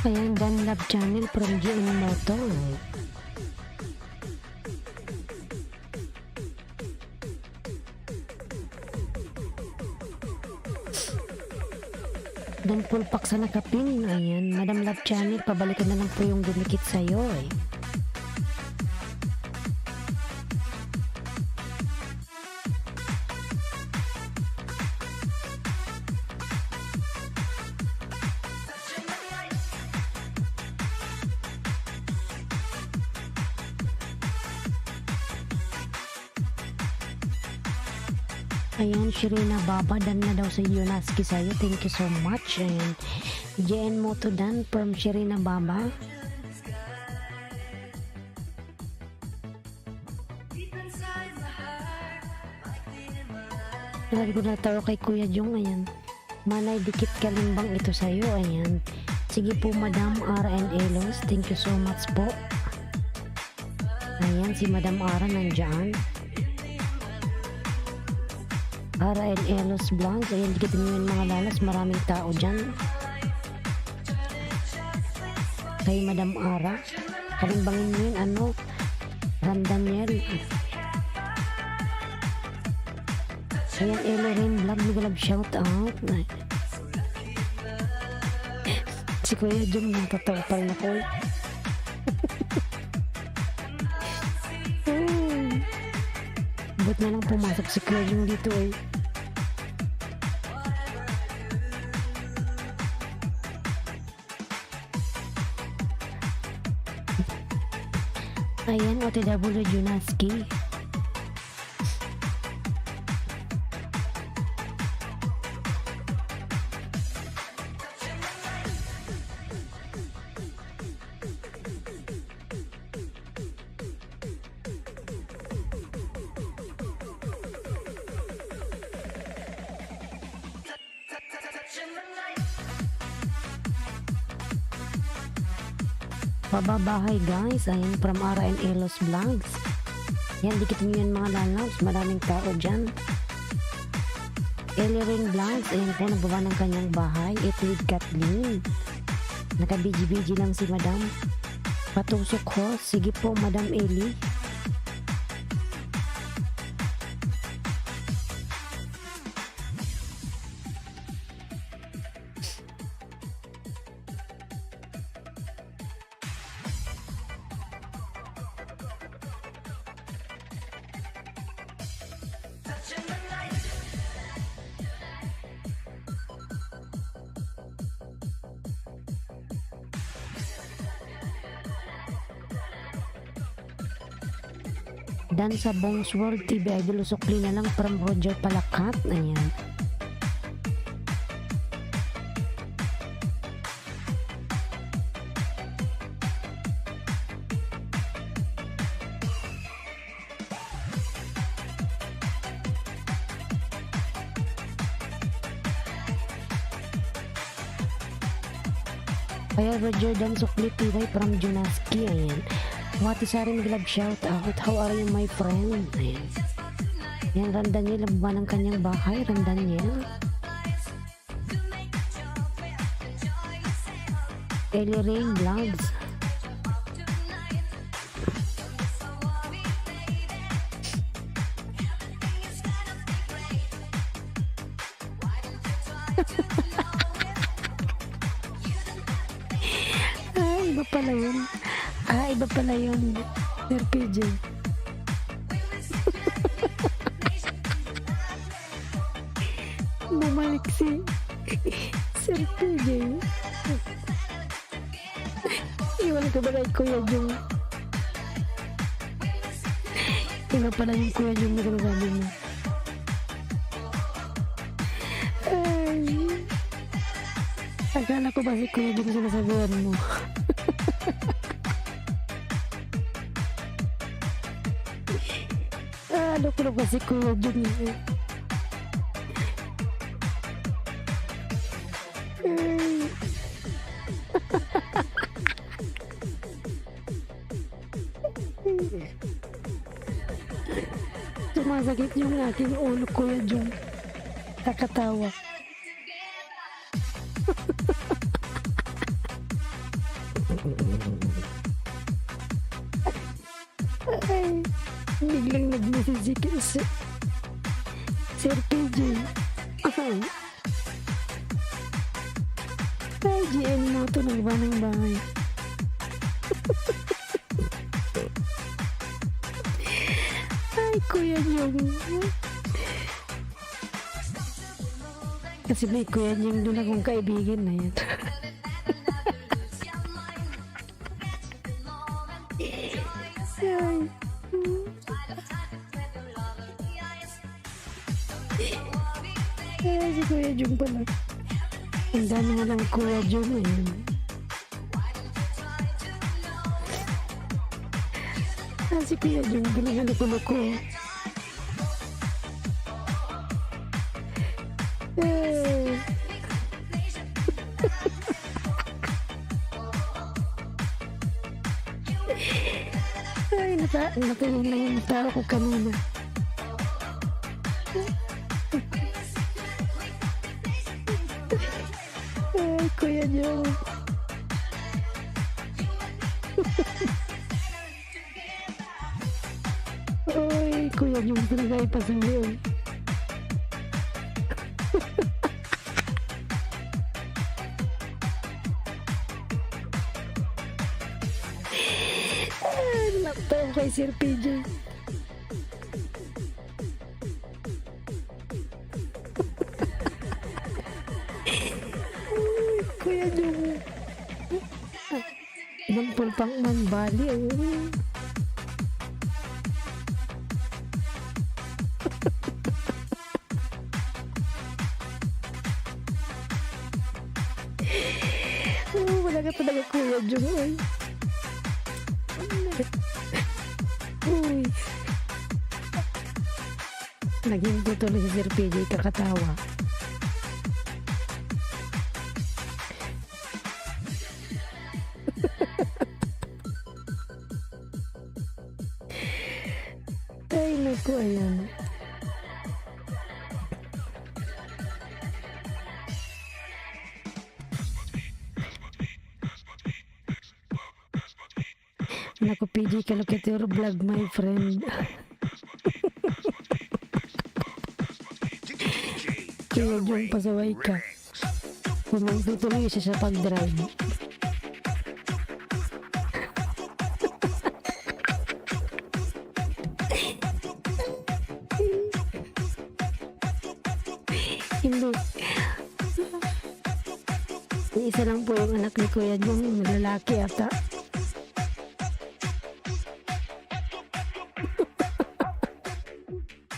Ayan, Dan Love Channel from GN Moto. Dan full pack sa nakapin. Ayan, Madam Love Channel, pabalikan na lang po yung dumikit sa'yo eh. Ayan, Shirina Baba, dan na daw sa Yonaski sa'yo. Thank you so much. Ayan, JN Moto dan from Shirina Baba. Lagi ko natawa kay Kuya Jung. Ayan, manay dikit kalimbang ito sa'yo. Ayan, sige po Madam Ara and Elos, thank you so much po. Ayan, si Madam Ara nandyan. Ara and Elos Blanc. Ayan, dikitin nyo yung mga lalas, maraming tao dyan. Kay Madam Ara, kalimbangin nyo yun, ano, Randamiel. Ayan, Elo rin vlog, nag-love shout out. Si Kuya Jung, natatawa pa rin ako. Ba't na lang pumasok si Kuya Jung dito eh? Ayan, OTW Junaski. Pababahay guys, ayan from RNA Los Vlogs. Yan, dikit nyo yan mga lalabs, maraming tao dyan. Ellering Vlogs, ayan po nagbaba ng kanyang bahay. Ito with Kathleen. Naka-BG-BG lang si Madam. Patusok ho, sige po Madam Eli. Dan sa Bongs World TV ay lulusokli na lang from Roger Palakat. Ayan. Kaya Roger Dan Sukli TV from Junaski. Ayan. Wati Sari Glove shout out. How are you my friend? Ayan. Yan, Ran Daniel, lababa ng kanyang bahay. Ran Daniel. Ellie Rain Vlogs. Iba pala yun. Iba pala yun. Sir PJ. Bumalik si Sir PJ. Iwan ka ba kay Kuya Jung? Iba pala yung Kuya Jung na ginagamit mo. Ay. Akala ko ba si Kuya Jung sinasabihan mo? Ano ko na ba si Kuya Jung? Sumasakit yung aking ulo, Kuya Jung. Nakatawa. Ay, biglang nag-message si Sir PJ. Ay, GN mo ito ng bahay. Ay, Kuya Jung. Kasi may Kuya Jung doon akong kaibigan na yan. Ay, si Kuya Jung pala. Ang dami nga lang Kuya Jung eh. Si Kuya Jung pala nga nakuloko. Ay, natingin lang yung tao ko kanina. Ay, Kuya Jung. Ay, Kuya Jung talaga ipasabi yun. Ay, nakatawa kay Sir PJ. Sinampol pang man bali. Wala ka talaga Kuya Jung. Uy. Uy. Naging tutuloy si Sir PJ kakatawa. Ay, naku, ayan. Naku, PJ, look at your vlog, my friend. Kuya Jung, pasaway ka. Kung magtutuloy siya sa pag-drive. Hindi. Isa lang po yung anak ni Kuya Jung, yung lalaki ata.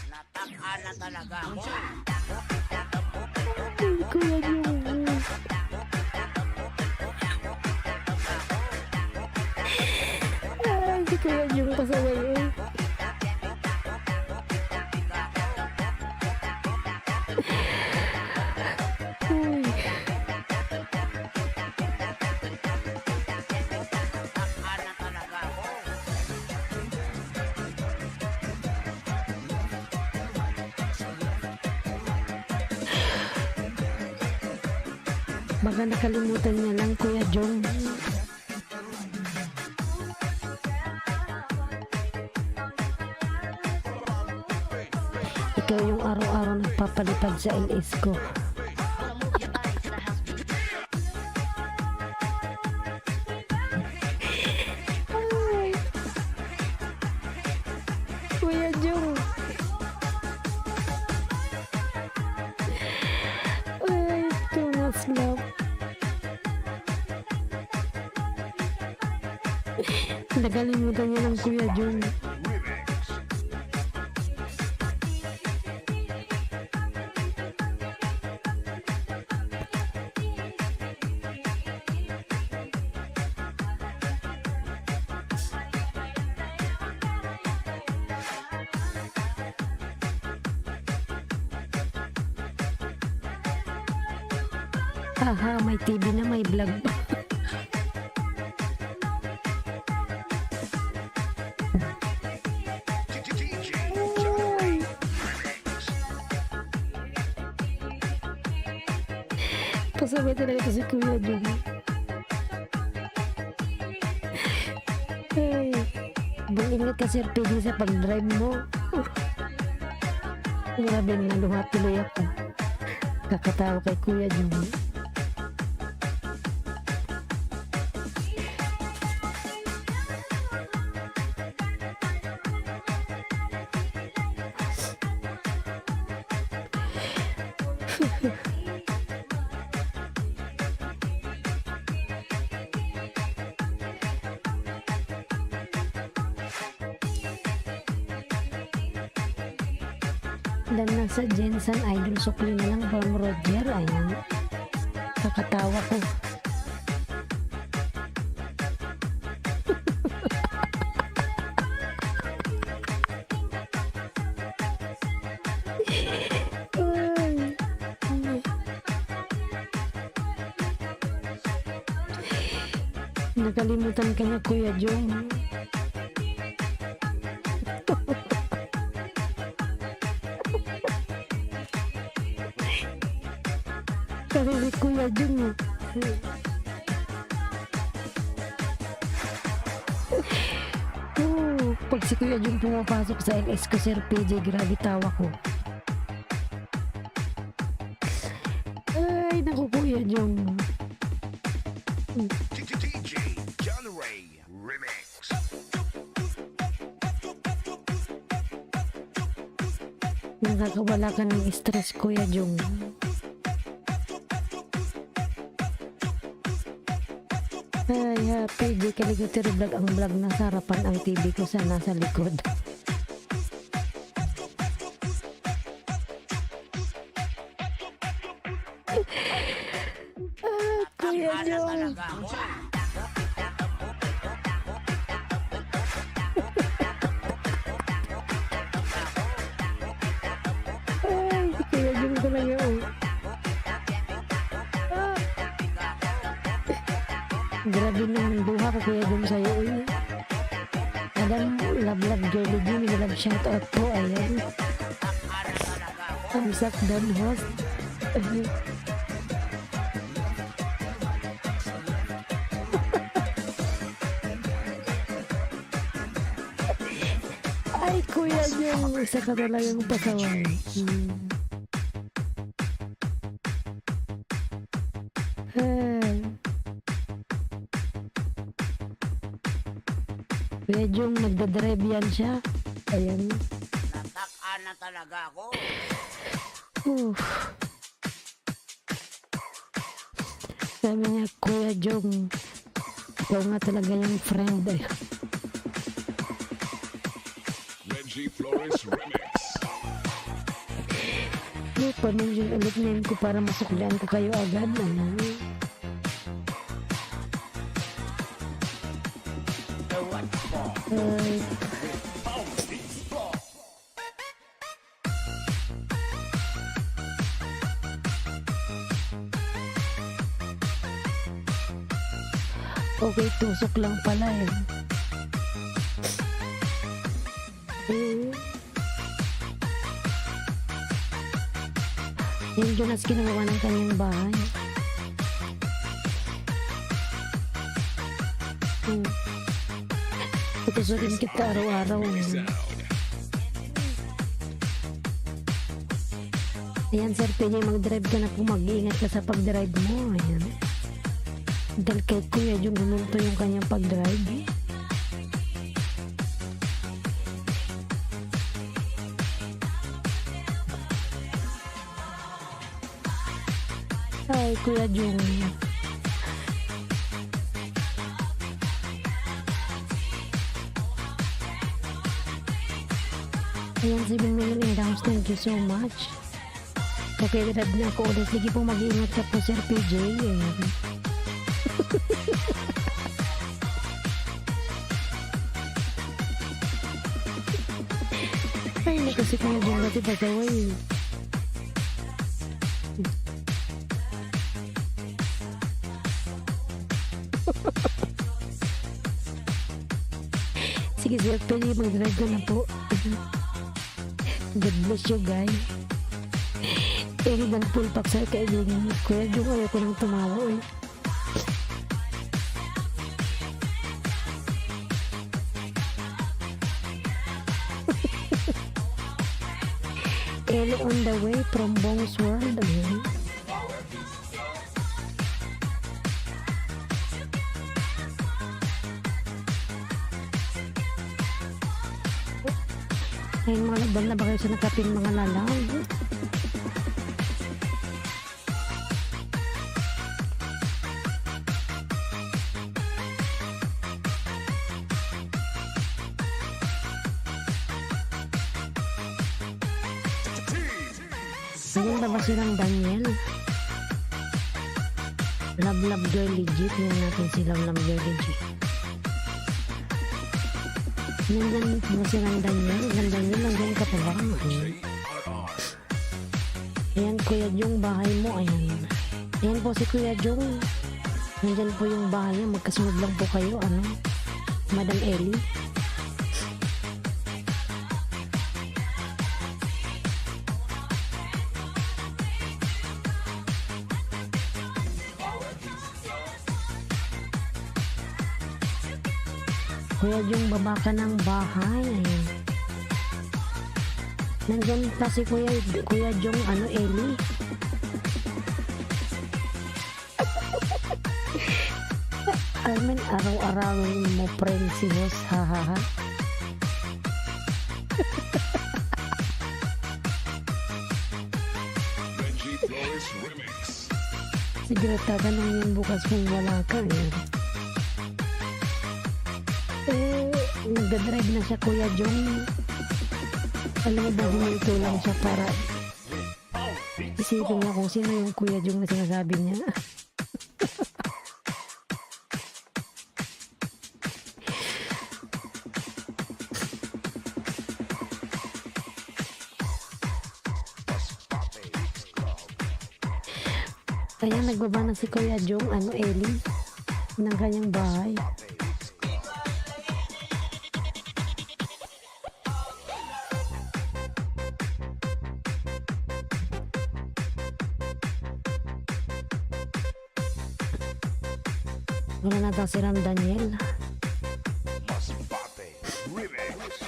Nataka na talaga ako. Ay, Kuya Jung. Ay, si Kuya Jung pasaway eh. Uy. Nataka na talaga ako. Baka nakalimutan niya lang, Kuya Jung. Ikaw yung araw-araw nagpapalipad sa LS ko. Ay. Kuya Jung. Ay, too much love. Nakalimutan niya ng Kuya Jung. Haha, may TV na, may vlog pa. DJ John Ray. Pasabay talaga ito si Kuya Jung. Ay, mag-ingat ka Sir PJ sa pag-drive mo. Grabe, naluha tuloy ako. Kakatawa kay Kuya Jung. Dan nasa Jensen Idol Sukli na lang from Roger. Ayan. Kakatawa ko. Ay. Nakalimutan ka na Kuya Jung. Kasi si Kuya Jung. Pag si Kuya Jung pumapasok sa LS ko, Sir PJ, grabe tawa ko. Ay, naku Kuya Jung. DJ John Ray Remix. Nakakawala ka ng stress, Kuya Jung. Ay, Kaya PJ Caligatero Vlog ang vlog nasa harapan, ang TV ko sa nasa likod. Kuya Tangka na Jong. talaga ako. Ay, Kuya Jong talaga oh. Grabe naman buha ko Kuya Jong sa'yo eh. Adam, love Jelly Jim, love shout out po, ayan. Tangka na talaga ako. Thumbs up down host. Ay, Kuya Jong, isa ka talagang pasaway. Ay. Kuya Jong, nagdadrive yan siya. Ayan. Nataka na talaga ako. Oof. Sabi niya, Kuya Jong, ikaw nga talaga yung friend. Reggie Flores Remix. Pamilya ulit name ko para masuklian ko kayo agad. Ano? Ay, okay, tusok lang pala eh. Yung Jonas ginagawa ng kanyang bahay. Tutusukin kita araw-araw. Ayan sir, pwede mag-drive ka na po. Mag-iingat ka sa pag-drive mo. Ayan. Dahil kay Kuya yung gumunto yung kanyang pag-drive. Ay, Kuya Jung. Ayan, 7 million in rounds. Thank you so much. Okay, grab na ako ulit. Sige po, mag-iingat ka po, Sir PJ. Ayan. Ay, na kasi Kuya Jung kasi pasaway. Sige, Sir PJ, mag-drive ka na po. God bless you, guys. Dan full pack sa kaibigan. Kuya Jung, ayaw ko nang tumawa eh. Ellie on the way from Bong's World. Ayan. Ayun, mga nagdal na ba kayo sa nakaping mga lalang? Ayun na ba silang Daniel? Love Joy Legit. Yan natin si Love Joy Legit. Nandyan ba silang Daniel? Daniel, nandyan ka pa ba? Ayan. Ayan, Kuya Jung, bahay mo. Ayan. Ayan po si Kuya Jung. Nandyan po yung bahay niya. Magkasunod lang po kayo. Ano? Madam Ellie. Kuya Jung, baba ka ng bahay. Ayan. Nandyan pa si Kuya Jung, ano, Ellie. Armin, araw-arawin mo friend si Boss, hahaha. Reggie Flores Remix. Siguro tatanungin bukas kung wala ka. Ayan. Nagdadrive na siya, Kuya Jong. Alam mo ba, huminto lang siya para isipin niya kung sino yung Kuya Jong na sinasabi niya. Kaya nagbaba na si Kuya Jong, Ellie, ng kanyang bahay. Wala na daw si Ram Daniel. Masbate Remix.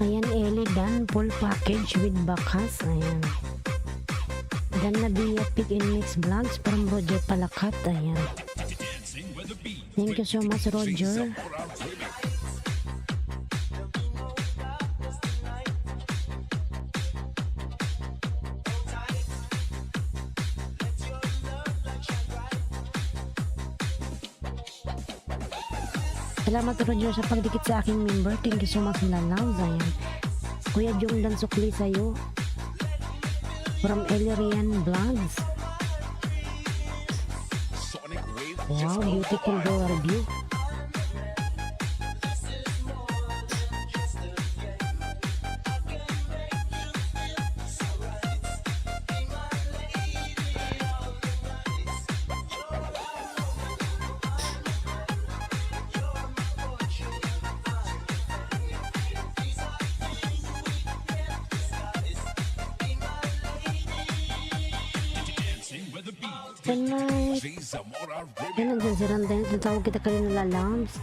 Ayan, Ellie Dan, full package with bakas. Ayan. Dan na Bia Pick and Mix Vlogs from Roger Palakat. Ayan. Thank you so much, Roger. Salamat, Roger, sa pagdikit sa aking member. Thank you so much, Lalaw. Ayan. Kuya Jong Dan sukli sa'yo. From Elerian Vlogs. Sonic Wave Wow, beautiful door view. Tonight. Zamora Remix. Yan, nandiyan si Ram Daniel. Tawag kita kanina Lalams.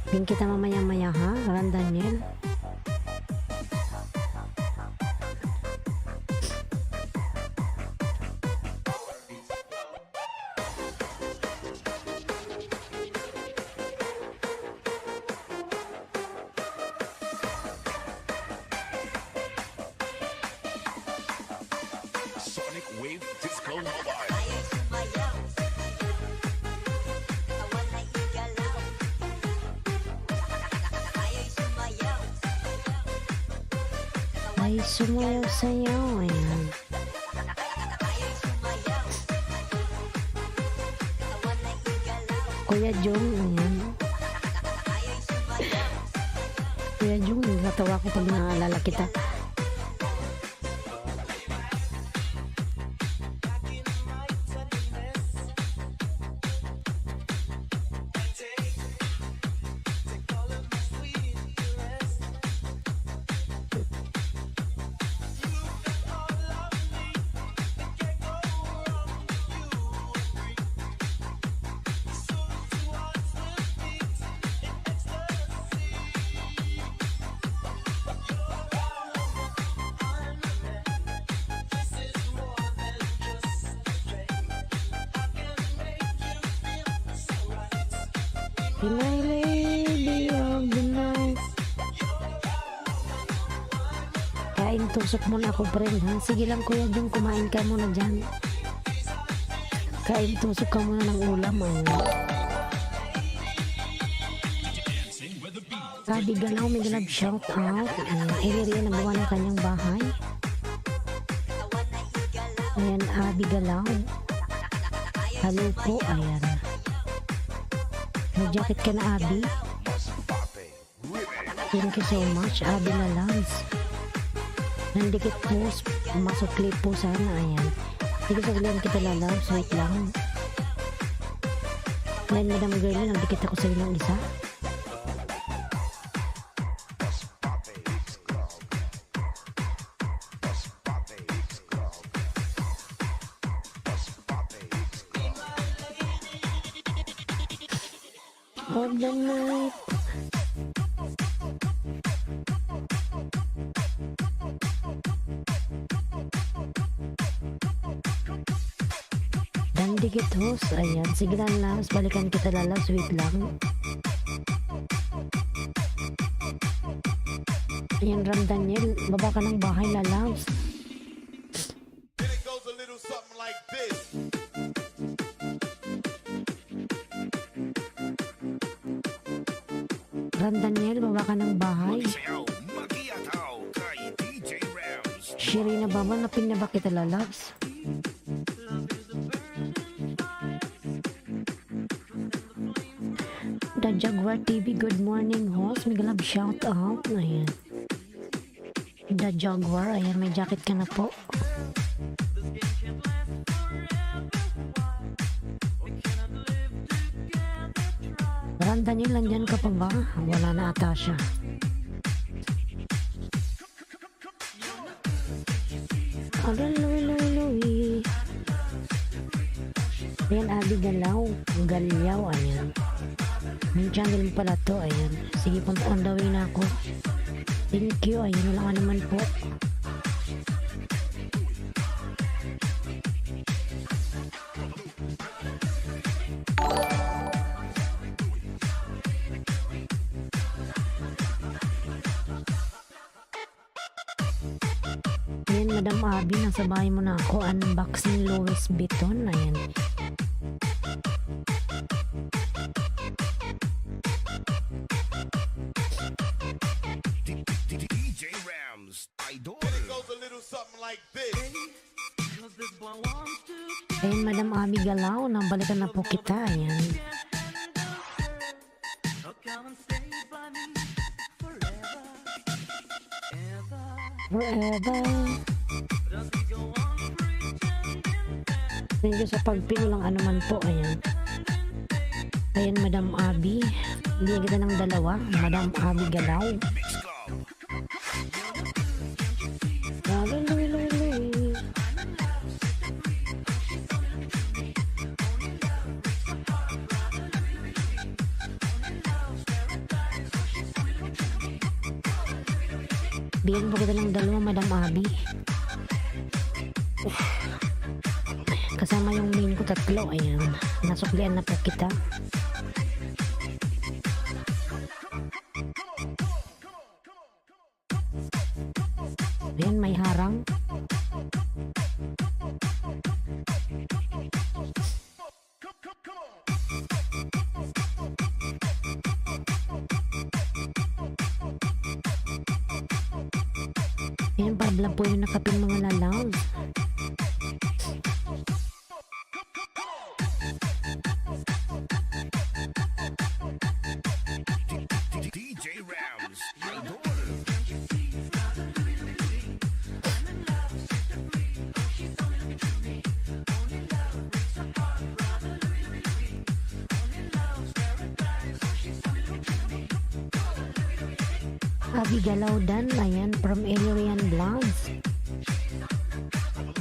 Pin kita mamaya-maya ha, Ram Daniel. Sonic Wave Disco Mobile. Ay, sumayaw sa'yo. Ayan. Kuya Jong, ayan. Kuya Jong, natawa ko pag naalala kita. My lady of the night. Kain tusok muna ako, friend, ha? Sige lang, Kuya Jong, kumain ka muna dyan. Kain tusok ka muna ng ulam, Sabi Galaw, may galab shout out. Area na gawa ng kanyang bahay. Ayan, Abi Galaw. Hello po, ayan. May jacket ka na, Abi. Thank you so much, Abi Lalams. Nandikit po, masukli po sana, ayan. Sige, saglihan kita, Lalams, wait lang. Ayan, Madam Girlie, nandikit ako sa'yo ng isa. Of the night. Dandikit host. Ayan. Sige lang, Lams. Balikan kita, Lalams. Wait lang. Ayan, Ram Daniel. Baba ka ng bahay, Lalams. Then it goes a little something like this. Ran Daniel, baba ka ng bahay. Magsayaw, magiyataw kay DJ Rams. Shirina Baba, napin na ba kita lalabs? The Jaguar TV, good morning host. May galab shout out. Ayan. The Jaguar, ayan, may jacket ka na po. Ran Daniel, nandyan ka pa ba? Wala na ata siya. Aluloy. Ayan, Abi Galaw. Galyaw, ayan. May channel mo pala to, ayan. Sige, punta on the way na ako. Thank you, ayan. Wala ka naman po. Ayan, Madam Abi, nasa bahay mo na ako. Unboxing Louis Vuitton, ayan. DJ Rams, idol. Cause this boy wants to Ayan, Madam Abi Galaw, nabalikan na po kita, ayan. oh, come and stay by me forever, ever. Forever. Does he go on pretending that Thank you sa pagpinulang anuman po, ayan. Ayan, Madam Abi. Hindi kita ng dalawa, Madam Abi Galaw. Mix Club. Aluloy. Bigyan po kita ng dalawa, Madam Abi. Kasama yung main ko tatlo, ayan. Nasuklian na po kita. Ayan, may harang. Ayan, pabla po yung nakapin mga lalaw. DJ Rams, idol. Abi Galaw Dan, ayan, from Alien Vlogs.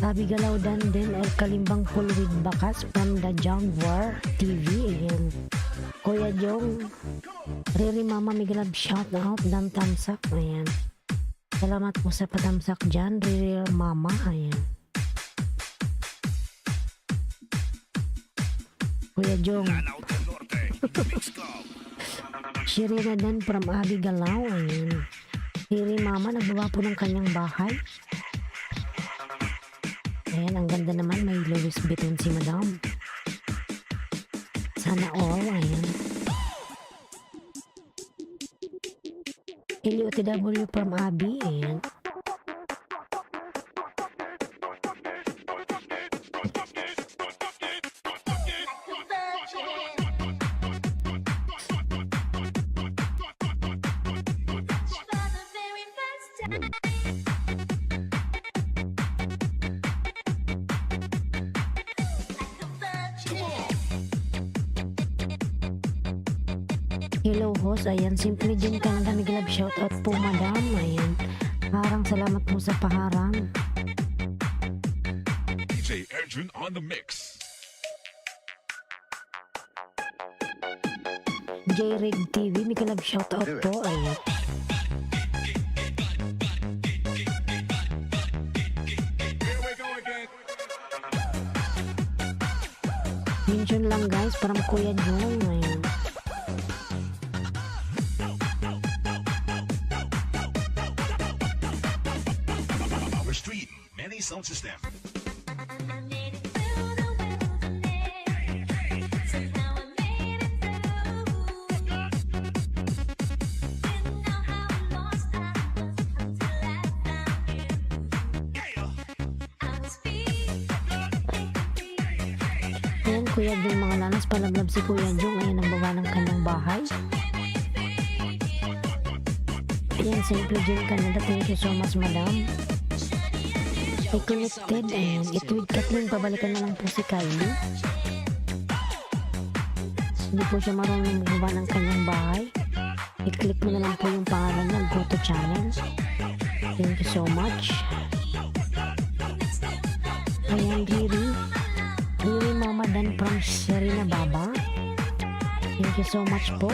Abi Galaw Dan din, El Kalimbang Full with Bakas from the Jaguar TV, ayan. Kuya Jong, Riri Mama, may galab shout out, Dan Tamsak, ayan. Salamat po sa patamsak dyan, Riri Mama, ayan. Kuya Jong, Lanao del Norte, Mix Club. Shirina Dan from Abi Galaw, ayan. Riri Mama, nagbaba po ng kanyang bahay. Ayan, ang ganda naman, may Louis Vuitton si Madam. Sana all, ayan. LUTW from Abi, ayan. Hello host, ayan, Simply Jane Canada, may galab shoutout po Madam, ayan. Harang, salamat po sa paharang. DJ Edwin on the mix. J-Rig TV, may galab shoutout po, ayan. Mention lang guys, parang Kuya Jong, ayan. Our street, many sound system. Ayan, Kuya Jong mga lanas, palablab si Kuya Jong. Ayan, nagbaba ng kanyang bahay. Ayan, Simple Jane Canada. Thank you so much, madam. Ay connected. Ayan, ito with Kathleen. Pabalikan na lang po si Kylie. Hindi po siya marunong magbaba ng kanyang bahay. I-click mo na lang po yung pangalan niya. Go to channel. Thank you so much. Ayan, Riri. Riri Mama Dan from Serena Baba. Thank you so much po.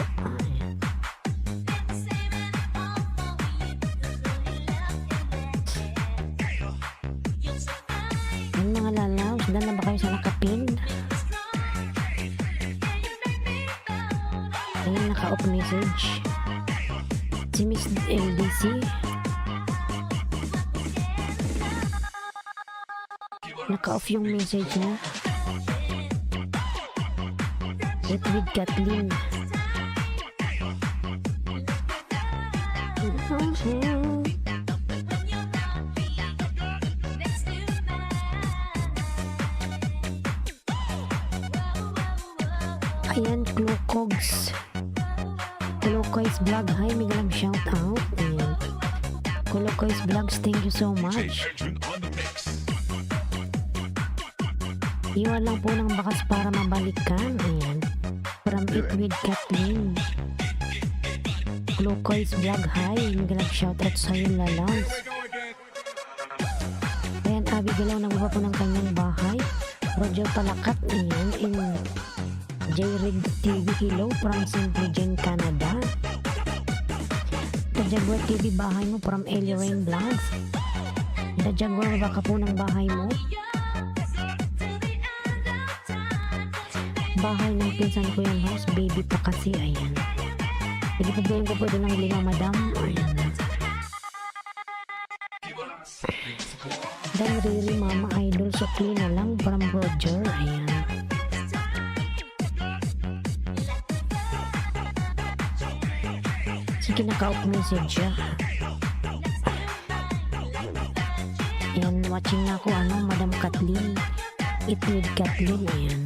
Ayan mga lalaws, dan na ba kayo sa nakapin? Ayan, naka-off message. Si Miss LDC. Naka-off yung message niya. It with Kathleen. Ayan, Klokogs. Klokogs Vlog. Hi, may galang shout out. Ayan. Klokogs Vlogs, thank you so much. Iwan lang po ng bakas para mabalikan. Ayan. From It with Kathleen. Klokogs Vlog. Hi, may galang shout out sa iyo, lalans. Ayan, Abby Galaw, nagbaba po ng kanyang bahay. Roger Palakat. Ayan, in J-Rig TV. Hello from Simple Jane Canada. The Jaguar TV, bahay mo from Ellie Rain Vlogs. The Jaguar, baka po ng bahay mo. Bahay ng pinsan ko yung house, baby pa kasi. Ayan. Ipagbihin ko po ito ng lima, madam. Ayan. Dan Riri Mama Idol, sukli na lang from Roger. Ayan. Sige, naka-off message siya. Ayan, watching na ako, Madam Kathleen. It with Kathleen. Ayan.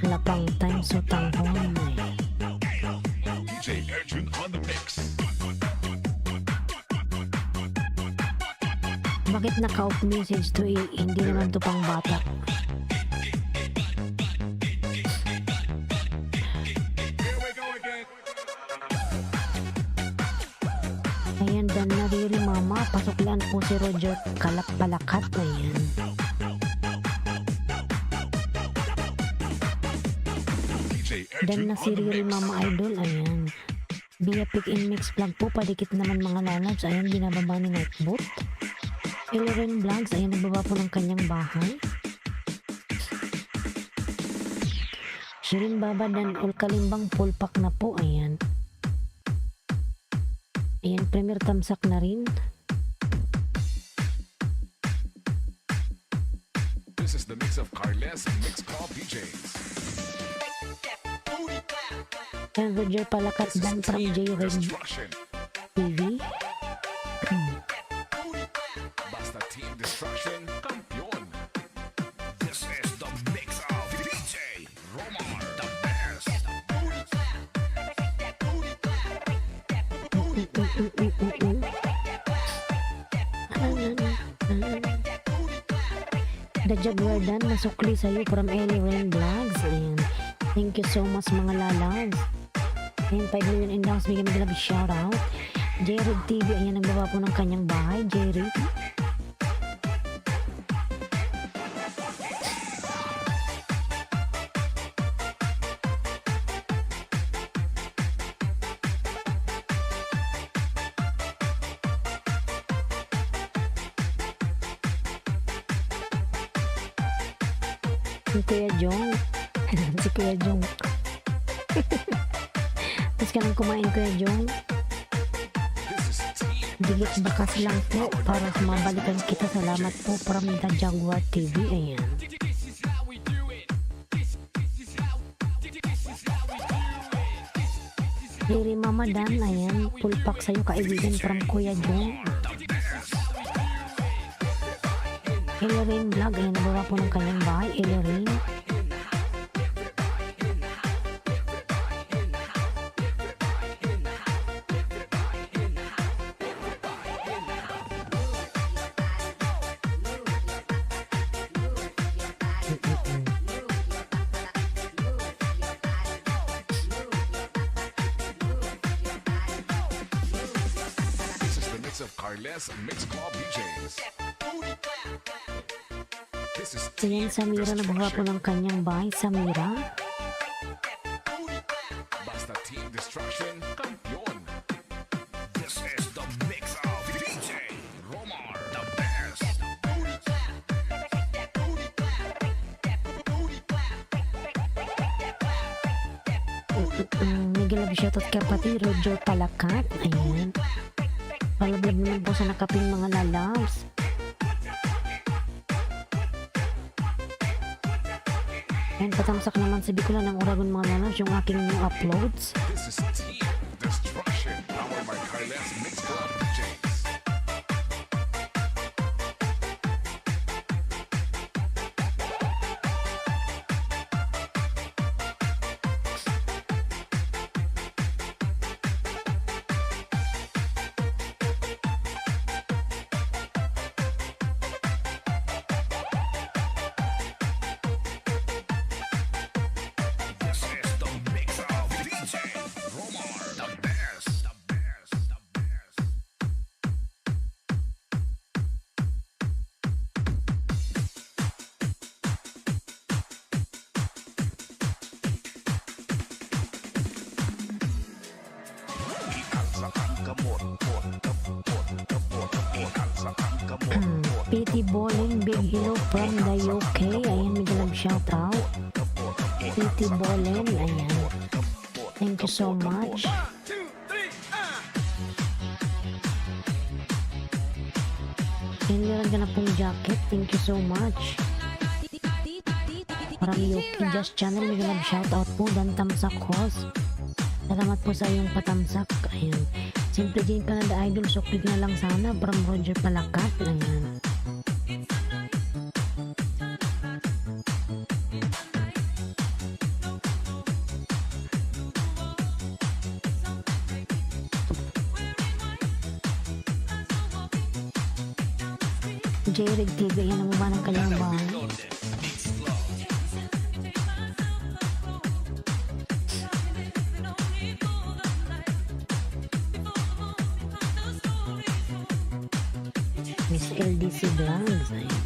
Wala pang time, so tanghon. DJ Erjun on the mix. Bakit naka-off message to? Hindi naman to pang bata. Ayan, dan na Riri Mama. Pasuklan po si Roger Palakat. Ayan. Dan na si Riri Mama Idol. Ayan. Via Pick in Mix Vlog po. Padikit naman mga lalabs. Ayan, binababa ni Nightbot. Ellen Vlogs. Ayan, nagbaba po ng kanyang bahay. Shirin Baba dan Ulkalimbang full pack na po. Ayan. Ayan, premier tamsak na rin. This is the mix of Carles Mix Call DJs. Ayan, Roger Palakat dan from J-Rig Destruction. TV. Basta Team Destruction, kampiyon. This is the mix of DJ Romar, the best. The Jaguar Dan, nasukli sa'yo from Ellie Rain Vlogs. Ayan. Thank you so much mga lalaws. Ayan, 5 million in downloads. Bigyan mo shout out. J-Rig TV, ayan, nagbaba po ng kanyang bahay. J-Rig. Si Kuya Jong. Si Kuya Jong. Tapos ka nang kumain, Kuya Jong. Dilit bakas lang po para mabalikan kita. Salamat po from the Jaguar TV. Ayan. Riri Mama Dan. Ayan. Full pack sa'yo, kaibigan from Kuya Jong. Ellerin Vlog, ayan, nagawa po ng kanyang bahay. Ellerin. This is the mix of Carles Mix Club DJs. This is Ayan, Samira, nagawa po ng kanyang bahay. Samira. Basta Team Destruction Kampiyon. This is the mix of DJ Romar, the best. Miguel Love shoutout kay pati Roger Palakat. Ayan. Palablab naman po sa nakaping mga lalabs. Ayan, patamsak naman sa Bicol ng Oragon mga lalabs yung aking new uploads. This is Team Destruction, powered by Carles Mix Club DJs. This is the mix of DJ Romar, the best, the best, the best. Ikan sa angkamot, pot, kapot, kapot, ikan sa angkamot, pot, Pity Bowling, big hello from the UK. Ayan, Miguel Love shoutout. Pity Bowling, ayan. Thank you so much. Ayan, meron ka na pong jacket. Thank you so much. From UK Just Channel, Miguel Love shoutout po. Dan Tamsak Host. Salamat po sa iyong patamsak. Ayan. Simple Jane Canada Idol. Suklig na lang sana. From Roger Palakat. Ayan. J-Rig TV. Ayan ang mga ng kanyang bahay. Miss LDC Vlogs. Ayan.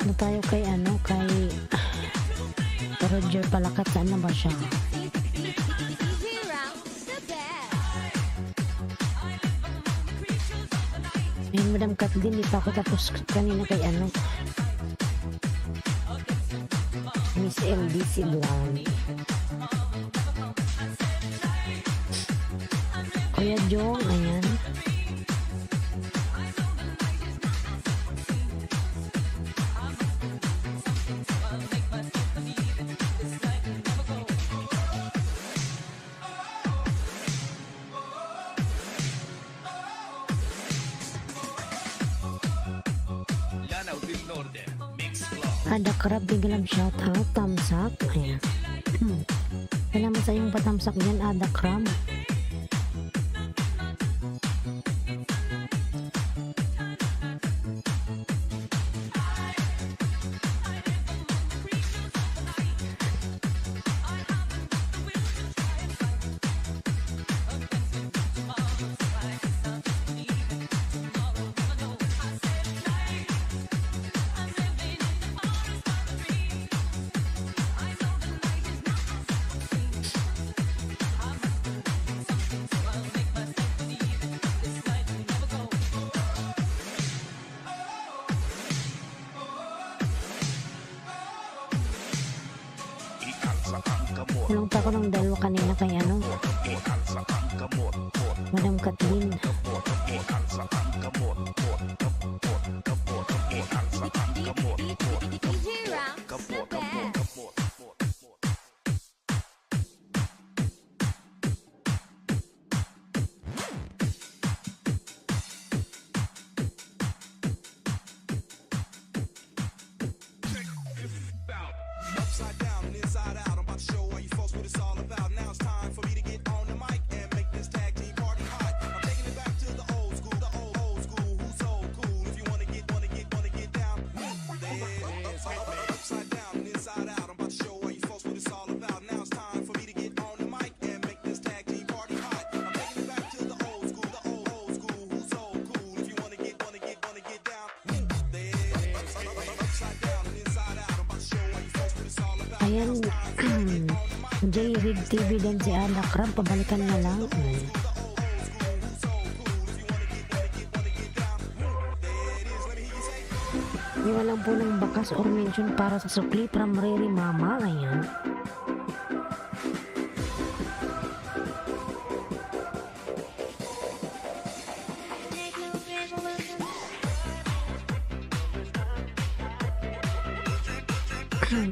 Ano tayo kay Roger Palakat? Saan na ba siya? DJ Rounds, the best. Ayun, Madam Kathleen, di pa ako tapos kanina kay Miss LDC Vlog. Kuya Jong, ayan. Ada Krab, Miguel Love shoutout. Thumbs up. Ayan. Salamat sa iyong patamsak dyan, Ada Krab. ikan sa angkamot, Kulong pa ako ng dalawa kanina kay ikan sa angkamot, pot, Madam Kathleen. kapot, ikan sa angkamot, pot, kapot, kapot, ikan sa angkamot, pot, DJ Rounds, the kapot, kapot, best. kapot, kapot, kapot. Ayan, J-Rig TV din si Ada Crab, pabalikan na lang. Iwan lang po ng bakas or mention para sa sukli from Riri Mama. Ayan.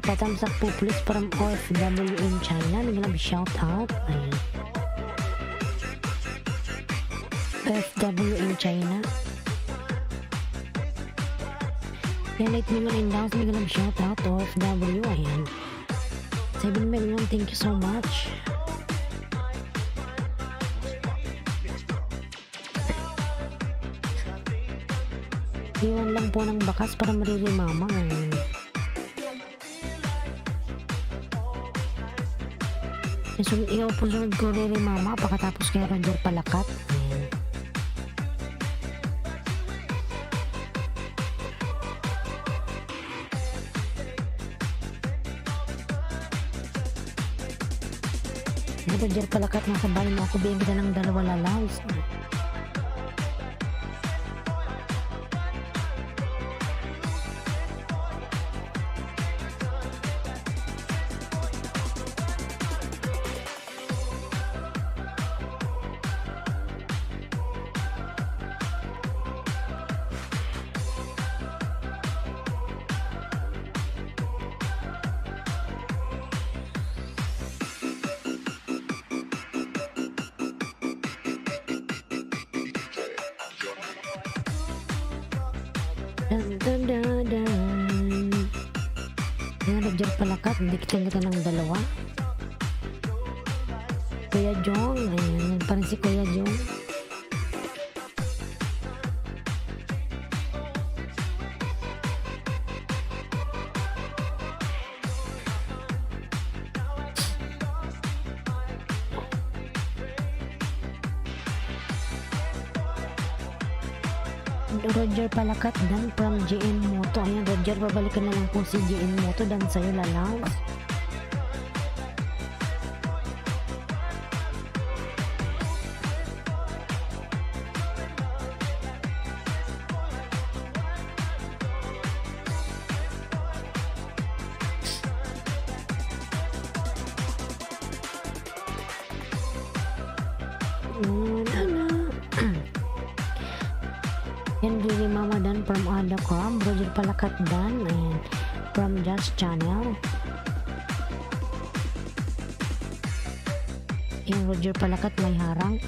Patamsak po please from OFW in China. Naglang shout out. Ayan. OFW in China. Yan, late naman in dance. Naglang shout out to OFW. Ayan. 7 million. Thank you so much. Iwan lang po ng bakas para maririmama. Ayan. Iyo po sunod ko rin mama pagkatapos kay Roger Palakat. Ayan. Roger Palakat, nasa bahay mo ako, bigyan kita ng 2 lalaws. Dun, dun, dun, dun. Ayan, Roger Palakat, diktan kita ng 2. Kuya Jong, ayan, pa rin si Kuya Jong. Roger Palakat dan from JN Moto. Ayan, Roger, babalikan na lang po si JN Moto dan sa'yo lalaws. Yan, Riri Mama dan from Ada Crab, Roger Palakat dan ayan, from Just Channel. Yan, Roger Palakat may harang.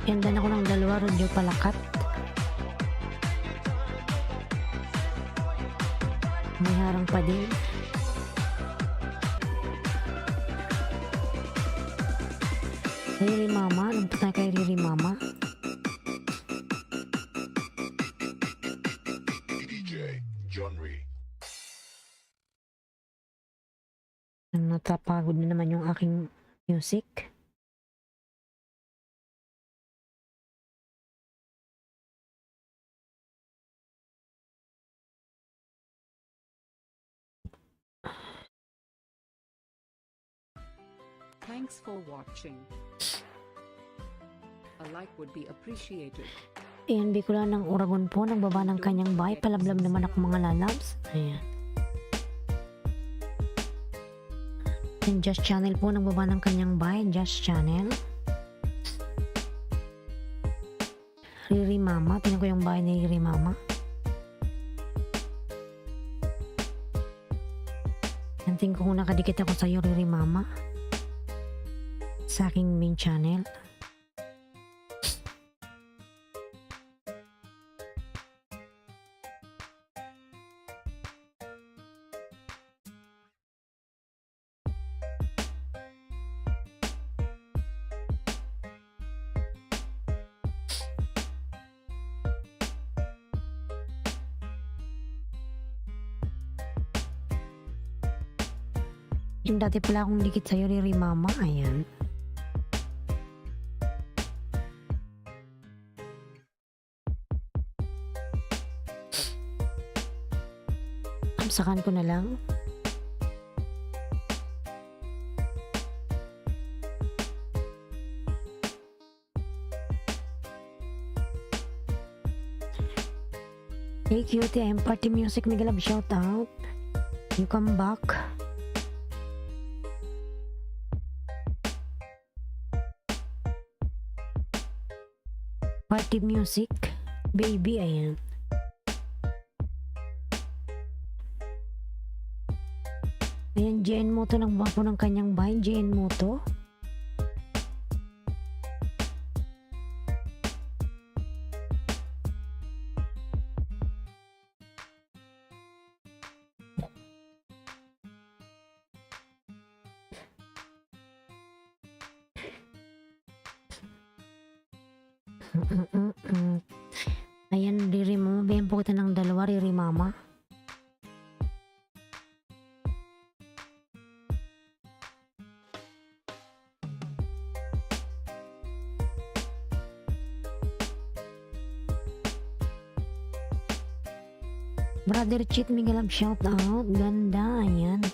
Yan, dan ako ng 2, Roger Palakat. May harang pa din. Riri Mama, lumpat tayo kay Riri Mama. DJ John Ree. Natapagod na naman yung aking music. Thanks for watching. A like would be appreciated. Ayan, Bicol ng Uragon po, nagbaba ng kanyang bahay. Palablab naman ako mga lalabs. Ayan. And Just Channel po, nagbaba ng kanyang bahay. Just Channel. Riri Mama, tingnan ko yung bahay ni Riri Mama. Tingnan ko kung nakadikit ako sa'yo, Riri Mama. Sa aking main channel. Yung dati pala akong dikit sa'yo, Riri Mama. Ayan. Kamsakan ko na lang. Hey cutie, I'm Party Music. Mega love shout out. You come back. Party Music. Baby, ayan. Ayan, JN Moto ng bapo ng kanyang bahay. JN Moto. Ayan, Riri Mama. Bigyan po kita ng dalawa, Riri Mama. Brother Cheat, mega love shout out. Ganda, ayan.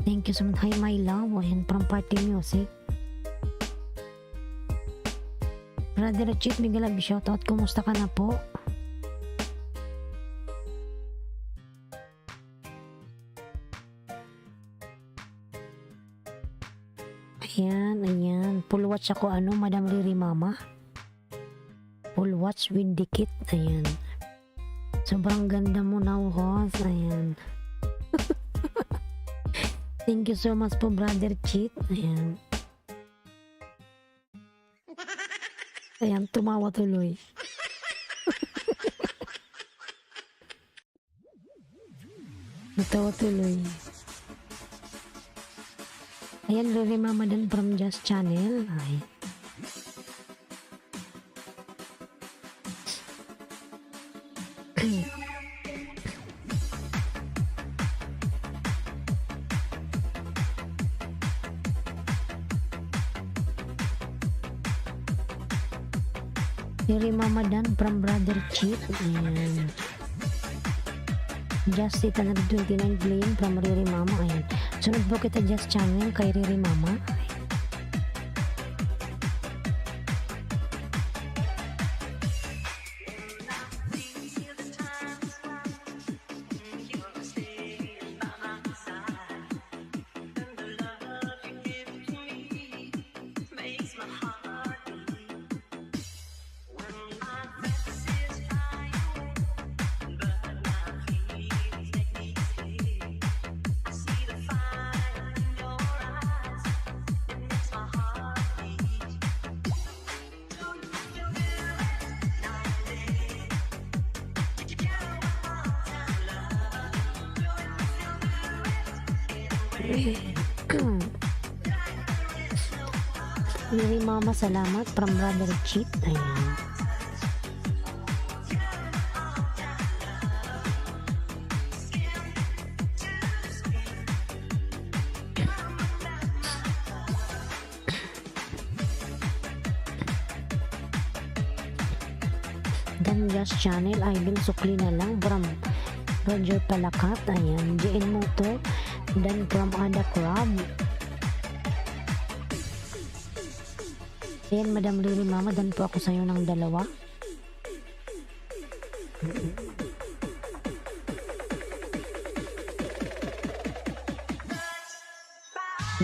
Thank you so much. Hi, my love. Ayan, from Party Music. Brother Cheat, mega love shout out. Kumusta ka na po? Ayan, ayan. Full watch ako, Madam Riri Mama. Full watch with dikit. Ayan. Sobrang ganda mo na, host. Ayan. Thank you so much po, Brother Cheat. Ayan. Ayan, tumawa tuloy. Natawa tuloy. Ayan, Riri Mama din from Just Channel. Ay. Riri Mama Dan from Brother Cheat. Ayan. Just 829 playing from Riri Mama. Ayan. Sunod po kita Just Channel kay Riri Mama. Riri Mama, salamat from Brother Cheat. Ayan. Dan Just Channel, Idol Sukli na lang from Roger Palakat. Ayan. JN Moto. Dan from Ada Crab. Ayan, Madam Riri Mama, dan po ako sa'yo ng dalawa.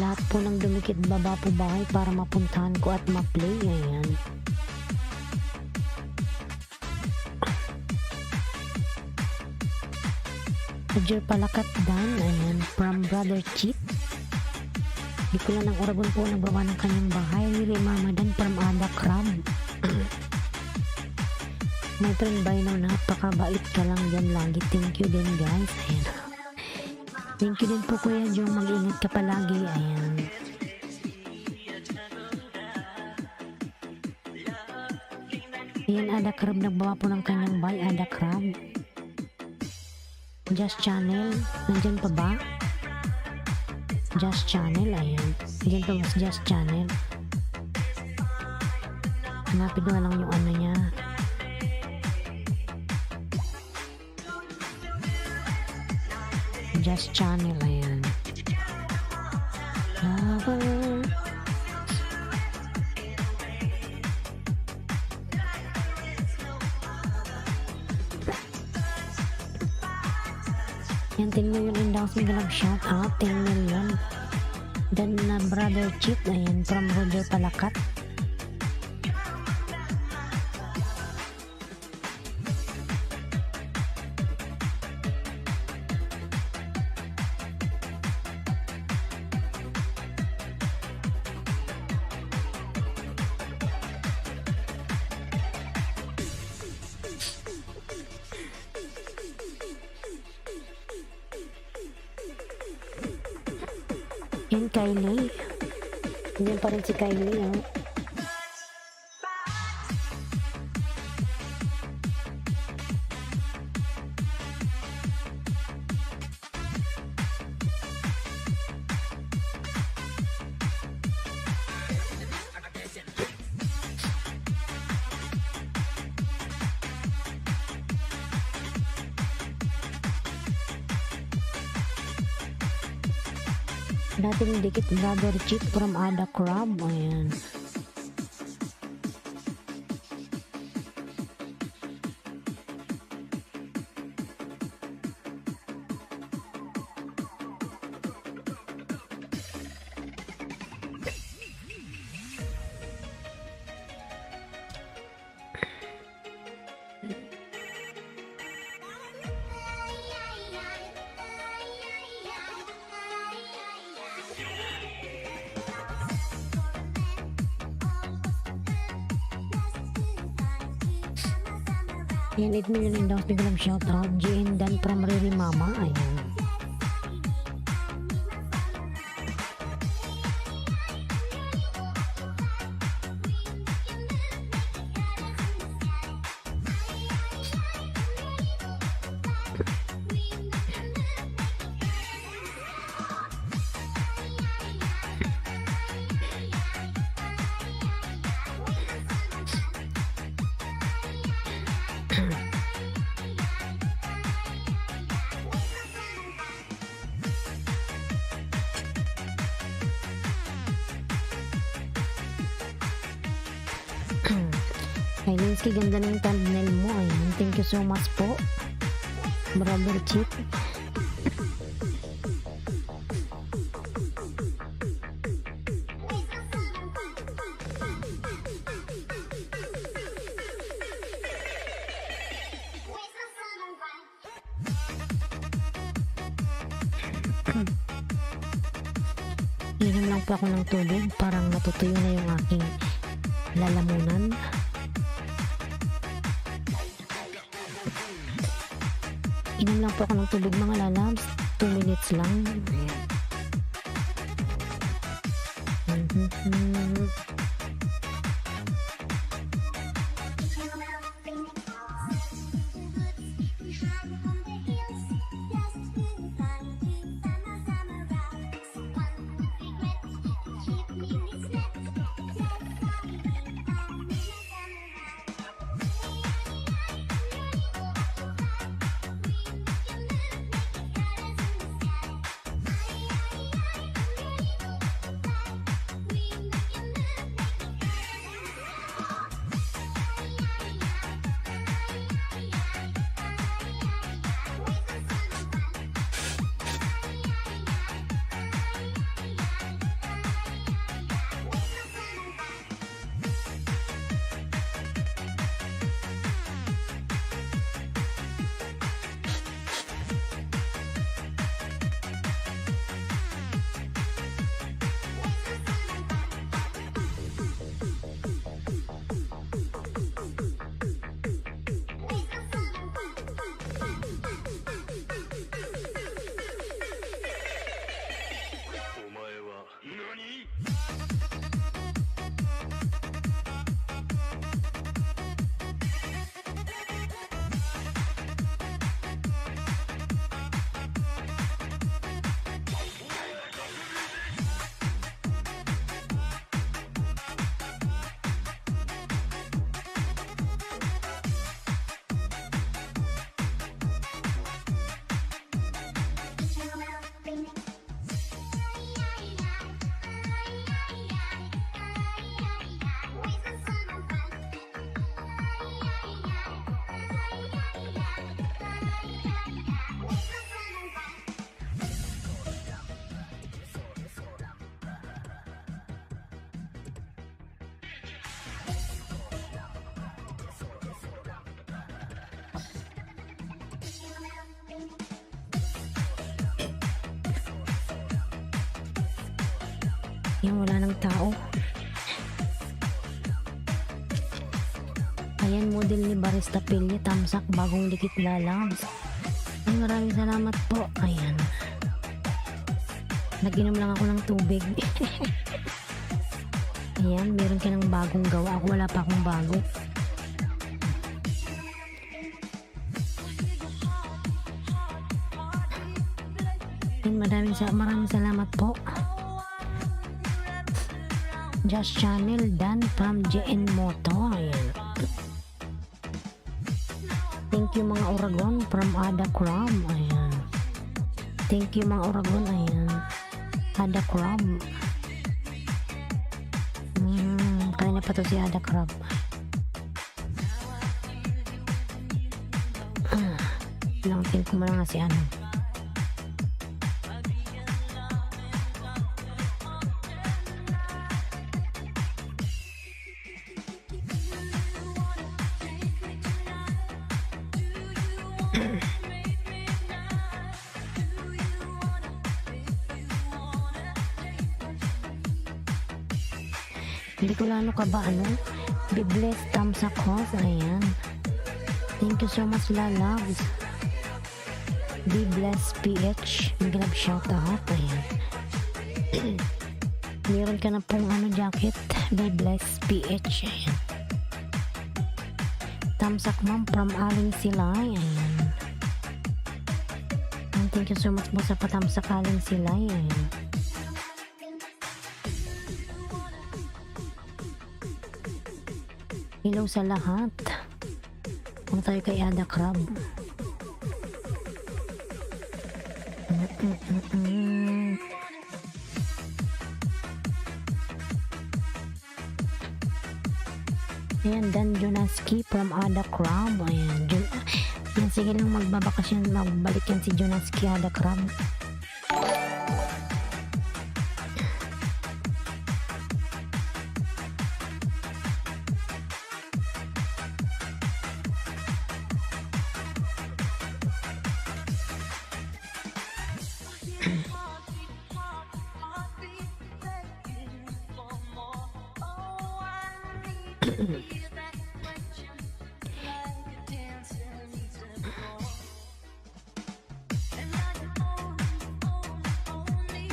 Lahat po ng dumikit baba po bahay para mapuntahan ko at ma-play. Ayan. Roger Palakat Dan. Ayan, from Brother Cheat. Di ko lang ng Oragon po nagbawa ng kanyang bahay. Riri Mama Dan from Ada Crab. My friend Bino, napakabait ka lang dyan lagi. Thank you din, guys. Ayan. Thank you din po, Kuya Jong. Mag-ingat ka palagi. Ayan. Ayan, Ada Crab. Nagbawa po ng kanyang bahay. Ada Crab. Just Channel. Nandyan pa ba? Just Channel, ayan. Diyan to mas Just Channel. Hanapin ko na lang yung ano niya. Just Channel, ayan. Lover. Yan, 10 million in daw single shout out, 10 million. Then brother Chip, ayan, from Roger Palakat. Yan, Kylie. Yan pa rin si Kylie, oh. Dating dikit brother Chip from Ada Crab, ayan. Yan, 8 million in daw biglang shout out. GN Dan from Riri Mama, ayan. Kay Linsky, ganda ng thumbnail mo, ayan. Thank you so much po, brother Chip. Inom lang po ako ng tubig, parang natutuyo na yung aking lalamunan. Inom lang po ako ng tubig, mga lalabs. 2 minutes lang. Yung wala ng tao. Ayan, model ni Barista Pilye, tamsak, bagong dikit lalabs. Ay, maraming salamat po. Ayan. Nag-inom lang ako ng tubig. Ayan, meron ka ng bagong gawa. Ako wala pa akong bago. Ayan, maraming salamat po. Just Channel Dan from JN Moto. Ayan. Thank you mga Oragon from Ada Crab. Ayan. Thank you mga Oragon. Ayan. Ada Crab. Kaya na pa to si Ada Crab. Lang think ko muna nga si ano. Hindi ko lalo ka ba ano? Be blessed, thumbs up host. Ayan. Thank you so much, lalabs. Be blessed, PH. Mag-love shout out. Ayan. Meron ka na pong ano jacket. Be blessed, PH. Ayan. Thumbs up ma'am from Aling Silay. Ayan. And thank you so much po sa patamsak Aling Silay. Ayan. Hello sa lahat. Kung tayo kay Ada Crab. Ayan, Dan Jonaski from Ada Crab. Ayan, yan, sige lang magbabakasyon. Magbalik yan si Jonaski Ada Crab.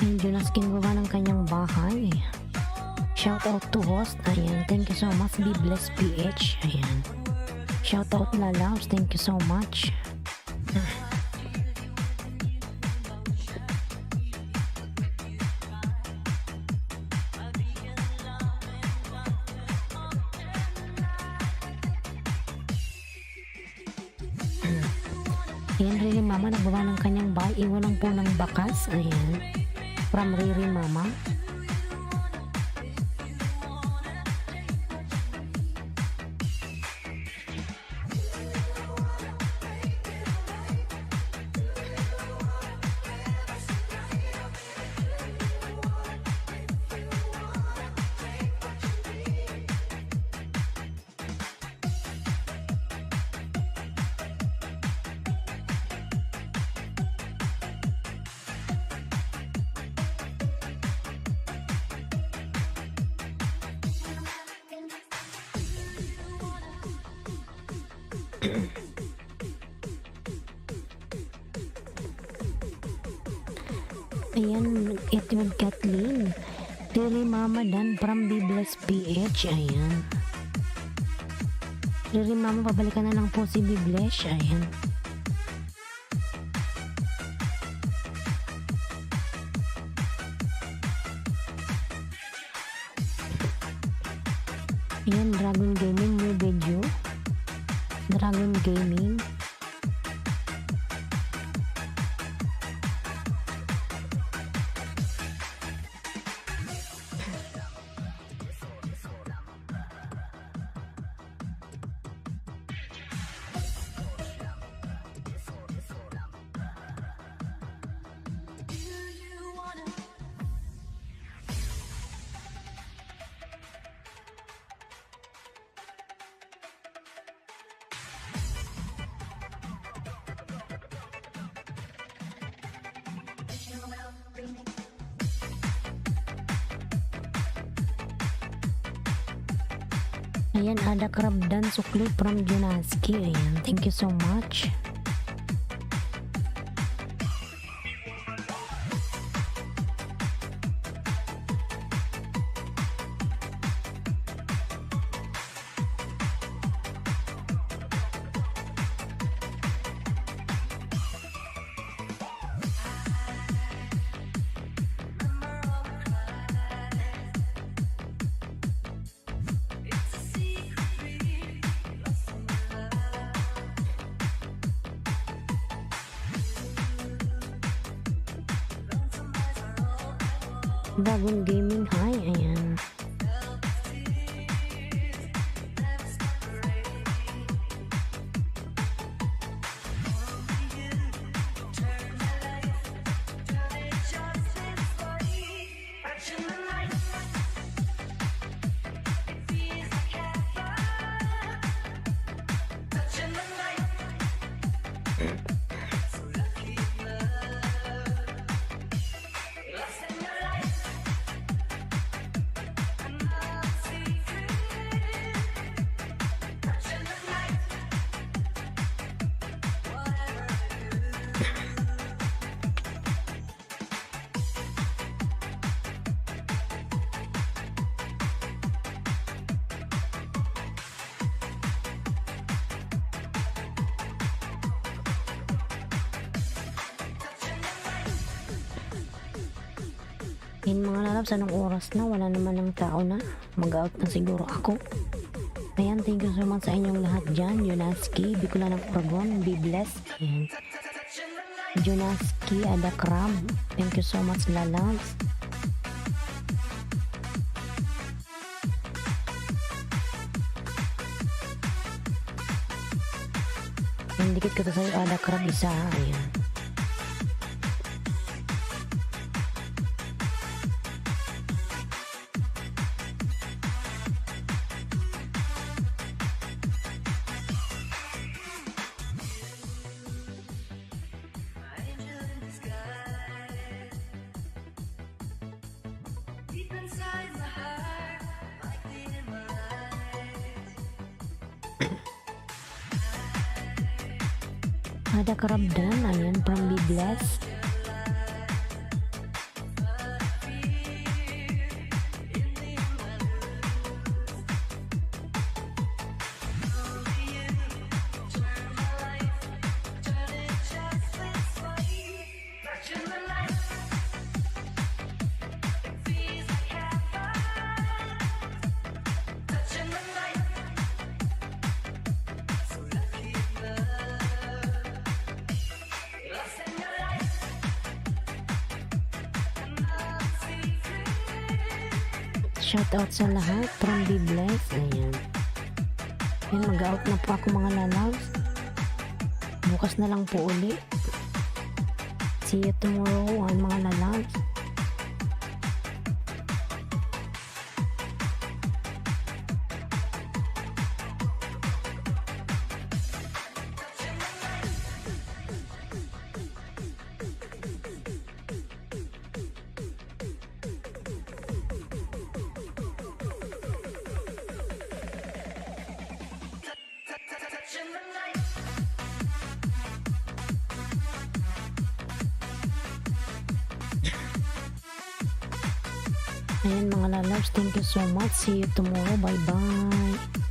Ayan, Jonaski gawa ng kanyang bahay. Shout out to host. Ayan, thank you so much. Be blessed, PH. Ayan. Shout out lalabs. Thank you so much. Ayan, Riri Mama nagbawa ng kanyang bahay. Iwalang po ng bakas. Ayan. From Riri Mama. Ayan, Edward Kathleen. Riri Mama Dan from Be Blessed, PH. Ayan. Riri Mama, pabalikan na lang po si Be Blessed. Ayan. Ayan, Dragon Gaming, new video. Dragon Gaming. Ayan, ada Krabdan Sukli from Junaski. Ayan, thank you so much. Bagong gaming high, ayan. Yun mga lalabs, anong oras na? Wala naman ng tao na. Mag-out na siguro ako. Ayan, thank you so much sa inyong lahat dyan. Junaski, Bicola ng Oragon, be blessed. Ayan. Junaski, Ada Crab. Thank you so much, lalabs. Ayan, dikit ko to sa'yo, Ada Crab, isa. Ayan. Ada Krabdan, ayan, from Be Blessed. Shoutout sa lahat from Be Blessed. Ayan. Ayan, mag-out na po ako mga lalabs. Bukas na lang po uli. See you tomorrow mga lalabs. Ayan mga lalabs, thank you so much. See you tomorrow. Bye bye.